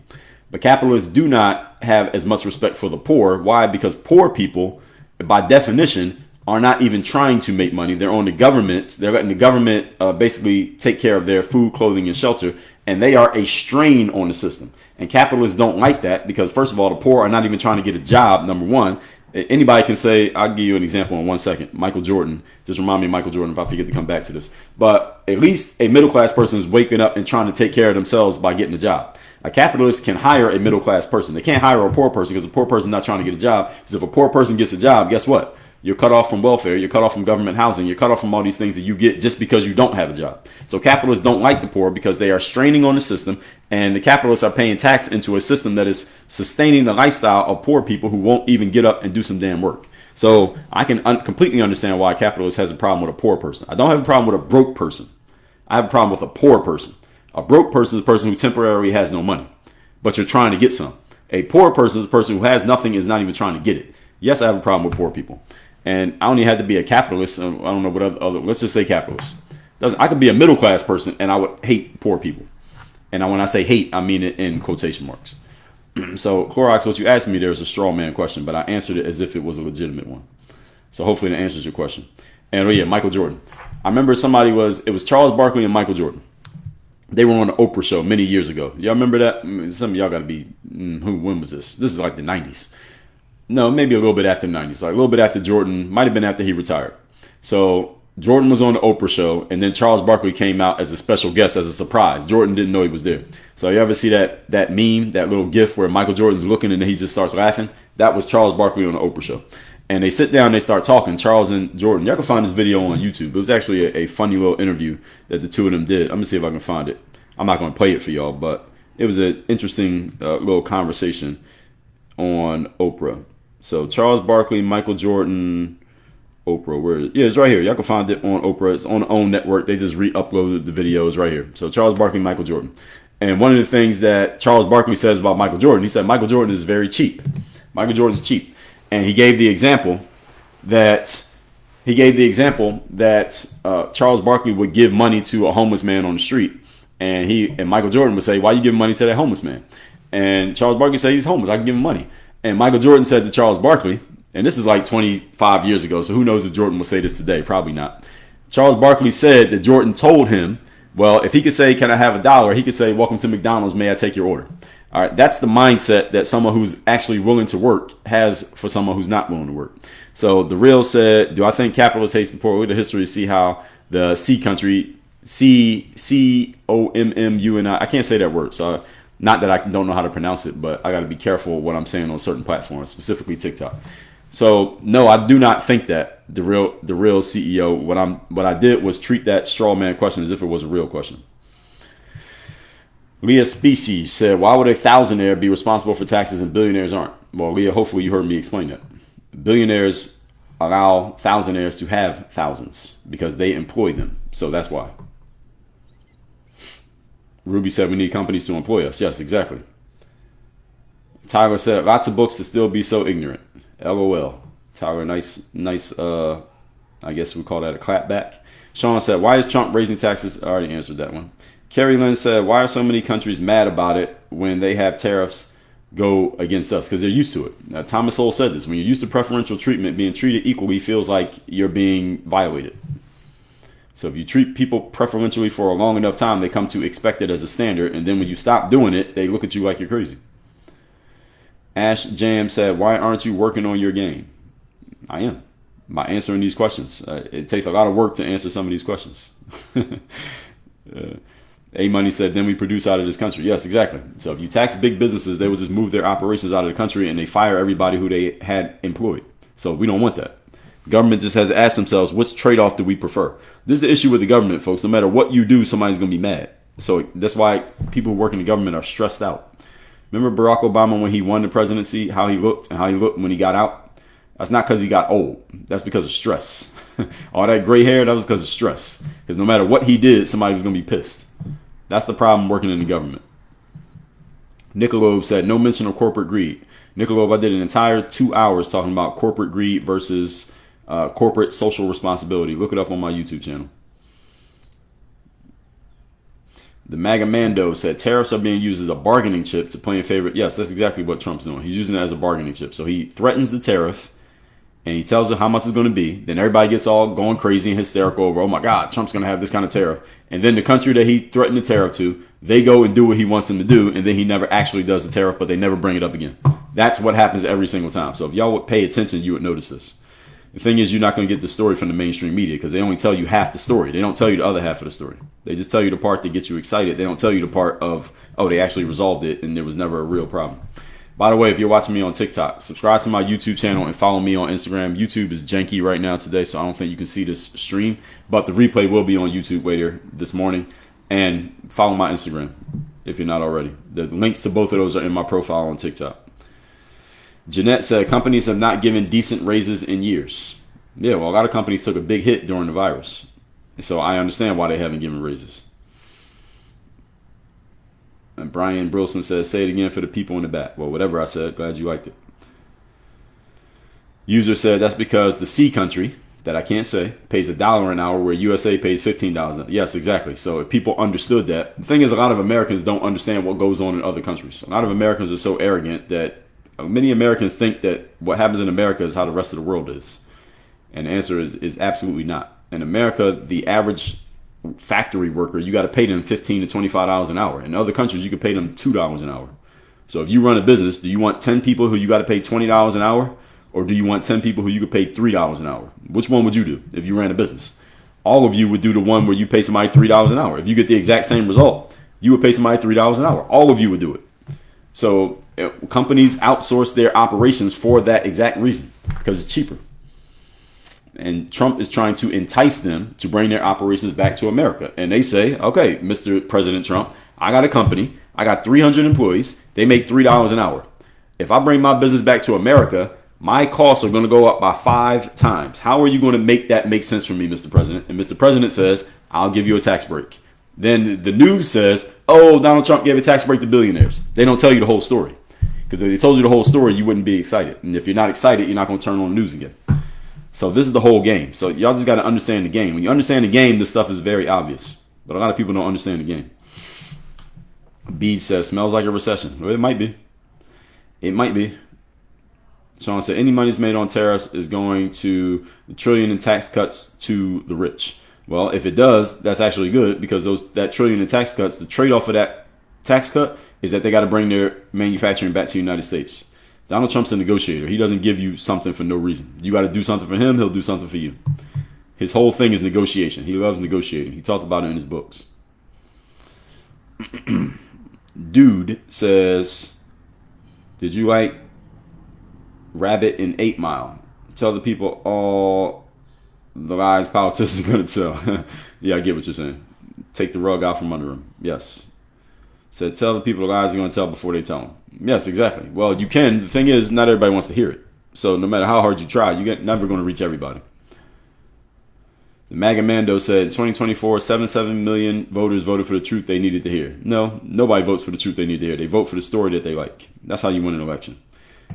But capitalists do not have as much respect for the poor. Why? Because poor people, by definition, are not even trying to make money. They're on the government. They're letting the government basically take care of their food, clothing, and shelter. And they are a strain on the system. And capitalists don't like that because, first of all, the poor are not even trying to get a job, number one. Anybody can say, I'll give you an example in 1 second. Michael Jordan. Just remind me of Michael Jordan if I forget to come back to this. But at least a middle class person is waking up and trying to take care of themselves by getting a job. A capitalist can hire a middle class person. They can't hire a poor person because a poor person is not trying to get a job. Because if a poor person gets a job, guess what? You're cut off from welfare. You're cut off from government housing. You're cut off from all these things that you get just because you don't have a job. So capitalists don't like the poor because they are straining on the system, and the capitalists are paying tax into a system that is sustaining the lifestyle of poor people who won't even get up and do some damn work. So I can completely understand why a capitalist has a problem with a poor person. I don't have a problem with a broke person. I have a problem with a poor person. A broke person is a person who temporarily has no money, but you're trying to get some. A poor person is a person who has nothing and is not even trying to get it. Yes, I have a problem with poor people. And I only had to be a capitalist. I don't know what other, let's just say capitalist. I could be a middle class person and I would hate poor people. And when I say hate, I mean it in quotation marks. So Clorox, what you asked me there is a straw man question, but I answered it as if it was a legitimate one. So hopefully that answers your question. And Michael Jordan. I remember it was Charles Barkley and Michael Jordan. They were on the Oprah show many years ago. Y'all remember that? Some of y'all got to be, when was this? This is like the 90s. No, maybe a little bit after the 90s. Like a little bit after Jordan, might have been after he retired. So Jordan was on the Oprah show, and then Charles Barkley came out as a special guest, as a surprise. Jordan didn't know he was there. So you ever see that meme, that little gif where Michael Jordan's looking and then he just starts laughing? That was Charles Barkley on the Oprah show. And they sit down, they start talking, Charles and Jordan. Y'all can find this video on YouTube. It was actually a funny little interview that the two of them did. I'm going to see if I can find it. I'm not going to play it for y'all, but it was an interesting little conversation on Oprah. So Charles Barkley, Michael Jordan, Oprah. Where? Yeah, it's right here. Y'all can find it on Oprah. It's on the OWN network. They just re-uploaded the videos right here. So Charles Barkley, Michael Jordan. And one of the things that Charles Barkley says about Michael Jordan, he said Michael Jordan is very cheap. Michael Jordan's cheap. And he gave the example that Charles Barkley would give money to a homeless man on the street. And Michael Jordan would say, why you giving money to that homeless man? And Charles Barkley said, he's homeless. I can give him money. And Michael Jordan said to Charles Barkley, and this is like 25 years ago, so who knows if Jordan will say this today? Probably not. Charles Barkley said that Jordan told him, well, if he could say, can I have $1? He could say, welcome to McDonald's, may I take your order? All right, that's the mindset that someone who's actually willing to work has for someone who's not willing to work. So the real said, do I think capitalists hate the poor? Look at the history to see how the C country, C-O-M-M-U-N-I, I can't say that word, so Not that I don't know how to pronounce it, but I got to be careful what I'm saying on certain platforms, specifically TikTok. So no, I do not think that the real CEO. What I did was treat that straw man question as if it was a real question. Leah Species said, "Why would a thousandaire be responsible for taxes and billionaires aren't?" Well, Leah, hopefully you heard me explain that. Billionaires allow thousandaires to have thousands because they employ them. So that's why. Ruby said we need companies to employ us. Yes, exactly. Tyler said, "Lots of books to still be so ignorant." LOL. Tyler, nice. I guess we call that a clap back. Sean said, "Why is Trump raising taxes?" I already answered that one. Kerry Lynn said, "Why are so many countries mad about it when they have tariffs go against us?" Because they're used to it. Now, Thomas Sowell said this. When you're used to preferential treatment, being treated equally feels like you're being violated. So if you treat people preferentially for a long enough time, they come to expect it as a standard. And then when you stop doing it, they look at you like you're crazy. Ash Jam said, "Why aren't you working on your game?" I am. By answering these questions. It takes a lot of work to answer some of these questions. A Money said, "Then we produce out of this country." Yes, exactly. So if you tax big businesses, they will just move their operations out of the country and they fire everybody who they had employed. So we don't want that. Government just has to ask themselves, which trade-off do we prefer? This is the issue with the government, folks. No matter what you do, somebody's going to be mad. So that's why people who work in the government are stressed out. Remember Barack Obama when he won the presidency, how he looked and how he looked when he got out? That's not because he got old. That's because of stress. All that gray hair, that was because of stress. Because no matter what he did, somebody was going to be pissed. That's the problem working in the government. Nicolobe said, "No mention of corporate greed." Nicolobe, I did an entire 2 hours talking about corporate greed versus corporate social responsibility. Look it up on my YouTube channel. The Magamando said, "Tariffs are being used as a bargaining chip to play in favor." Yes, that's exactly what Trump's doing. He's using it as a bargaining chip. So he threatens the tariff and he tells them how much it's going to be. Then everybody gets all going crazy and hysterical over, "Oh my God, Trump's going to have this kind of tariff." And then the country that he threatened the tariff to, they go and do what he wants them to do. And then he never actually does the tariff, but they never bring it up again. That's what happens every single time. So if y'all would pay attention, you would notice this. The thing is, you're not going to get the story from the mainstream media because they only tell you half the story. They don't tell you the other half of the story. They just tell you the part that gets you excited. They don't tell you the part of, oh, they actually resolved it and there was never a real problem. By the way, if you're watching me on TikTok, subscribe to my YouTube channel and follow me on Instagram. YouTube is janky right now today, so I don't think you can see this stream. But the replay will be on YouTube later this morning. And follow my Instagram if you're not already. The links to both of those are in my profile on TikTok. Jeanette said, "Companies have not given decent raises in years." Yeah, well, a lot of companies took a big hit during the virus. And so I understand why they haven't given raises. And Brian Brilson says, "Say it again for the people in the back." Well, whatever I said, glad you liked it. User said, "That's because the C country, that I can't say, pays $1 an hour where USA pays $15 an hour." Yes, exactly. So if people understood that. The thing is, a lot of Americans don't understand what goes on in other countries. A lot of Americans are so arrogant that many Americans think that what happens in America is how the rest of the world is. And the answer is absolutely not. In America, the average factory worker, you got to pay them $15 to $25 an hour. In other countries, you could pay them $2 an hour. So if you run a business, do you want 10 people who you got to pay $20 an hour? Or do you want 10 people who you could pay $3 an hour? Which one would you do if you ran a business? All of you would do the one where you pay somebody $3 an hour. If you get the exact same result, you would pay somebody $3 an hour. All of you would do it. So companies outsource their operations for that exact reason, because it's cheaper. And Trump is trying to entice them to bring their operations back to America. And they say, "Okay, Mr. President Trump, I got a company. I got 300 employees. They make $3 an hour. If I bring my business back to America, my costs are going to go up by 5 times. How are you going to make that make sense for me, Mr. President?" And Mr. President says, "I'll give you a tax break." Then the news says, "Oh, Donald Trump gave a tax break to billionaires." They don't tell you the whole story. Because if they told you the whole story, you wouldn't be excited. And if you're not excited, you're not going to turn on the news again. So this is the whole game. So y'all just got to understand the game. When you understand the game, this stuff is very obvious. But a lot of people don't understand the game. Bede says, "Smells like a recession." Well, it might be. It might be. Sean said, "Any money's made on tariffs is going to the trillion in tax cuts to the rich." Well, if it does, that's actually good, because that trillion in tax cuts, the trade-off of that tax cut is that they got to bring their manufacturing back to the United States. Donald Trump's a negotiator. He doesn't give you something for no reason. You got to do something for him, he'll do something for you. His whole thing is negotiation. He loves negotiating. He talked about it in his books. Dude says, did you like Rabbit in 8 Mile? Tell the people all the lies politicians are going to tell. Yeah, I get what you're saying. Take the rug out from under them. Yes. Said, tell the people the lies you're going to tell before they tell them. Yes, exactly. Well, you can. The thing is, not everybody wants to hear it. So no matter how hard you try, you're never going to reach everybody. The MAGA Mando said, in 2024, 77 million voters voted for the truth they needed to hear. No, nobody votes for the truth they need to hear. They vote for the story that they like. That's how you win an election.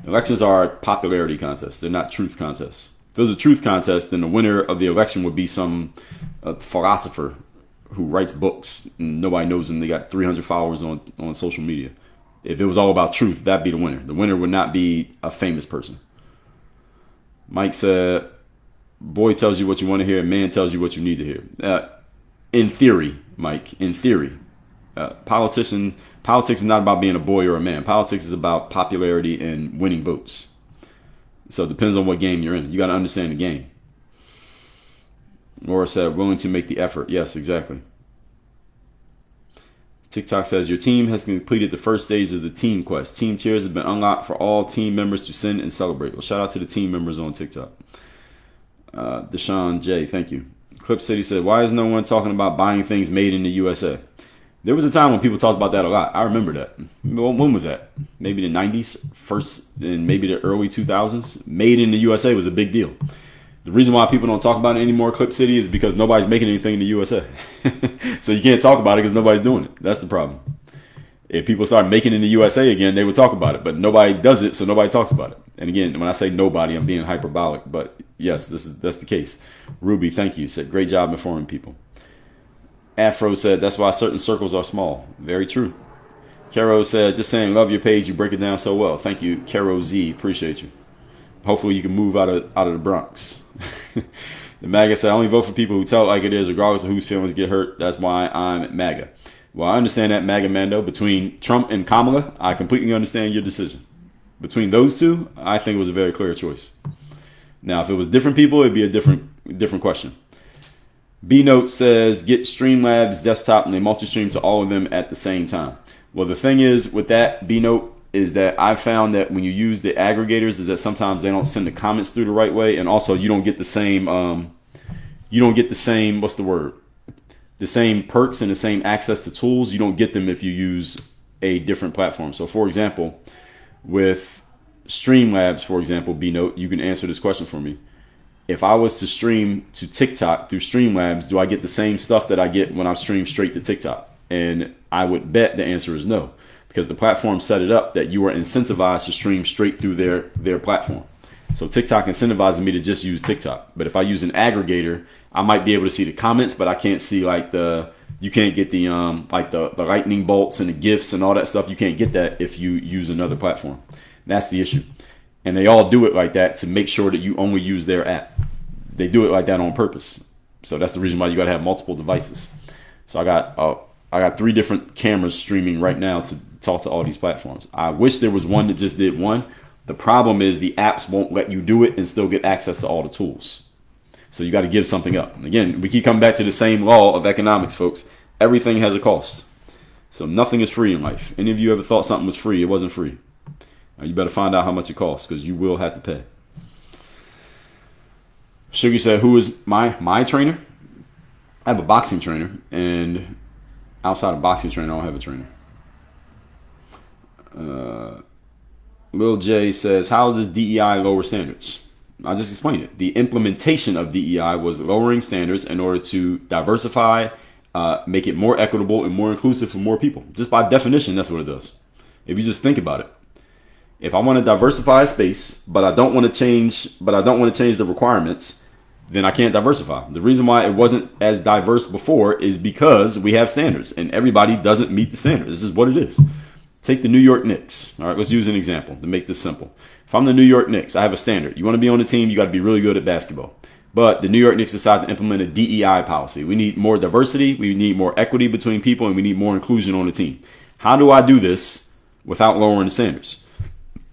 Elections are popularity contests. They're not truth contests. If it was a truth contest, then the winner of the election would be some philosopher who writes books and nobody knows them. They got 300 followers on social media. If it was all about truth, that'd be the winner. The winner would not be a famous person. Mike said, boy tells you what you want to hear, man tells you what you need to hear. In theory, Mike, in theory, politics is not about being a boy or a man. Politics is about popularity and winning votes. So it depends on what game you're in. You got to understand the game. Laura said, willing to make the effort. Yes, exactly. TikTok says, your team has completed the first stage of the team quest. Team cheers have been unlocked for all team members to send and celebrate. Well, shout out to the team members on TikTok. Deshaun J, thank you. Clip City said, why is no one talking about buying things made in the USA? There was a time when people talked about that a lot. I remember that. When was that? Maybe the 90s, first, and maybe the early 2000s. Made in the USA was a big deal. The reason why people don't talk about it anymore, Clip City, is because nobody's making anything in the USA. So you can't talk about it because nobody's doing it. That's the problem. If people start making in the USA again, they would talk about it. But nobody does it, so nobody talks about it. And again, when I say nobody, I'm being hyperbolic. But yes, that's the case. Ruby, thank you. Said, great job informing people. Afro said, that's why certain circles are small. Very true. Caro said, just saying, love your page. You break it down so well. Thank you, Caro Z. Appreciate you. Hopefully you can move out of the Bronx. The MAGA said, I only vote for people who tell it like it is, regardless of whose feelings get hurt. That's why I'm MAGA. Well, I understand that, MAGA Mando. Between Trump and Kamala, I completely understand your decision. Between those two, I think it was a very clear choice. Now, if it was different people, it'd be a different question. B-Note says, get Streamlabs desktop and they multi-stream to all of them at the same time. Well, the thing is with that, B-Note, is that I've found that when you use the aggregators is that sometimes they don't send the comments through the right way. And also you don't get the same, what's the word? The same perks and the same access to tools. You don't get them if you use a different platform. So for example, with Streamlabs, for example, B-Note, you can answer this question for me. If I was to stream to TikTok through Streamlabs, do I get the same stuff that I get when I stream straight to TikTok? And I would bet the answer is no. Because the platform set it up that you are incentivized to stream straight through their platform. So TikTok incentivizes me to just use TikTok. But if I use an aggregator, I might be able to see the comments, but I can't see you can't get the lightning bolts and the GIFs and all that stuff. You can't get that if you use another platform. That's the issue. And they all do it like that to make sure that you only use their app. They do it like that on purpose. So that's the reason why you got to have multiple devices. So I got 3 different cameras streaming right now to talk to all these platforms. I wish there was one that just did one. The problem is the apps won't let you do it and still get access to all the tools. So you got to give something up. And again, we keep coming back to the same law of economics, folks. Everything has a cost. So nothing is free in life. Any of you ever thought something was free? It wasn't free. Now you better find out how much it costs because you will have to pay. Sugar said, who is my trainer? I have a boxing trainer, and outside of boxing trainer, I don't have a trainer. Lil J says, how does DEI lower standards? I just explained it. The implementation of DEI was lowering standards in order to diversify, make it more equitable and more inclusive for more people. Just by definition, that's what it does. If you just think about it. If I want to diversify a space, but I don't want to change the requirements, then I can't diversify. The reason why it wasn't as diverse before is because we have standards and everybody doesn't meet the standards. This is what it is. Take the New York Knicks. All right, let's use an example to make this simple. If I'm the New York Knicks, I have a standard. You want to be on the team, you got to be really good at basketball. But the New York Knicks decide to implement a DEI policy. We need more diversity, we need more equity between people, and we need more inclusion on the team. How do I do this without lowering the standards?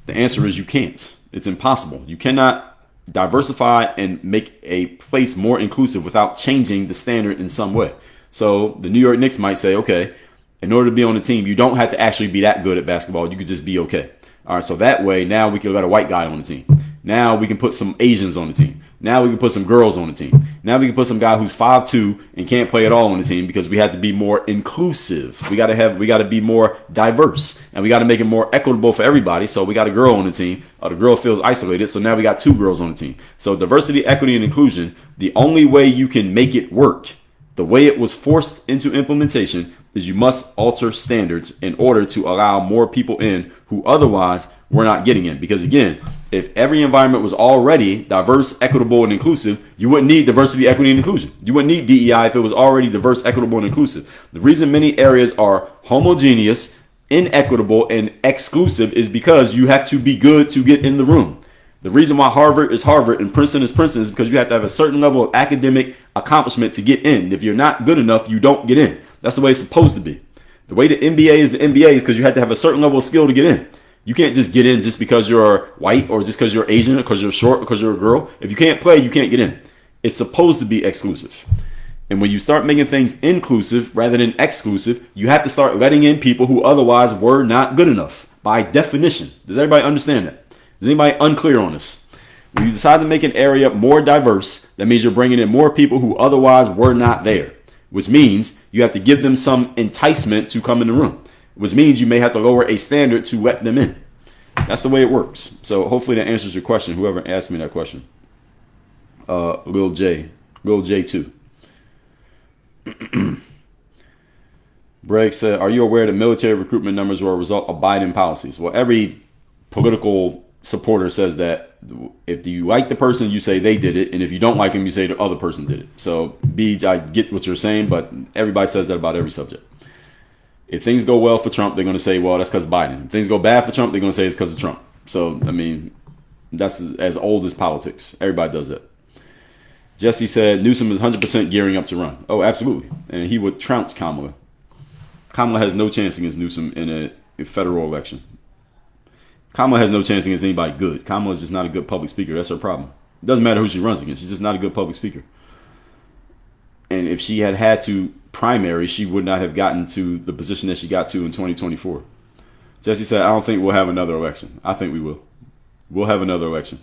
The answer is you can't. It's impossible. You cannot diversify and make a place more inclusive without changing the standard in some way. So the New York Knicks might say, okay, In order to be on the team, you don't have to actually be that good at basketball. You could just be okay. All right, so that way, now we can let a white guy on the team. Now we can put some Asians on the team. Now we can put some girls on the team. Now we can put some guy who's 5'2" and can't play at all on the team because we have to be more inclusive. We got to be more diverse, and we got to make it more equitable for everybody. So we got a girl on the team. The girl feels isolated, so now we got 2 girls on the team. So diversity, equity, and inclusion. The only way you can make it work, the way it was forced into implementation, is you must alter standards in order to allow more people in who otherwise were not getting in. Because again, if every environment was already diverse, equitable, and inclusive, you wouldn't need diversity, equity, and inclusion. You wouldn't need DEI if it was already diverse, equitable, and inclusive. The reason many areas are homogeneous, inequitable, and exclusive is because you have to be good to get in the room. The reason why Harvard is Harvard and Princeton is Princeton is because you have to have a certain level of academic accomplishment to get in. If you're not good enough, you don't get in. That's the way it's supposed to be. The way the NBA is the NBA is because you have to have a certain level of skill to get in. You can't just get in just because you're white or just because you're Asian or because you're short or because you're a girl. If you can't play, you can't get in. It's supposed to be exclusive. And when you start making things inclusive rather than exclusive, you have to start letting in people who otherwise were not good enough by definition. Does everybody understand that? Is anybody unclear on this? When you decide to make an area more diverse, that means you're bringing in more people who otherwise were not there, which means you have to give them some enticement to come in the room, which means you may have to lower a standard to let them in. That's the way it works. So hopefully that answers your question, whoever asked me that question. Lil J2. Bragg said, are you aware that military recruitment numbers were a result of Biden policies? Well, every political supporter says that if you like the person, you say they did it, and if you don't like him, you say the other person did it. So, Beej, I get what you're saying, but everybody says that about every subject. If things go well for Trump, they're going to say, well, that's because of Biden. If things go bad for Trump, they're going to say it's because of Trump. So, I mean, that's as old as politics. Everybody does that. Jesse said Newsom is 100% gearing up to run. Oh, absolutely. And he would trounce Kamala. Kamala has no chance against Newsom in a federal election. Kamala has no chance against anybody good. Kamala is just not a good public speaker. That's her problem. It doesn't matter who she runs against. She's just not a good public speaker. And if she had to primary, she would not have gotten to the position that she got to in 2024. Jesse said, I don't think we'll have another election. I think we will. We'll have another election.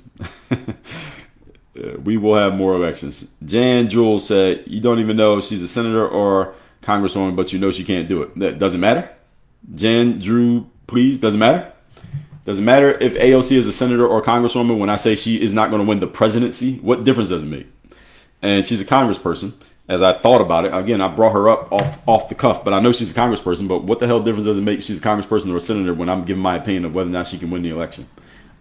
We will have more elections. Jan Jewell said, you don't even know if she's a senator or congresswoman, but you know she can't do it. That doesn't matter. Jan Drew, please, doesn't matter. Doesn't matter if AOC is a senator or congresswoman when I say she is not going to win the presidency. What difference does it make? And she's a congressperson. As I thought about it, again, I brought her up off the cuff, but I know she's a congressperson. But what the hell difference does it make if she's a congressperson or a senator when I'm giving my opinion of whether or not she can win the election?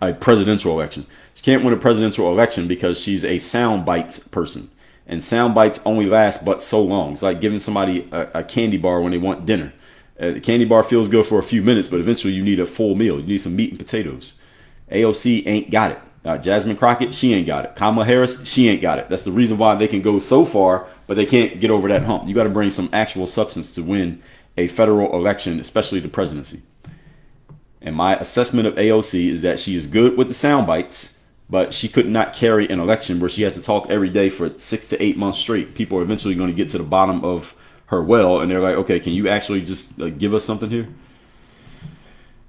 A presidential election. She can't win a presidential election because she's a soundbite person. And sound bites only last but so long. It's like giving somebody a candy bar when they want dinner. The candy bar feels good for a few minutes, but eventually you need a full meal. You need some meat and potatoes. AOC ain't got it. Jasmine Crockett, she ain't got it. Kamala Harris, she ain't got it. That's the reason why they can go so far, but they can't get over that hump. You got to bring some actual substance to win a federal election, especially the presidency. And my assessment of AOC is that she is good with the sound bites, but she could not carry an election where she has to talk every day for 6 to 8 months straight. People are eventually going to get to the bottom of her well, and they're like, okay, can you actually just give us something here?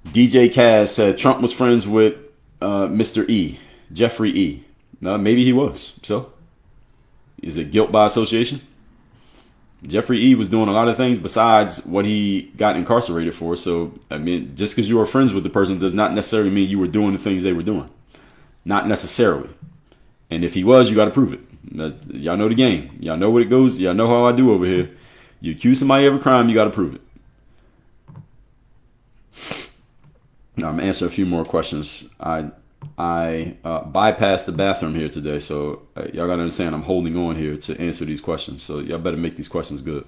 DJ Kaz said Trump was friends with Mr. E, Jeffrey E. No, maybe he was. So, is it guilt by association? Jeffrey E was doing a lot of things besides what he got incarcerated for. So, I mean, just because you were friends with the person does not necessarily mean you were doing the things they were doing. Not necessarily. And if he was, you got to prove it. Y'all know the game. Y'all know what it goes. Y'all know how I do over here. You accuse somebody of a crime, you got to prove it. Now, I'm answering a few more questions. I bypassed the bathroom here today, so y'all got to understand I'm holding on here to answer these questions. So y'all better make these questions good.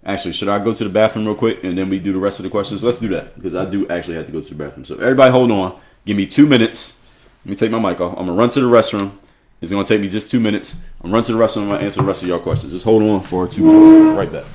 Actually, should I go to the bathroom real quick and then we do the rest of the questions? Let's do that because I do actually have to go to the bathroom. So everybody hold on. Give me 2 minutes. Let me take my mic off. I'm going to run to the restroom. It's going to take me just 2 minutes. I'm going to run to the restroom. I'm going to answer the rest of y'all questions. Just hold on for 2 minutes. Right back.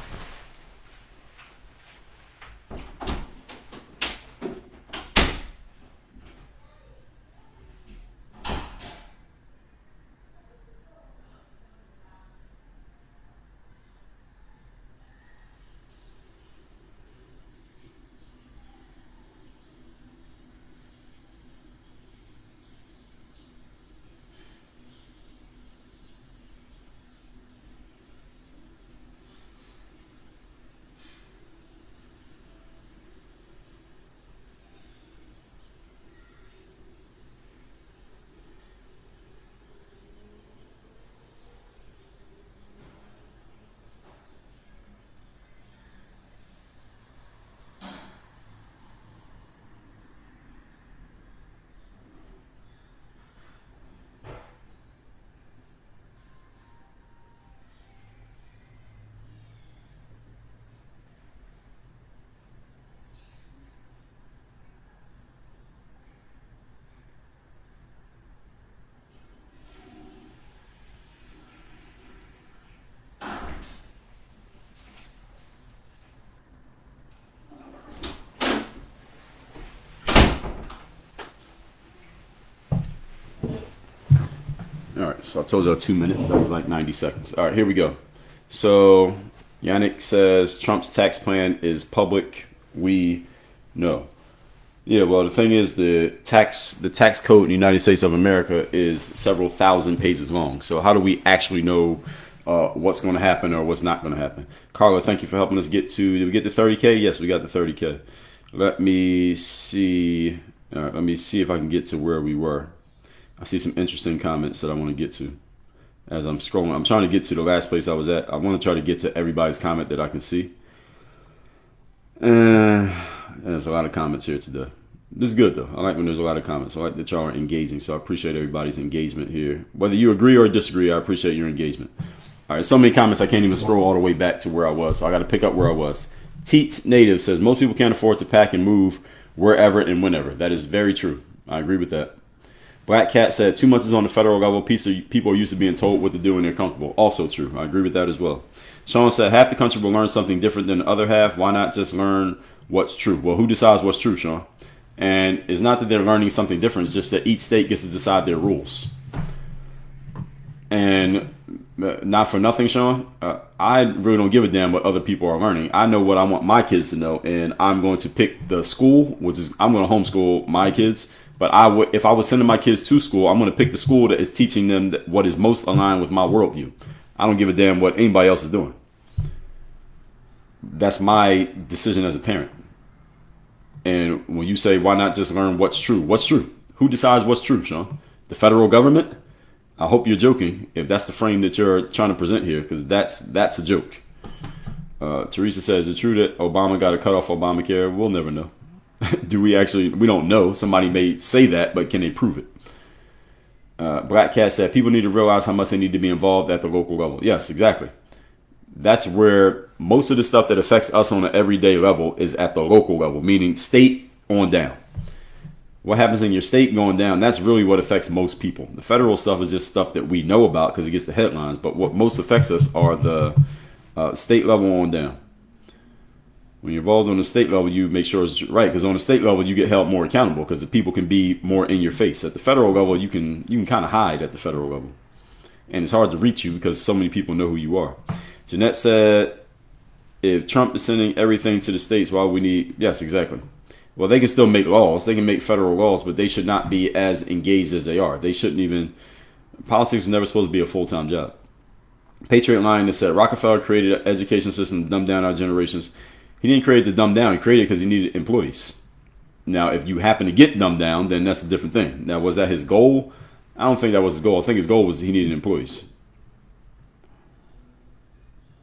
So I told y'all 2 minutes. That was like 90 seconds. All right, here we go. So Yannick says Trump's tax plan is public. We know. Yeah, well, the thing is, the tax code in the United States of America is several thousand pages long. So how do we actually know what's going to happen or what's not going to happen? Carla, thank you for helping us get to. Did we get to 30K? Yes, we got to 30K. Let me see. Let me see if I can get to where we were. I see some interesting comments that I want to get to as I'm scrolling. I'm trying to get to the last place I was at. I want to try to get to everybody's comment that I can see. There's a lot of comments here today. This is good though. I like when there's a lot of comments. I like that y'all are engaging. So I appreciate everybody's engagement here. Whether you agree or disagree, I appreciate your engagement. All right, so many comments I can't even scroll all the way back to where I was. So I got to pick up where I was. Teat Native says most people can't afford to pack and move wherever and whenever. That is very true. I agree with that. Black Cat said too much is on the federal level. People are used to being told what to do and they're comfortable. Also true. I agree with that as well. Sean said half the country will learn something different than the other half. Why not just learn what's true? Well, who decides what's true, Sean? And it's not that they're learning something different. It's just that each state gets to decide their rules. And not for nothing, Sean, I really don't give a damn what other people are learning. I know what I want my kids to know, and I'm going to pick the school, which is I'm going to homeschool my kids. But if I was sending my kids to school, I'm going to pick the school that is teaching them what is most aligned with my worldview. I don't give a damn what anybody else is doing. That's my decision as a parent. And when you say, why not just learn what's true? What's true? Who decides what's true, Sean? The federal government? I hope you're joking if that's the frame that you're trying to present here, because that's a joke. Teresa says, is it true that Obama got to cut off Obamacare? We'll never know. Do we actually? We don't know. Somebody may say that, but can they prove it? Black Cat said, people need to realize how much they need to be involved at the local level. Yes, exactly. That's where most of the stuff that affects us on an everyday level is at the local level, meaning state on down. What happens in your state going down, that's really what affects most people. The federal stuff is just stuff that we know about because it gets the headlines. But what most affects us are the state level on down. When you're involved on the state level, you make sure it's right. Because on the state level, you get held more accountable because the people can be more in your face. At the federal level, you can kind of hide at the federal level. And it's hard to reach you because so many people know who you are. Jeanette said, if Trump is sending everything to the states, why we need... Yes, exactly. Well, they can still make laws. They can make federal laws, but they should not be as engaged as they are. They shouldn't even... Politics was never supposed to be a full-time job. Patriot Lion has said, Rockefeller created an education system to dumb down our generations. He didn't create it to dumb down. He created it because he needed employees. Now, if you happen to get dumbed down, then that's a different thing. Now, was that his goal? I don't think that was his goal. I think his goal was he needed employees.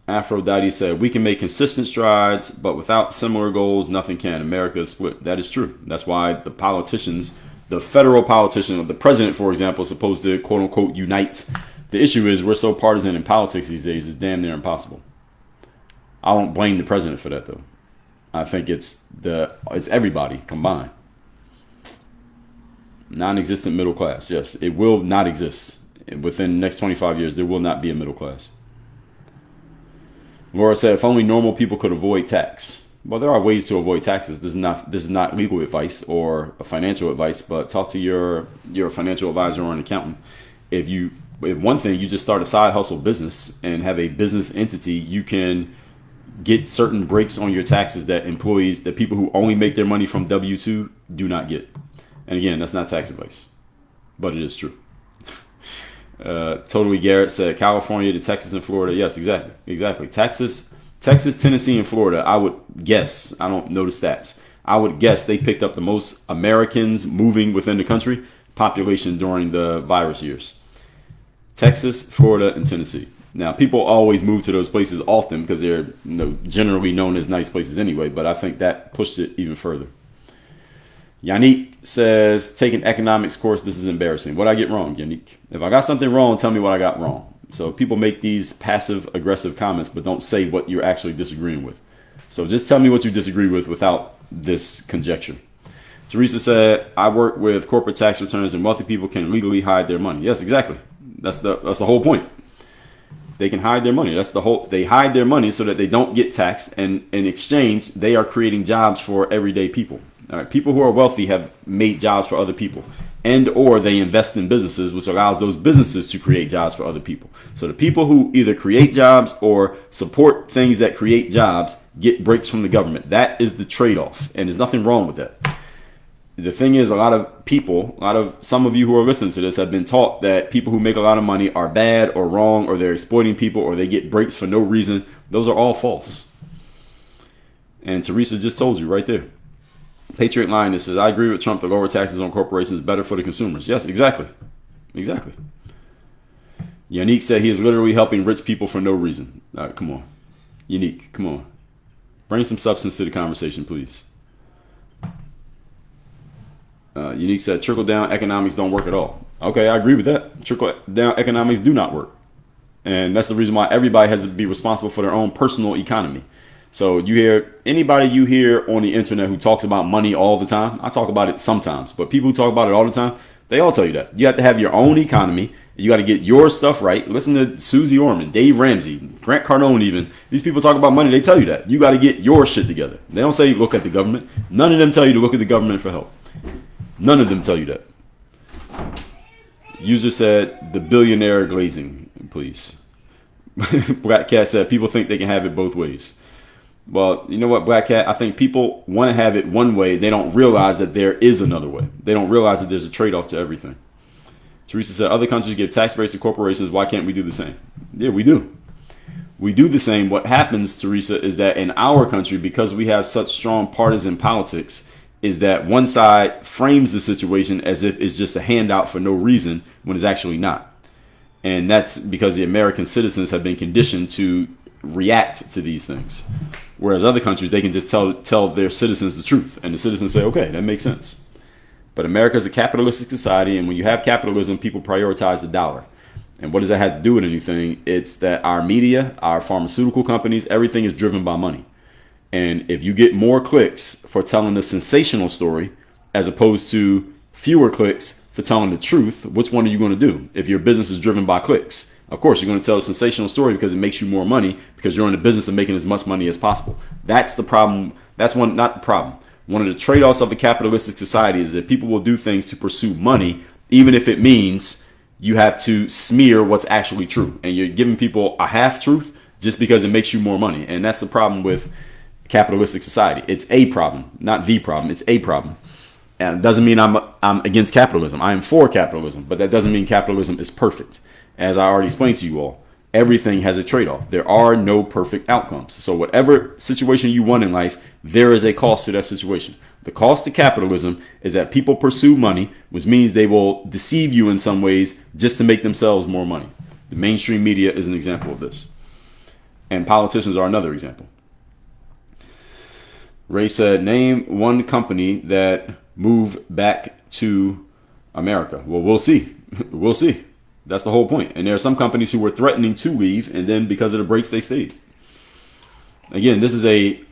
Aphrodite said, we can make consistent strides, but without similar goals, nothing can. America is split. That is true. That's why the politicians, the federal politician, the president, for example, is supposed to, quote unquote, unite. The issue is we're so partisan in politics these days, it's damn near impossible. I don't blame the president for that, though. I think it's everybody combined. Non-existent middle class. Yes, it will not exist. Within the next 25 years, there will not be a middle class. Laura said, if only normal people could avoid tax. Well, there are ways to avoid taxes. This is not legal advice or financial advice, but talk to your financial advisor or an accountant. If one thing, you just start a side hustle business and have a business entity, you can get certain breaks on your taxes that people who only make their money from W-2 do not get. And again, that's not tax advice, but it is true. Totally Garrett said California to Texas and Florida. Yes, exactly. Texas, Tennessee, and Florida. I would guess. I don't know the stats. I would guess they picked up the most Americans moving within the country population during the virus years. Texas, Florida, and Tennessee. Now, people always move to those places often because they're generally known as nice places anyway. But I think that pushed it even further. Yannick says, take an economics course. This is embarrassing. What I get wrong, Yannick? If I got something wrong, tell me what I got wrong. So people make these passive-aggressive comments, but don't say what you're actually disagreeing with. So just tell me what you disagree with without this conjecture. Teresa said, I work with corporate tax returns and wealthy people can legally hide their money. Yes, exactly. That's the whole point. They can hide their money. They hide their money so that they don't get taxed. And in exchange, they are creating jobs for everyday people. All right, people who are wealthy have made jobs for other people. and or they invest in businesses, which allows those businesses to create jobs for other people. So the people who either create jobs or support things that create jobs get breaks from the government. That is the trade-off, and there's nothing wrong with that. The thing is, some of you who are listening to this have been taught that people who make a lot of money are bad or wrong, or they're exploiting people, or they get breaks for no reason. Those are all false. And Teresa just told you right there. Patriot Lioness says, I agree with Trump. The lower taxes on corporations is better for the consumers. Yes, exactly. Exactly. Yannick said he is literally helping rich people for no reason. All right, come on. Yannick, come on. Bring some substance to the conversation, please. Yannick said, trickle-down economics don't work at all. Okay, I agree with that. Trickle-down economics do not work. And that's the reason why everybody has to be responsible for their own personal economy. So anybody you hear on the internet who talks about money all the time, I talk about it sometimes, but people who talk about it all the time, they all tell you that. You have to have your own economy. You got to get your stuff right. Listen to Susie Orman, Dave Ramsey, Grant Cardone even. These people talk about money, they tell you that. You got to get your shit together. They don't say look at the government. None of them tell you to look at the government for help. None of them tell you that. User said, the billionaire glazing, please. Black Cat said, people think they can have it both ways. Well, you know what, Black Cat? I think people want to have it one way. They don't realize that there is another way. They don't realize that there's a trade-off to everything. Teresa said, other countries give tax breaks to corporations. Why can't we do the same? Yeah, we do. We do the same. What happens, Teresa, is that in our country, because we have such strong partisan politics, is that one side frames the situation as if it's just a handout for no reason when it's actually not. And that's because the American citizens have been conditioned to react to these things. Whereas other countries, they can just tell their citizens the truth. And the citizens say, okay, that makes sense. But America is a capitalistic society. And when you have capitalism, people prioritize the dollar. And what does that have to do with anything? It's that our media, our pharmaceutical companies, everything is driven by money. And if you get more clicks for telling a sensational story as opposed to fewer clicks for telling the truth, which one are you going to do? If your business is driven by clicks, of course, you're going to tell a sensational story because it makes you more money because you're in the business of making as much money as possible. That's the problem. That's not the problem. One of the trade-offs of the capitalistic society is that people will do things to pursue money, even if it means you have to smear what's actually true. And you're giving people a half-truth just because it makes you more money. And that's the problem with capitalistic society. It's a problem, not the problem. It's a problem. And it doesn't mean I'm against capitalism. I am for capitalism, but that doesn't mean capitalism is perfect. As I already explained to you all, everything has a trade-off. There are no perfect outcomes. So whatever situation you want in life, there is a cost to that situation. The cost to capitalism is that people pursue money, which means they will deceive you in some ways just to make themselves more money. The mainstream media is an example of this. And politicians are another example. Ray said, name one company that moved back to America. Well, we'll see. We'll see. That's the whole point. And there are some companies who were threatening to leave, and then because of the breaks, they stayed. Again,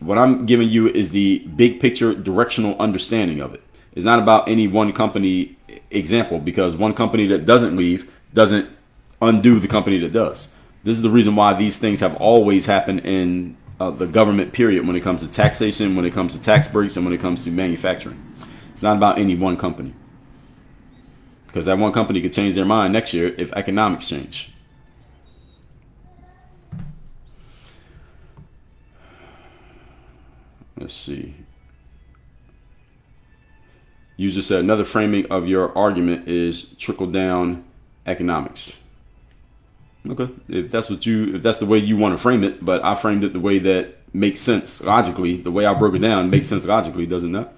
what I'm giving you is the big picture directional understanding of it. It's not about any one company example, because one company that doesn't leave doesn't undo the company that does. This is the reason why these things have always happened in the government period when it comes to taxation, when it comes to tax breaks, and when it comes to manufacturing. It's not about any one company. Because that one company could change their mind next year if economics change. Let's see. User said another framing of your argument is trickle-down economics. Okay, if that's the way you want to frame it, but I framed it the way that makes sense logically. The way I broke it down makes sense logically, does it not?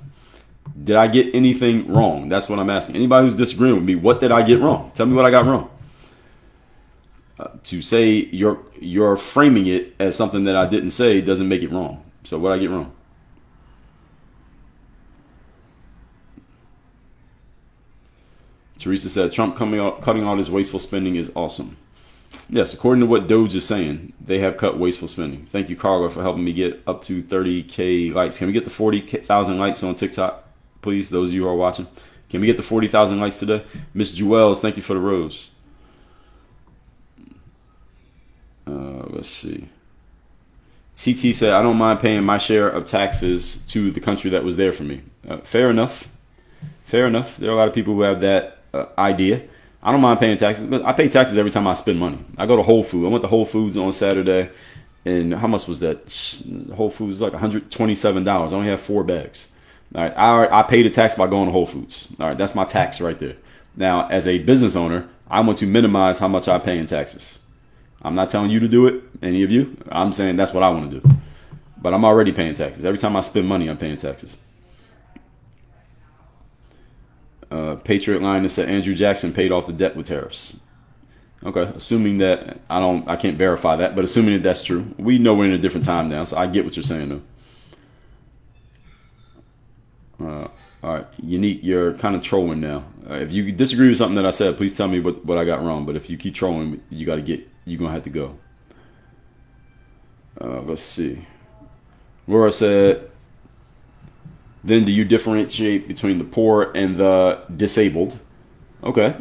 Did I get anything wrong? That's what I'm asking. Anybody who's disagreeing with me, what did I get wrong? Tell me what I got wrong. To say you're framing it as something that I didn't say doesn't make it wrong. So what did I get wrong? Teresa said Trump cutting all this wasteful spending is awesome. Yes, according to what Doge is saying, they have cut wasteful spending. Thank you, Carla, for helping me get up to 30K likes. Can we get the 40,000 likes on TikTok, please? Those of you who are watching. Can we get the 40,000 likes today? Miss Jewels, thank you for the rose. Let's see. TT said, I don't mind paying my share of taxes to the country that was there for me. Fair enough. Fair enough. There are a lot of people who have that idea. I don't mind paying taxes, but I pay taxes every time I spend money. I go to Whole Foods. I went to Whole Foods on Saturday, and how much was that? Whole Foods was like $127. I only have 4 bags. All right, I pay the tax by going to Whole Foods. All right, that's my tax right there. Now, as a business owner, I want to minimize how much I pay in taxes. I'm not telling you to do it, any of you. I'm saying that's what I want to do. But I'm already paying taxes. Every time I spend money, I'm paying taxes. Patriot line that said Andrew Jackson paid off the debt with tariffs. Okay, assuming that I can't verify that, but assuming that that's true, we know we're in a different time now, so I get what you're saying though. All right, Unique, you're kind of trolling now. If you disagree with something that I said, please tell me what I got wrong. But if you keep trolling, you're gonna have to go. Let's see. Laura said, then do you differentiate between the poor and the disabled? Okay.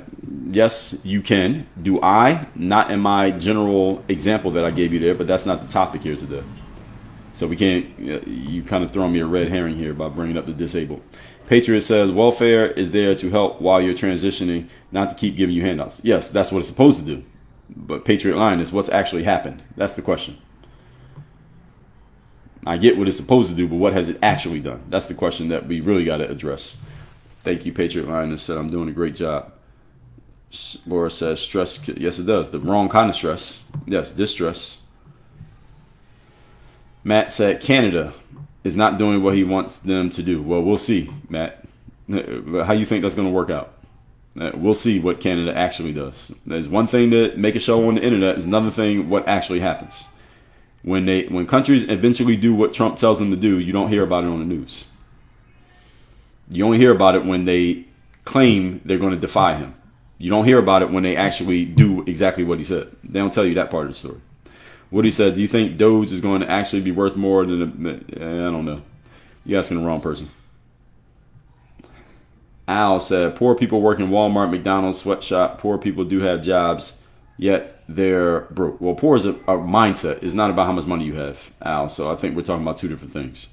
Yes, you can. Do I? Not in my general example that I gave you there, but that's not the topic here today. So we can't, you kind of throwing me a red herring here by bringing up the disabled. Patriot says, welfare is there to help while you're transitioning, not to keep giving you handouts. Yes, that's what it's supposed to do. But Patriot line is what's actually happened. That's the question. I get what it's supposed to do, but what has it actually done? That's the question that we really got to address. Thank you, Patriot Line, said I'm doing a great job. Laura says stress. Yes, it does. The wrong kind of stress. Yes, distress. Matt said Canada is not doing what he wants them to do. Well, we'll see, Matt. How you think that's going to work out? We'll see what Canada actually does. There's one thing to make a show on the internet. Is another thing what actually happens. When countries eventually do what Trump tells them to do, you don't hear about it on the news. You only hear about it when they claim they're going to defy him. You don't hear about it when they actually do exactly what he said. They don't tell you that part of the story. What he said, do you think Doge is going to actually be worth more than I don't know. You're asking the wrong person. Al said, poor people work in Walmart, McDonald's, sweatshop. Poor people do have jobs, yet they're broke. Well, poor is a mindset. It's not about how much money you have, Al. So I think we're talking about two different things.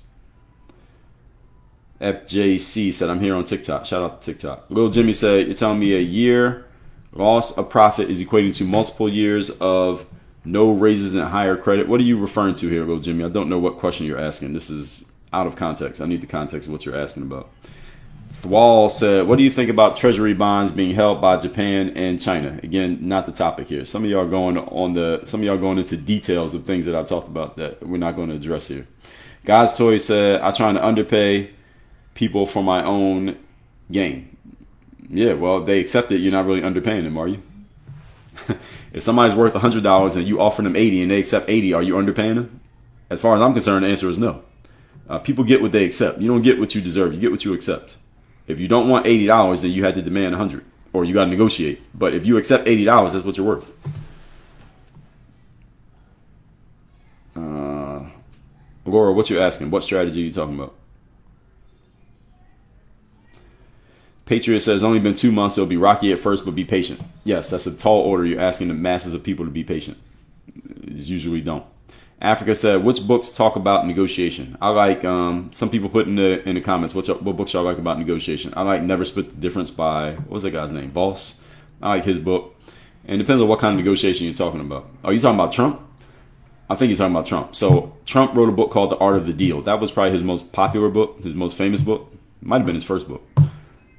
FJC said, I'm here on TikTok. Shout out to TikTok. Little Jimmy said, you're telling me a year loss of profit is equating to multiple years of no raises and higher credit. What are you referring to here, Little Jimmy? I don't know what question you're asking. This is out of context. I need the context of what you're asking about. Wall said, what do you think about treasury bonds being held by Japan and China? Again, not the topic here. Some of y'all going into details of things that I've talked about that we're not going to address here. God's Toy said, I'm trying to underpay people for my own gain. Yeah, well, they accept it. You're not really underpaying them, are you? If somebody's worth $100 and you offer them 80 and they accept 80, are you underpaying them? As far as I'm concerned, the answer is no. People get what they accept. You don't get what you deserve. You get what you accept. If you don't want $80, then you had to demand 100, or you got to negotiate. But if you accept $80, that's what you're worth. Laura, what you asking? What strategy are you talking about? Patriot says, only been 2 months. It'll be rocky at first, but be patient. Yes, that's a tall order. You're asking the masses of people to be patient. They usually don't. Africa said, which books talk about negotiation? I like, some people put in the comments, what books y'all like about negotiation? I like Never Split the Difference by, what was that guy's name? Voss. I like his book. And it depends on what kind of negotiation you're talking about. Are you talking about Trump? I think you're talking about Trump. So Trump wrote a book called The Art of the Deal. That was probably his most popular book, his most famous book. It might have been his first book.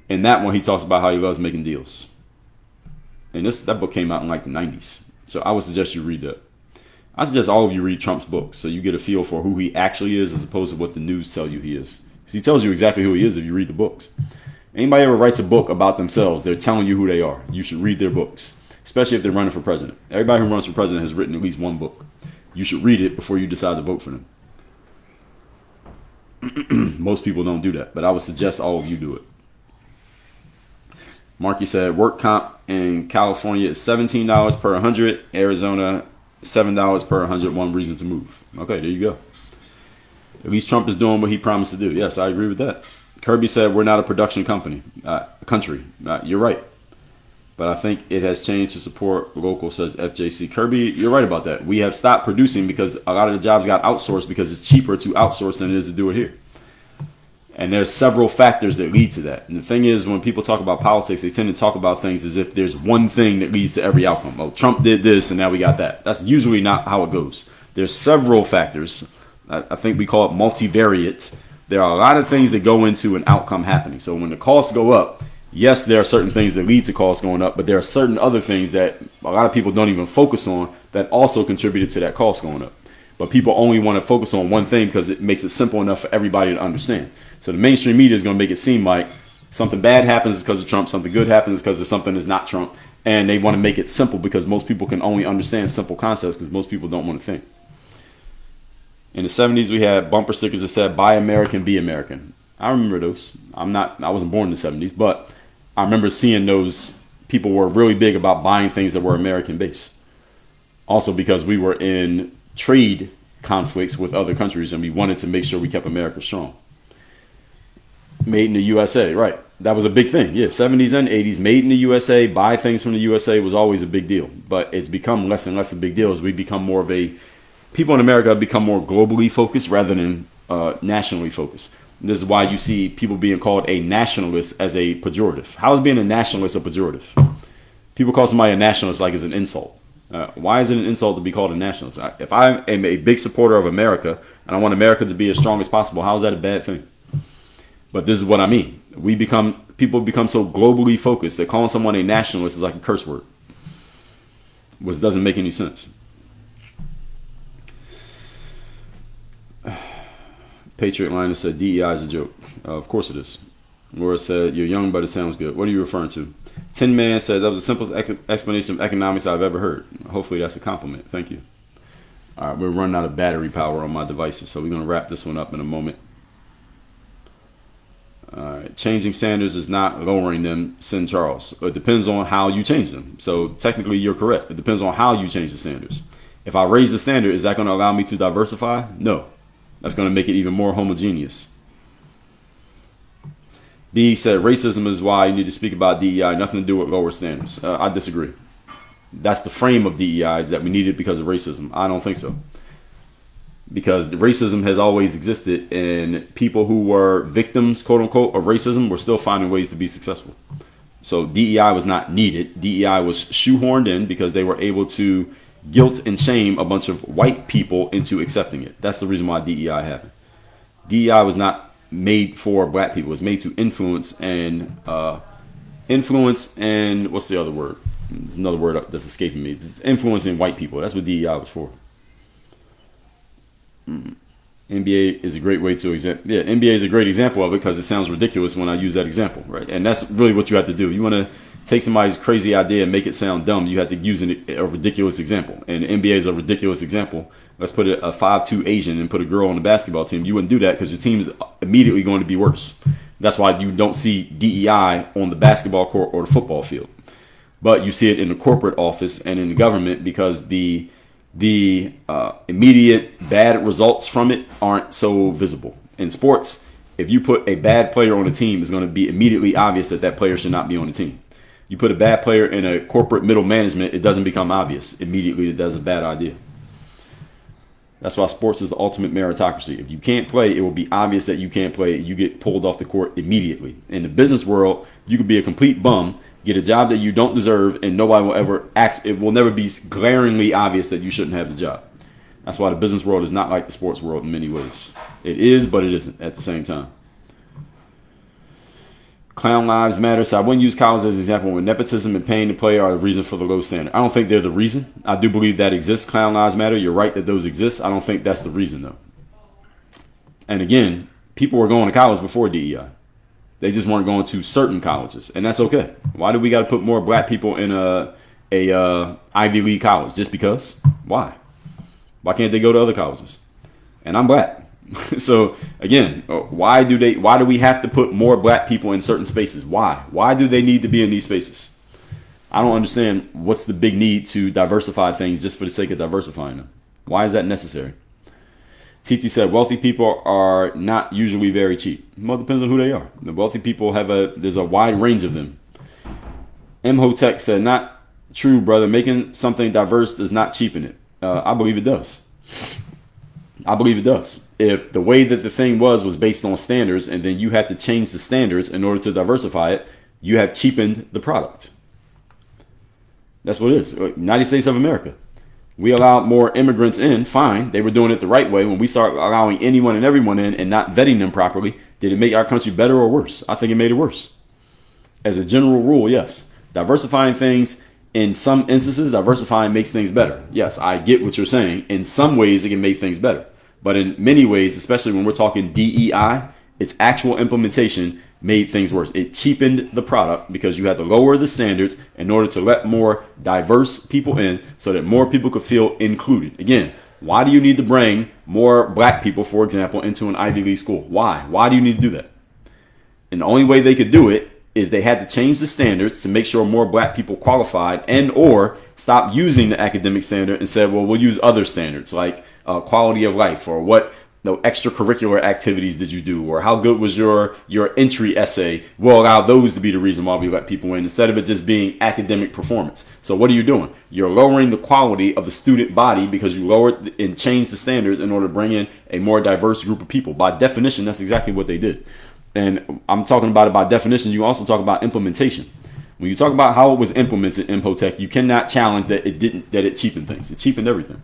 In that one, he talks about how he loves making deals. And that book came out in like the 90s. So I would suggest you read that. I suggest all of you read Trump's books so you get a feel for who he actually is as opposed to what the news tell you he is. Because he tells you exactly who he is if you read the books. Anybody ever writes a book about themselves, they're telling you who they are. You should read their books, especially if they're running for president. Everybody who runs for president has written at least one book. You should read it before you decide to vote for them. Most people don't do that, but I would suggest all of you do it. Marky said, work comp in California is $17 per 100. Arizona, $7 per 100. One reason to move. Okay, there you go. At least Trump is doing what he promised to do. Yes, I agree with that. Kirby said, we're not a production country. You're right. But I think it has changed to support local, says FJC. Kirby, you're right about that. We have stopped producing because a lot of the jobs got outsourced because it's cheaper to outsource than it is to do it here. And there's several factors that lead to that. And the thing is, when people talk about politics, they tend to talk about things as if there's one thing that leads to every outcome. Oh, Trump did this, and now we got that. That's usually not how it goes. There's several factors. I think we call it multivariate. There are a lot of things that go into an outcome happening. So when the costs go up, yes, there are certain things that lead to costs going up, but there are certain other things that a lot of people don't even focus on that also contributed to that cost going up. But people only want to focus on one thing because it makes it simple enough for everybody to understand. So the mainstream media is going to make it seem like something bad happens is because of Trump, something good happens because of something that's not Trump, and they want to make it simple because most people can only understand simple concepts because most people don't want to think. In the 70s, we had bumper stickers that said, "Buy American, be American." I remember those. I wasn't born in the 70s, but I remember seeing those. People were really big about buying things that were American-based. Also because we were in trade conflicts with other countries and we wanted to make sure we kept America strong. Made in the USA, right. That was a big thing. Yeah, 70s and 80s, made in the USA, buy things from the USA was always a big deal. But it's become less and less a big deal as we become more of a... People in America have become more globally focused rather than nationally focused. And this is why you see people being called a nationalist as a pejorative. How is being a nationalist a pejorative? People call somebody a nationalist like it's an insult. Why is it an insult to be called a nationalist? If I am a big supporter of America and I want America to be as strong as possible, how is that a bad thing? But this is what I mean. People become so globally focused that calling someone a nationalist is like a curse word, which doesn't make any sense. Patriot Liner said DEI is a joke. Of course it is. Laura said, "You're young, but it sounds good." What are you referring to? Tin Man said, "That was the simplest explanation of economics I've ever heard." Hopefully that's a compliment. Thank you. All right, we're running out of battery power on my devices, so we're going to wrap this one up in a moment. All right, changing standards is not lowering them, Sin Charles. It depends on how you change them. So technically you're correct. It depends on how you change the standards. If I raise the standard, is that going to allow me to diversify? No. That's going to make it even more homogeneous. B said, "Racism is why you need to speak about DEI, nothing to do with lower standards." I disagree. That's the frame of DEI, that we need it because of racism. I don't think so. Because the racism has always existed, and people who were victims, quote unquote, of racism were still finding ways to be successful. So DEI was not needed. DEI was shoehorned in because they were able to guilt and shame a bunch of white people into accepting it. That's the reason why DEI happened. DEI was not made for black people. It was made to influence and what's the other word? There's another word that's escaping me. It's influencing white people. That's what DEI was for. NBA is a great way to NBA is a great example of it because it sounds ridiculous when I use that example, right? And that's really what you have to do. You want to take somebody's crazy idea and make it sound dumb, you have to use a ridiculous example. And the NBA is a ridiculous example. Let's put a 5'2" Asian and put a girl on the basketball team. You wouldn't do that because your team's immediately going to be worse. That's why you don't see DEI on the basketball court or the football field. But you see it in the corporate office and in the government because the immediate bad results from it aren't so visible. In sports, if you put a bad player on a team, it's going to be immediately obvious that player should not be on the team. You put a bad player in a corporate middle management, it doesn't become obvious immediately that that's a bad idea. That's why sports is the ultimate meritocracy. If you can't play, it will be obvious that you can't play. You get pulled off the court immediately. In the business world, you could be a complete bum, get a job that you don't deserve, and nobody will ever act. It will never be glaringly obvious that you shouldn't have the job. That's why the business world is not like the sports world in many ways. It is, but it isn't at the same time. Clown lives matter. So I wouldn't use college as an example when nepotism and paying the player are the reason for the low standard. I don't think they're the reason. I do believe that exists. Clown lives matter. You're right that those exist. I don't think that's the reason though. And again, people were going to college before DEI. They just weren't going to certain colleges, and that's okay. Why do we got to put more black people in a Ivy League college? Just because? Why? Why can't they go to other colleges? And I'm black. So again, why do we have to put more black people in certain spaces? Why do they need to be in these spaces? I don't understand what's the big need to diversify things just for the sake of diversifying them. Why is that necessary? TT said wealthy people are not usually very cheap. Well, it depends on who they are. The wealthy people there's a wide range of them. Mhotech said, not true, brother. Making something diverse does not cheapen it. I believe it does. I believe it does. If the way that the thing was based on standards, and then you had to change the standards in order to diversify it, you have cheapened the product. That's what it is. United States of America. We allowed more immigrants in, fine. They were doing it the right way. When we start allowing anyone and everyone in and not vetting them properly, did it make our country better or worse? I think it made it worse. As a general rule, yes. Diversifying things, in some instances, diversifying makes things better. Yes, I get what you're saying. In some ways, it can make things better. But in many ways, especially when we're talking DEI, its actual implementation made things worse. It cheapened the product because you had to lower the standards in order to let more diverse people in so that more people could feel included. Again, why do you need to bring more black people, for example, into an Ivy League school? Why? Why do you need to do that? And the only way they could do it is they had to change the standards to make sure more black people qualified, and or stop using the academic standard and said, well, we'll use other standards like quality of life, or what extracurricular activities did you do, or how good was your entry essay. We'll allow those to be the reason why we let people in, instead of it just being academic performance. So what are you doing? You're lowering the quality of the student body because you lowered and changed the standards in order to bring in a more diverse group of people. By definition, that's exactly what they did. And I'm talking about it by definition. You also talk about implementation. When you talk about how it was implemented in Potech, you cannot challenge that it cheapened things. It cheapened everything.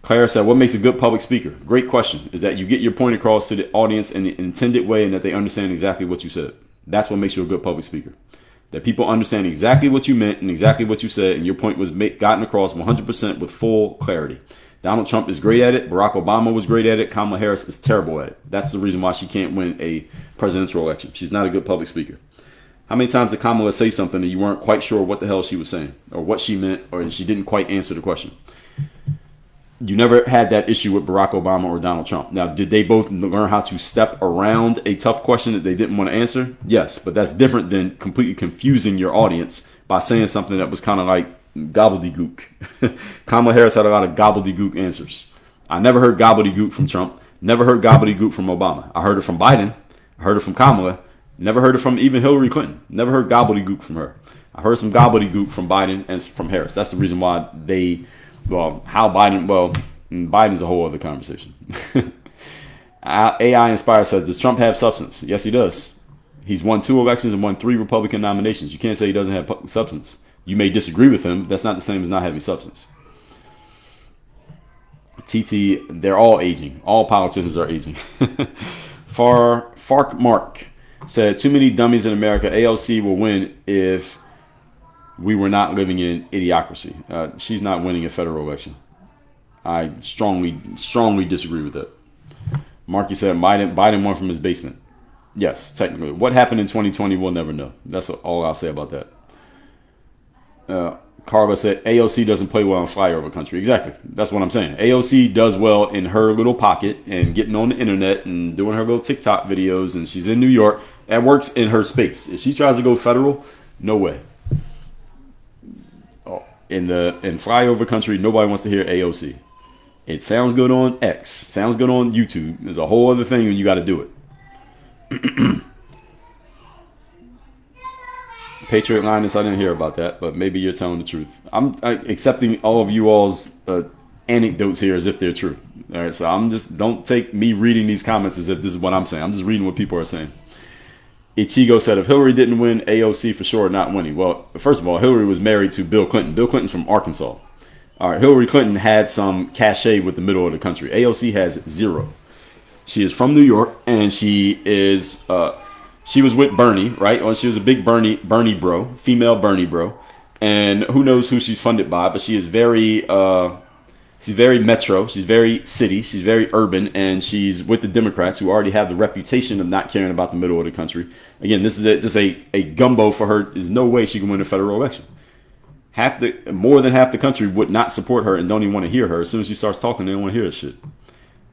Claire said, what makes a good public speaker? Great question. Is that you get your point across to the audience in the intended way and that they understand exactly what you said. That's what makes you a good public speaker. That people understand exactly what you meant and exactly what you said, and your point was gotten across 100% with full clarity. Donald Trump is great at it. Barack Obama was great at it. Kamala Harris is terrible at it. That's the reason why she can't win a presidential election. She's not a good public speaker. How many times did Kamala say something and you weren't quite sure what the hell she was saying or what she meant, or she didn't quite answer the question? You never had that issue with Barack Obama or Donald Trump. Now, did they both learn how to step around a tough question that they didn't want to answer? Yes, but that's different than completely confusing your audience by saying something that was kind of like gobbledygook. Kamala Harris had a lot of gobbledygook answers. I never heard gobbledygook from Trump. Never heard gobbledygook from Obama. I heard it from Biden. I heard it from Kamala. Never heard it from even Hillary Clinton. Never heard gobbledygook from her. I heard some gobbledygook from Biden and from Harris. That's the reason why Biden's a whole other conversation. AI Inspire says, does Trump have substance? Yes, he does. He's won 2 elections and won 3 Republican nominations. You can't say he doesn't have substance. You may disagree with him. That's not the same as not having substance. TT, they're all aging. All politicians are aging. Fark Mark said, too many dummies in America. ALC will win if we were not living in idiocracy. She's not winning a federal election. I strongly disagree with that. Marky said Biden won from his basement. Yes, technically. What happened in 2020, we'll never know. That's all I'll say about that. Carla said AOC doesn't play well in flyover country. Exactly. That's what I'm saying. AOC does well in her little pocket and getting on the internet and doing her little TikTok videos, and she's in New York. That works in her space. If she tries to go federal, no way. In flyover country, nobody wants to hear AOC. It sounds good on X, sounds good on YouTube. There's a whole other thing when you got to do it. Patriot Linus, I didn't hear about that, but maybe you're telling the truth. I'm accepting all of you all's anecdotes here as if they're true. All right, so don't take me reading these comments as if this is what I'm saying. I'm just reading what people are saying. Ichigo said, if Hillary didn't win, AOC for sure not winning. Well, first of all, Hillary was married to Bill Clinton. Bill Clinton's from Arkansas. All right, Hillary Clinton had some cachet with the middle of the country. AOC has 0. She is from New York, and she was with Bernie, right? Well, she was a big Bernie bro, female Bernie bro. And who knows who she's funded by, but she is she's very metro, she's very city, she's very urban, and she's with the Democrats, who already have the reputation of not caring about the middle of the country. Again, this is a gumbo for her. There's no way she can win a federal election. More than half the country would not support her and don't even want to hear her. As soon as she starts talking, they don't want to hear this shit.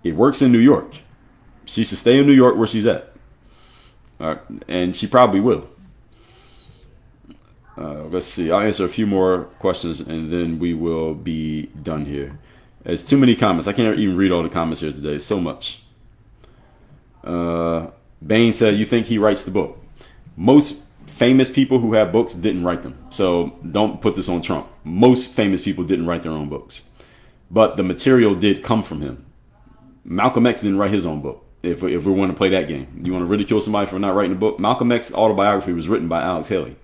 It works in New York. She should stay in New York where she's at. And she probably will. Let's see. I'll answer a few more questions and then we will be done here. There's too many comments. I can't even read all the comments here today. So much. Bain said, you think he writes the book? Most famous people who have books didn't write them. So don't put this on Trump. Most famous people didn't write their own books. But the material did come from him. Malcolm X didn't write his own book. If we want to play that game, you want to ridicule somebody for not writing a book. Malcolm X's autobiography was written by Alex Haley.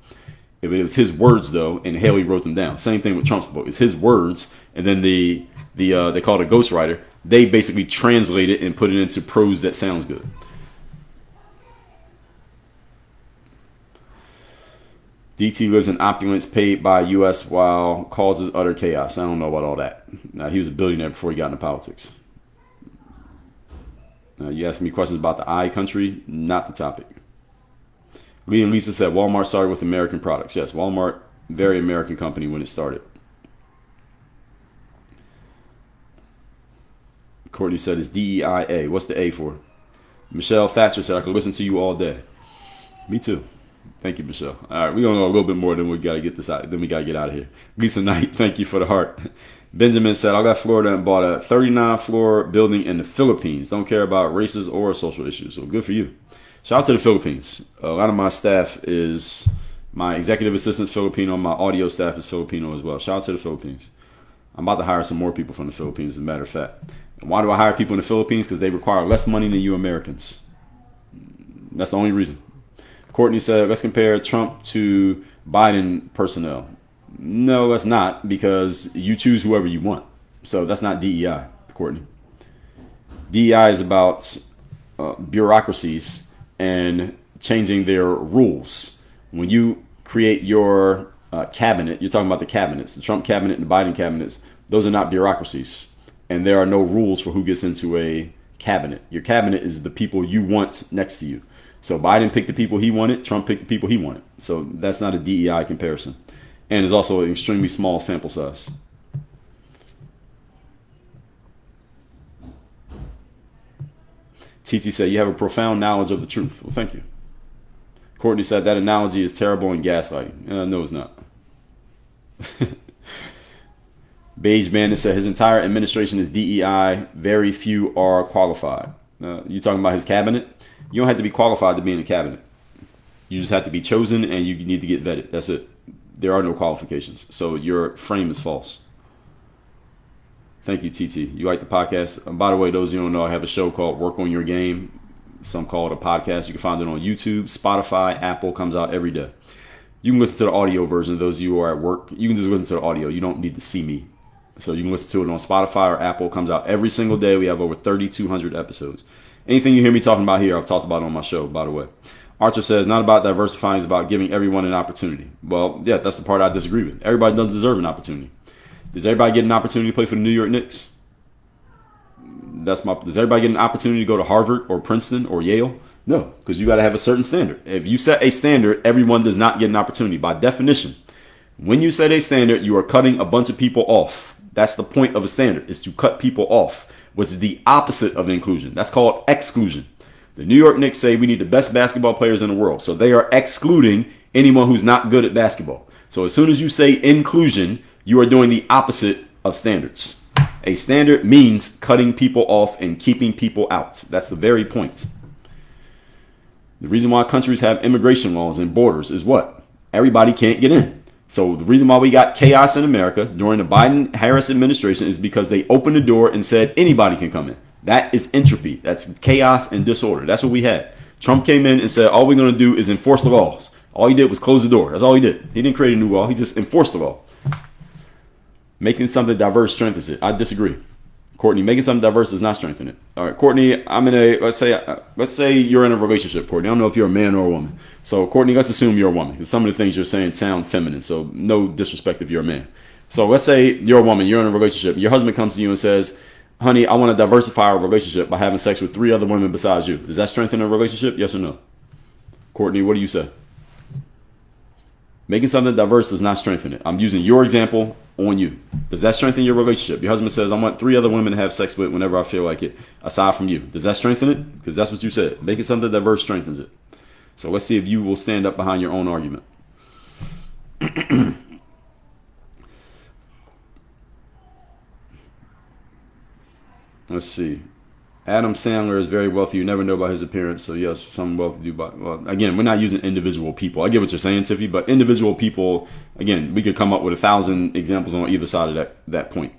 It was his words though, and Haley wrote them down. Same thing with Trump's book. It's his words, and then they call it a ghostwriter. They basically translate it and put it into prose that sounds good. DT lives in opulence paid by U.S. while causes utter chaos. I don't know about all that. Now, he was a billionaire before he got into politics. You asked me questions about the I country, not the topic. Lee and Lisa said Walmart started with American products. Yes, Walmart, very American company when it started. Courtney said it's DEIA. What's the A for? Michelle Thatcher said I could listen to you all day. Me too. Thank you, Michelle. All right, we're going to go a little bit more than we got to get this out. Then we got to get out of here. Lisa Knight, thank you for the heart. Benjamin said, I left Florida and bought a 39-floor building in the Philippines. Don't care about races or social issues. So good for you. Shout out to the Philippines. A lot of my staff is, my executive assistant's Filipino. My audio staff is Filipino as well. Shout out to the Philippines. I'm about to hire some more people from the Philippines, as a matter of fact. And why do I hire people in the Philippines? Because they require less money than you Americans. That's the only reason. Courtney said, let's compare Trump to Biden personnel. No, let's not, because you choose whoever you want. So that's not DEI, Courtney. DEI is about bureaucracies and changing their rules. When you create your cabinet, you're talking about the cabinets, the Trump cabinet and the Biden cabinets. Those are not bureaucracies. And there are no rules for who gets into a cabinet. Your cabinet is the people you want next to you. So Biden picked the people he wanted. Trump picked the people he wanted. So that's not a DEI comparison. And it's also an extremely small sample size. TT said, you have a profound knowledge of the truth. Well, thank you. Courtney said, that analogy is terrible and gaslighting. No, it's not. Beige Bandit said, his entire administration is DEI. Very few are qualified. You talking about his cabinet? You don't have to be qualified to be in the cabinet. You just have to be chosen and you need to get vetted. That's it. There are no qualifications. So your frame is false. Thank you, TT. You like the podcast? By the way, those of you who don't know, I have a show called Work on Your Game. Some call it a podcast. You can find it on YouTube, Spotify, Apple. Comes out every day. You can listen to the audio version. Those of you who are at work, you can just listen to the audio. You don't need to see me. So you can listen to it on Spotify or Apple. Comes out every single day. We have over 3,200 episodes. Anything you hear me talking about here, I've talked about on my show, by the way. Archer says, not about diversifying, it's about giving everyone an opportunity. Well, yeah, that's the part I disagree with. Everybody doesn't deserve an opportunity. Does everybody get an opportunity to play for the New York Knicks? Does everybody get an opportunity to go to Harvard or Princeton or Yale? No, because you got to have a certain standard. If you set a standard, everyone does not get an opportunity. By definition, when you set a standard, you are cutting a bunch of people off. That's the point of a standard, is to cut people off, which is the opposite of inclusion. That's called exclusion. The New York Knicks say we need the best basketball players in the world. So they are excluding anyone who's not good at basketball. So as soon as you say inclusion, you are doing the opposite of standards. A standard means cutting people off and keeping people out. That's the very point. The reason why countries have immigration laws and borders is what? Everybody can't get in. So the reason why we got chaos in America during the Biden-Harris administration is because they opened the door and said anybody can come in. That is entropy. That's chaos and disorder. That's what we had. Trump came in and said, all we're going to do is enforce the laws. All he did was close the door. That's all he did. He didn't create a new law. He just enforced the law. Making something diverse strengthens it. I disagree. Courtney, making something diverse does not strengthen it. All right, Courtney, let's say you're in a relationship, Courtney. I don't know if you're a man or a woman. So, Courtney, let's assume you're a woman, because some of the things you're saying sound feminine. So, no disrespect if you're a man. So, let's say you're a woman. You're in a relationship. Your husband comes to you and says, honey, I want to diversify our relationship by having sex with 3 other women besides you. Does that strengthen a relationship? Yes or no? Courtney, what do you say? Making something diverse does not strengthen it. I'm using your example on you. Does that strengthen your relationship? Your husband says, I want 3 other women to have sex with whenever I feel like it, aside from you. Does that strengthen it? Because that's what you said. Making something diverse strengthens it. So let's see if you will stand up behind your own argument. Let's see. Adam Sandler is very wealthy. You never know about his appearance. So, yes, some wealthy do. But, well, again, we're not using individual people. I get what you're saying, Tiffy. But individual people, again, we could come up with 1,000 examples on either side of that point.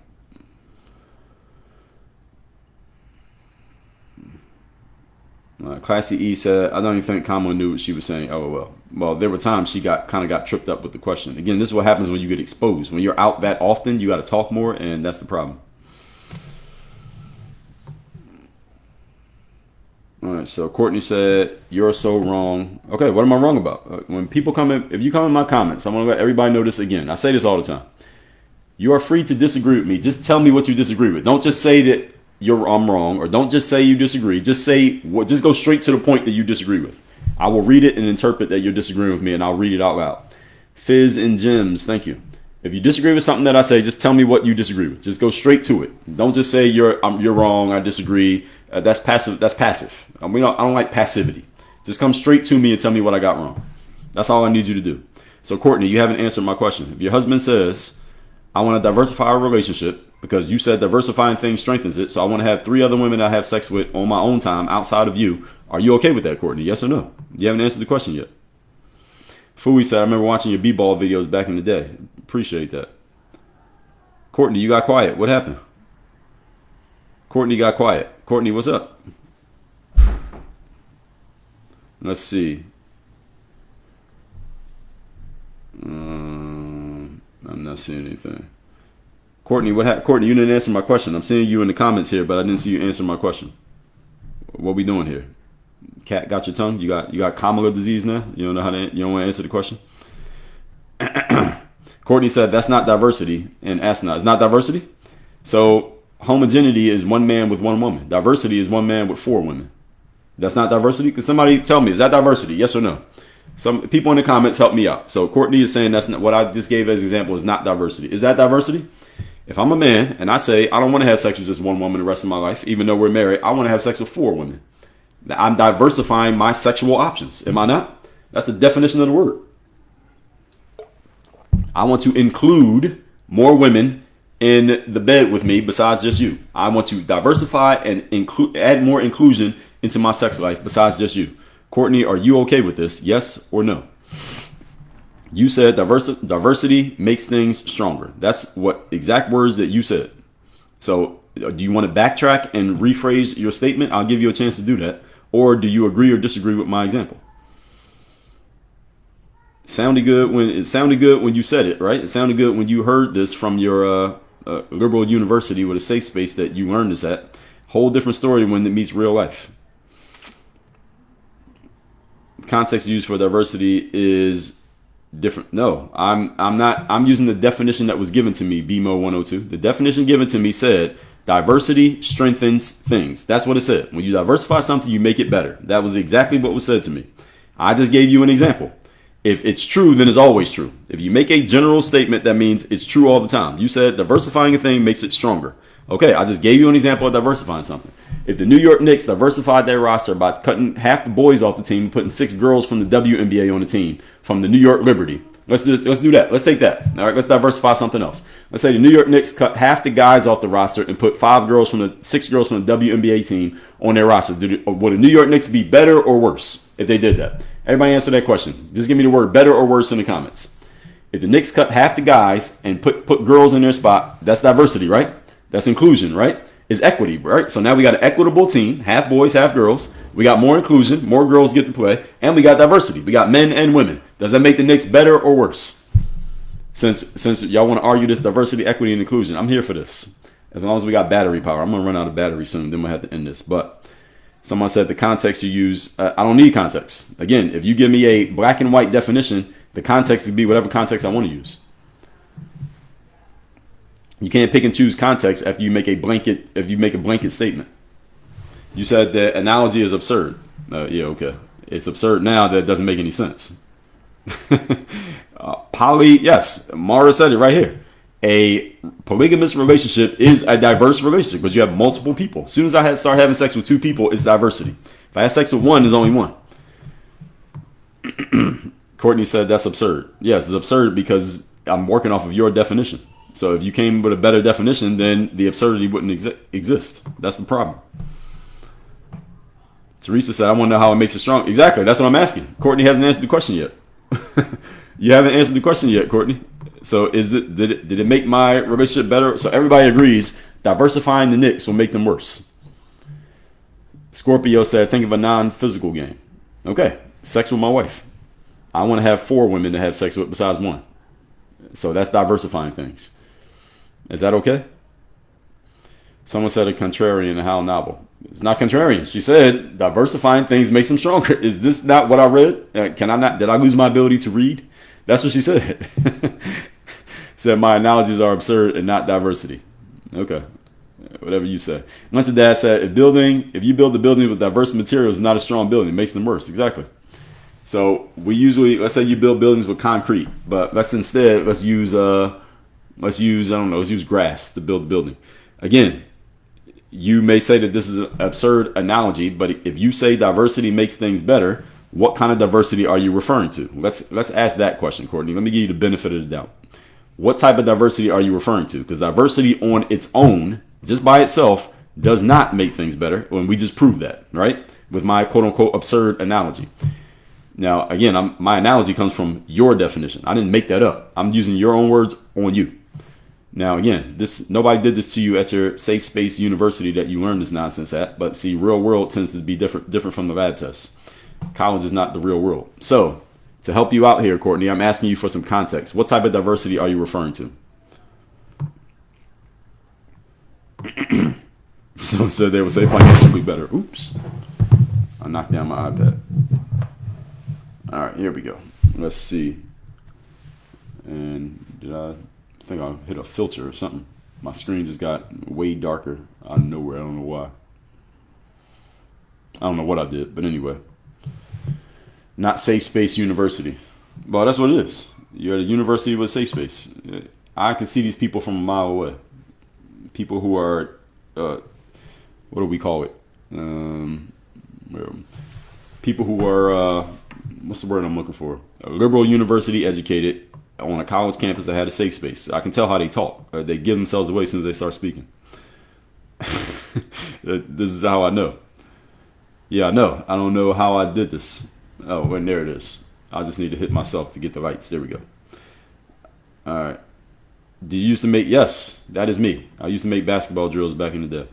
Classy E said, I don't even think Kamala knew what she was saying. Oh, well, there were times she got tripped up with the question. Again, this is what happens when you get exposed. When you're out that often, you got to talk more, and that's the problem. All right, so Courtney said, you're so wrong. Okay, what am I wrong about? When people come in, if you come in my comments, I want to let everybody know this again. I say this all the time. You are free to disagree with me. Just tell me what you disagree with. Don't just say that I'm wrong, or don't just say you disagree. Just go straight to the point that you disagree with. I will read it and interpret that you're disagreeing with me, and I'll read it out loud. Fizz and Gems, thank you. If you disagree with something that I say, just tell me what you disagree with. Just go straight to it. Don't just say you're wrong. I disagree. That's passive. That's passive. I don't like passivity. Just come straight to me and tell me what I got wrong. That's all I need you to do. So Courtney, you haven't answered my question. If your husband says, I want to diversify our relationship, because you said diversifying things strengthens it, so I want to have 3 other women I have sex with on my own time outside of you. Are you okay with that, Courtney? Yes or no? You haven't answered the question yet. Fui said, I remember watching your b-ball videos back in the day. Appreciate that. Courtney, you got quiet. What happened? Courtney got quiet. Courtney, what's up? Let's see. I'm not seeing anything. Courtney, Courtney, you didn't answer my question. I'm seeing you in the comments here, but I didn't see you answer my question. What we doing here? Cat got your tongue? You got Kamala disease now? You don't know you don't want to answer the question? Courtney said that's not diversity, and asinine. It's not diversity? So homogeneity is 1 man with 1 woman. Diversity is 1 man with 4 women. That's not diversity? Because somebody tell me, is that diversity? Yes or no? Some people in the comments help me out. So Courtney is saying that's not what I just gave as an example is not diversity. Is that diversity? If I'm a man and I say I don't want to have sex with just 1 woman the rest of my life, even though we're married, I want to have sex with 4 women. I'm diversifying my sexual options. Am I not? That's the definition of the word. I want to include more women in the bed with me besides just you. I want to diversify and add more inclusion into my sex life besides just you. Courtney, are you okay with this? Yes or no? You said diversity makes things stronger. That's what exact words that you said. So do you want to backtrack and rephrase your statement? I'll give you a chance to do that. Or do you agree or disagree with my example? It sounded good when you said it, right? It sounded good when you heard this from your liberal university with a safe space that you learned this at. Whole different story when it meets real life. Context used for diversity is different. No, I'm not. I'm using the definition that was given to me, BMO 102. The definition given to me said diversity strengthens things. That's what it said. When you diversify something, you make it better. That was exactly what was said to me. I just gave you an example. If it's true, then it's always true. If you make a general statement, that means it's true all the time. You said diversifying a thing makes it stronger. Okay, I just gave you an example of diversifying something. If the New York Knicks diversified their roster by cutting half the boys off the team and putting 6 girls from the WNBA on the team from the New York Liberty, let's do that. Let's take that. All right, let's diversify something else. Let's say the New York Knicks cut half the guys off the roster and put 6 girls from the WNBA team on their roster. Would the New York Knicks be better or worse if they did that? Everybody answer that question. Just give me the word better or worse in the comments. If the Knicks cut half the guys and put girls in their spot, that's diversity, right? That's inclusion, right? Is equity, right? So now we got an equitable team, half boys, half girls. We got more inclusion, more girls get to play, and we got diversity. We got men and women. Does that make the Knicks better or worse? Since y'all want to argue this diversity, equity, and inclusion, I'm here for this. As long as we got battery power. I'm going to run out of battery soon, then we'll have to end this. But someone said the context you use, I don't need context. Again, if you give me a black and white definition, the context could be whatever context I want to use. You can't pick and choose context after you make a blanket statement. You said the analogy is absurd. Yeah, okay. It's absurd now that it doesn't make any sense. Yes, Mara said it right here. A polygamous relationship is a diverse relationship because you have multiple people. As soon as I start having sex with 2 people, it's diversity. If I have sex with 1, there's only 1. Courtney said that's absurd. Yes, it's absurd because I'm working off of your definition. So if you came with a better definition, then the absurdity wouldn't exist. That's the problem. Teresa said, I want to know how it makes it strong. Exactly. That's what I'm asking. Courtney hasn't answered the question yet. You haven't answered the question yet, Courtney. So did it make my relationship better? So everybody agrees diversifying the Knicks will make them worse. Scorpio said, think of a non-physical game. Okay, sex with my wife. I want to have 4 women to have sex with besides 1. So that's diversifying things. Is that okay? Someone said a contrarian, how novel. It's not contrarian. She said diversifying things makes them stronger. Is this not what I read? Can I not? Did I lose my ability to read? That's what she said. Said my analogies are absurd and not diversity. Okay, whatever you say. Once dad said, if you build a building with diverse materials, it's not a strong building. It makes them worse. Exactly. So we usually, let's say you build buildings with concrete, but let's use grass to build the building. Again, you may say that this is an absurd analogy, but if you say diversity makes things better, what kind of diversity are you referring to? Let's ask that question, Courtney. Let me give you the benefit of the doubt. What type of diversity are you referring to? Because diversity on its own, just by itself, does not make things better. When we just proved that, right? With my quote unquote absurd analogy. Now, again, my analogy comes from your definition. I didn't make that up. I'm using your own words on you. Now, again, nobody did this to you at your safe space university that you learned this nonsense at. But see, real world tends to be different from the lab tests. College is not the real world. So, to help you out here, Courtney, I'm asking you for some context. What type of diversity are you referring to? So they would say financially better. Oops. I knocked down my iPad. All right, here we go. Let's see. And I think I hit a filter or something. My screen just got way darker out of nowhere. I don't know why. I don't know what I did, but anyway. Not safe space university. Well, that's what it is. You're at a university with safe space. I can see these people from a mile away. People who are, what do we call it? People who are, what's the word I'm looking for? A liberal university educated on a college campus that had a safe space. I can tell how they talk. They give themselves away as soon as they start speaking. This is how I know. Yeah, I know. I don't know how I did this. Oh, and there it is. I just need to hit myself to get the lights. There we go. All right. Do you used to make? Yes, that is me. I used to make basketball drills back in the day.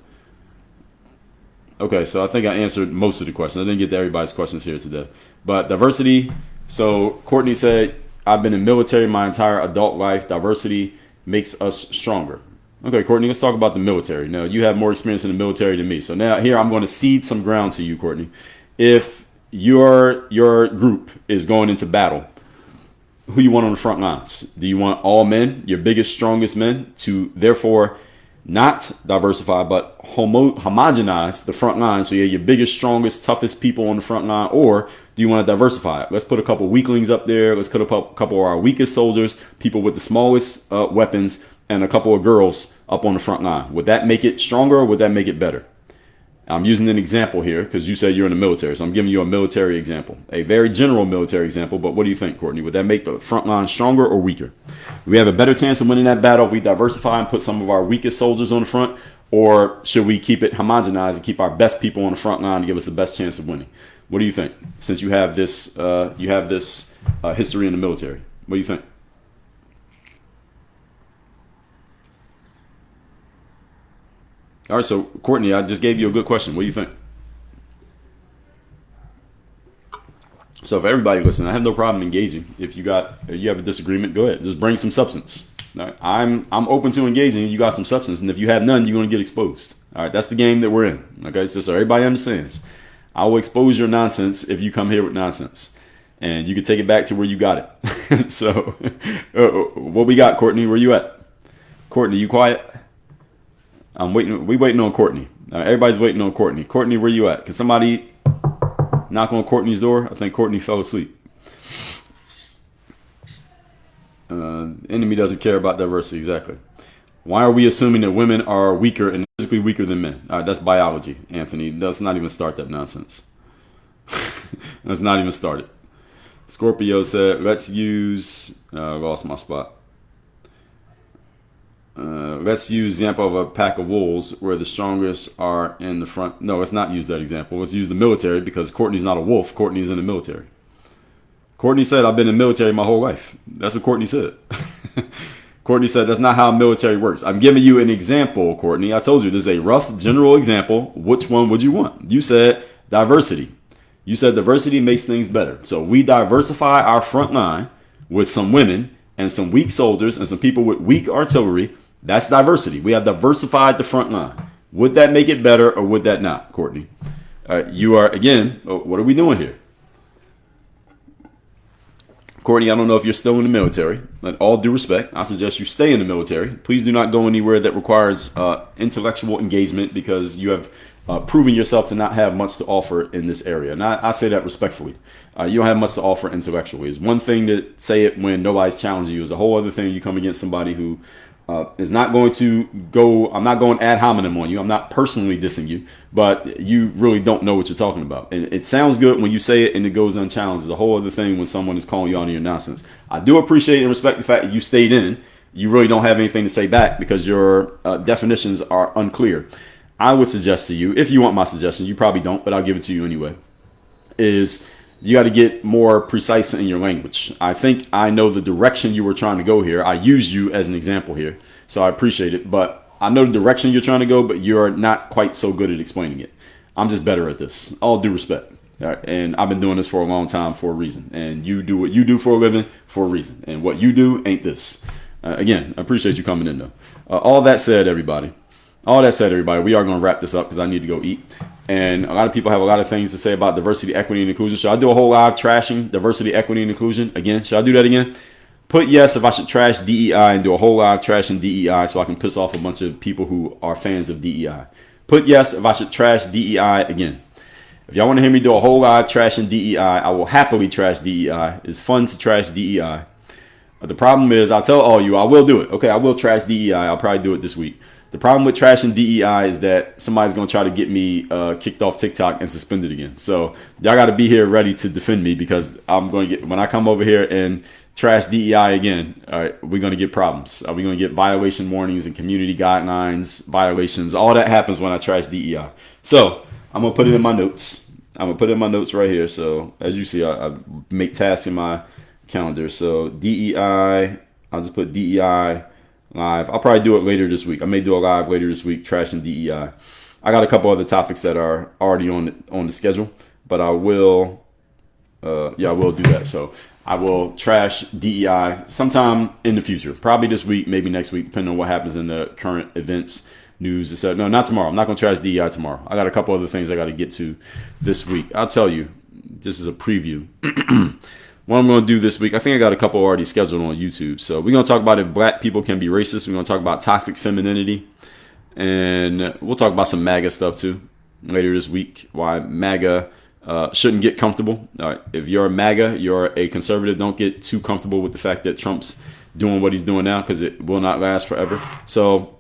Okay, so I think I answered most of the questions. I didn't get to everybody's questions here today. But diversity. So Courtney said, I've been in military my entire adult life. Diversity makes us stronger. Okay, Courtney, let's talk about the military. Now, you have more experience in the military than me. So now here I'm going to cede some ground to you, Courtney. If your group is going into battle, who you want on the front lines? Do you want all men, your biggest, strongest men, to therefore not diversify but homogenize the front line, so you have your biggest, strongest, toughest people on the front line? Or do you want to diversify it? Let's put a couple weaklings up there. Let's put a couple of our weakest soldiers, people with the smallest weapons, and a couple of girls up on the front line. Would that make it stronger, or would that make it better? I'm using an example here because you said you're in the military, so I'm giving you a military example, a very general military example. But what do you think, Courtney? Would that make the front line stronger or weaker? We have a better chance of winning that battle if we diversify and put some of our weakest soldiers on the front, or should we keep it homogenized and keep our best people on the front line to give us the best chance of winning? What do you think? Since you have this history in the military, what do you think? All right, so Courtney, I just gave you a good question. What do you think? So if everybody listen, I have no problem engaging. If you have a disagreement, go ahead. Just bring some substance. All right? I'm open to engaging. You got some substance, and if you have none, you're going to get exposed. All right, that's the game that we're in. Okay, so everybody understands. I will expose your nonsense if you come here with nonsense, and you can take it back to where you got it. So, what we got, Courtney? Where you at? Courtney, you quiet? I'm waiting. We waiting on Courtney. Everybody's waiting on Courtney. Courtney, where you at? Can somebody knock on Courtney's door? I think Courtney fell asleep. Enemy doesn't care about diversity. Exactly. Why are we assuming that women are weaker and physically weaker than men? All right, that's biology, Anthony. Let's not even start that nonsense. Let's not even start it. Scorpio said, let's use... I lost my spot. Let's use the example of a pack of wolves where the strongest are in the front. No, let's not use that example. Let's use the military because Courtney's not a wolf. Courtney's in the military. Courtney said, I've been in the military my whole life. That's what Courtney said. Courtney said, that's not how military works. I'm giving you an example, Courtney. I told you this is a rough general example. Which one would you want? You said diversity. You said diversity makes things better. So we diversify our front line with some women and some weak soldiers and some people with weak artillery. That's diversity. We have diversified the front line. Would that make it better or would that not, Courtney? You are, again, what are we doing here? Courtney, I don't know if you're still in the military. With all due respect, I suggest you stay in the military. Please do not go anywhere that requires intellectual engagement because you have proven yourself to not have much to offer in this area. And I say that respectfully. You don't have much to offer intellectually. It's one thing to say it when nobody's challenging you. It's a whole other thing you come against somebody who is not going to go, I'm not going ad hominem on you. I'm not personally dissing you, but you really don't know what you're talking about. And it sounds good when you say it and it goes unchallenged. It's a whole other thing when someone is calling you out on your nonsense. I do appreciate and respect the fact that you stayed in. You really don't have anything to say back because your definitions are unclear. I would suggest to you, if you want my suggestion, you probably don't, but I'll give it to you anyway, is you got to get more precise in your language. I think I know the direction you were trying to go here. I use you as an example here, so I appreciate it. But I know the direction you're trying to go, but you're not quite so good at explaining it. I'm just better at this. All due respect. All right? And I've been doing this for a long time for a reason. And you do what you do for a living for a reason. And what you do ain't this. Again, I appreciate you coming in, though. All that said, everybody, we are going to wrap this up because I need to go eat. And a lot of people have a lot of things to say about diversity, equity, and inclusion. Should I do a whole live trashing diversity, equity, and inclusion? Again, should I do that again? Put yes if I should trash DEI and do a whole live trashing DEI so I can piss off a bunch of people who are fans of DEI. Put yes if I should trash DEI again. If y'all want to hear me do a whole live trashing DEI, I will happily trash DEI. It's fun to trash DEI. The problem is, I'll tell all you, I will do it. Okay, I will trash DEI. I'll probably do it this week. The problem with trashing DEI is that somebody's going to try to get me kicked off TikTok and suspended again. So y'all got to be here ready to defend me because I'm going to get, when I come over here and trash DEI again, all right, we're going to get problems. We're going to get violation warnings and community guidelines, violations. All that happens when I trash DEI. So I'm going to put it in my notes. I'm going to put it in my notes right here. So as you see, I make tasks in my calendar. So DEI, I'll just put DEI live. I'll probably do it later this week. I may do a live later this week, trashing DEI. I got a couple other topics that are already on the schedule, but I will do that. So I will trash DEI sometime in the future, probably this week, maybe next week, depending on what happens in the current events, news, etc. No, not tomorrow. I'm not going to trash DEI tomorrow. I got a couple other things I got to get to this week. I'll tell you, this is a preview. What I'm going to do this week, I think I got a couple already scheduled on YouTube. So we're going to talk about if black people can be racist. We're going to talk about toxic femininity. And we'll talk about some MAGA stuff too later this week. Why MAGA shouldn't get comfortable. All right, if you're a MAGA, you're a conservative, don't get too comfortable with the fact that Trump's doing what he's doing now because it will not last forever. So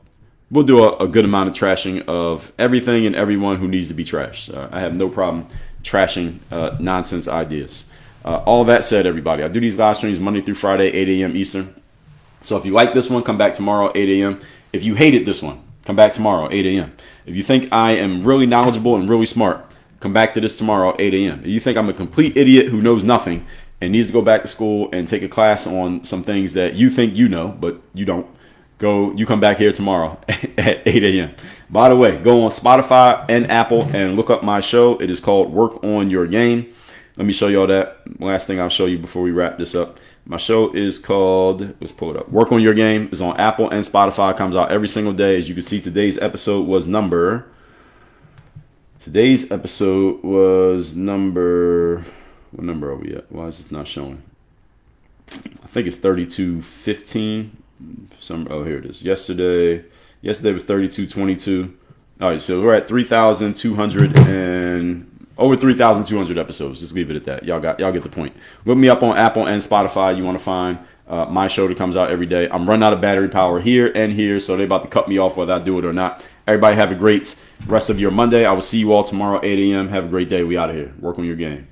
we'll do a good amount of trashing of everything and everyone who needs to be trashed. I have no problem trashing nonsense ideas. All that said, everybody, I do these live streams Monday through Friday, 8 a.m. Eastern. So if you like this one, come back tomorrow, 8 a.m. If you hated this one, come back tomorrow, 8 a.m. If you think I am really knowledgeable and really smart, come back to this tomorrow, 8 a.m. If you think I'm a complete idiot who knows nothing and needs to go back to school and take a class on some things that you think you know, but you don't, you come back here tomorrow at 8 a.m. By the way, go on Spotify and Apple and look up my show. It is called Work on Your Game. Let me show y'all that. Last thing I'll show you before we wrap this up. My show is called, let's pull it up. Work on Your Game is on Apple and Spotify. It comes out every single day. As you can see, today's episode was number, what number are we at? Why is this not showing? I think it's 3215. Here it is. Yesterday was 3222. All right, so we're at 3,200 and over 3,200 episodes. Just leave it at that. Y'all get the point. Look me up on Apple and Spotify. You want to find my show that comes out every day. I'm running out of battery power here and here, so they're about to cut me off whether I do it or not. Everybody have a great rest of your Monday. I will see you all tomorrow, 8 a.m. Have a great day. We out of here. Work on your game.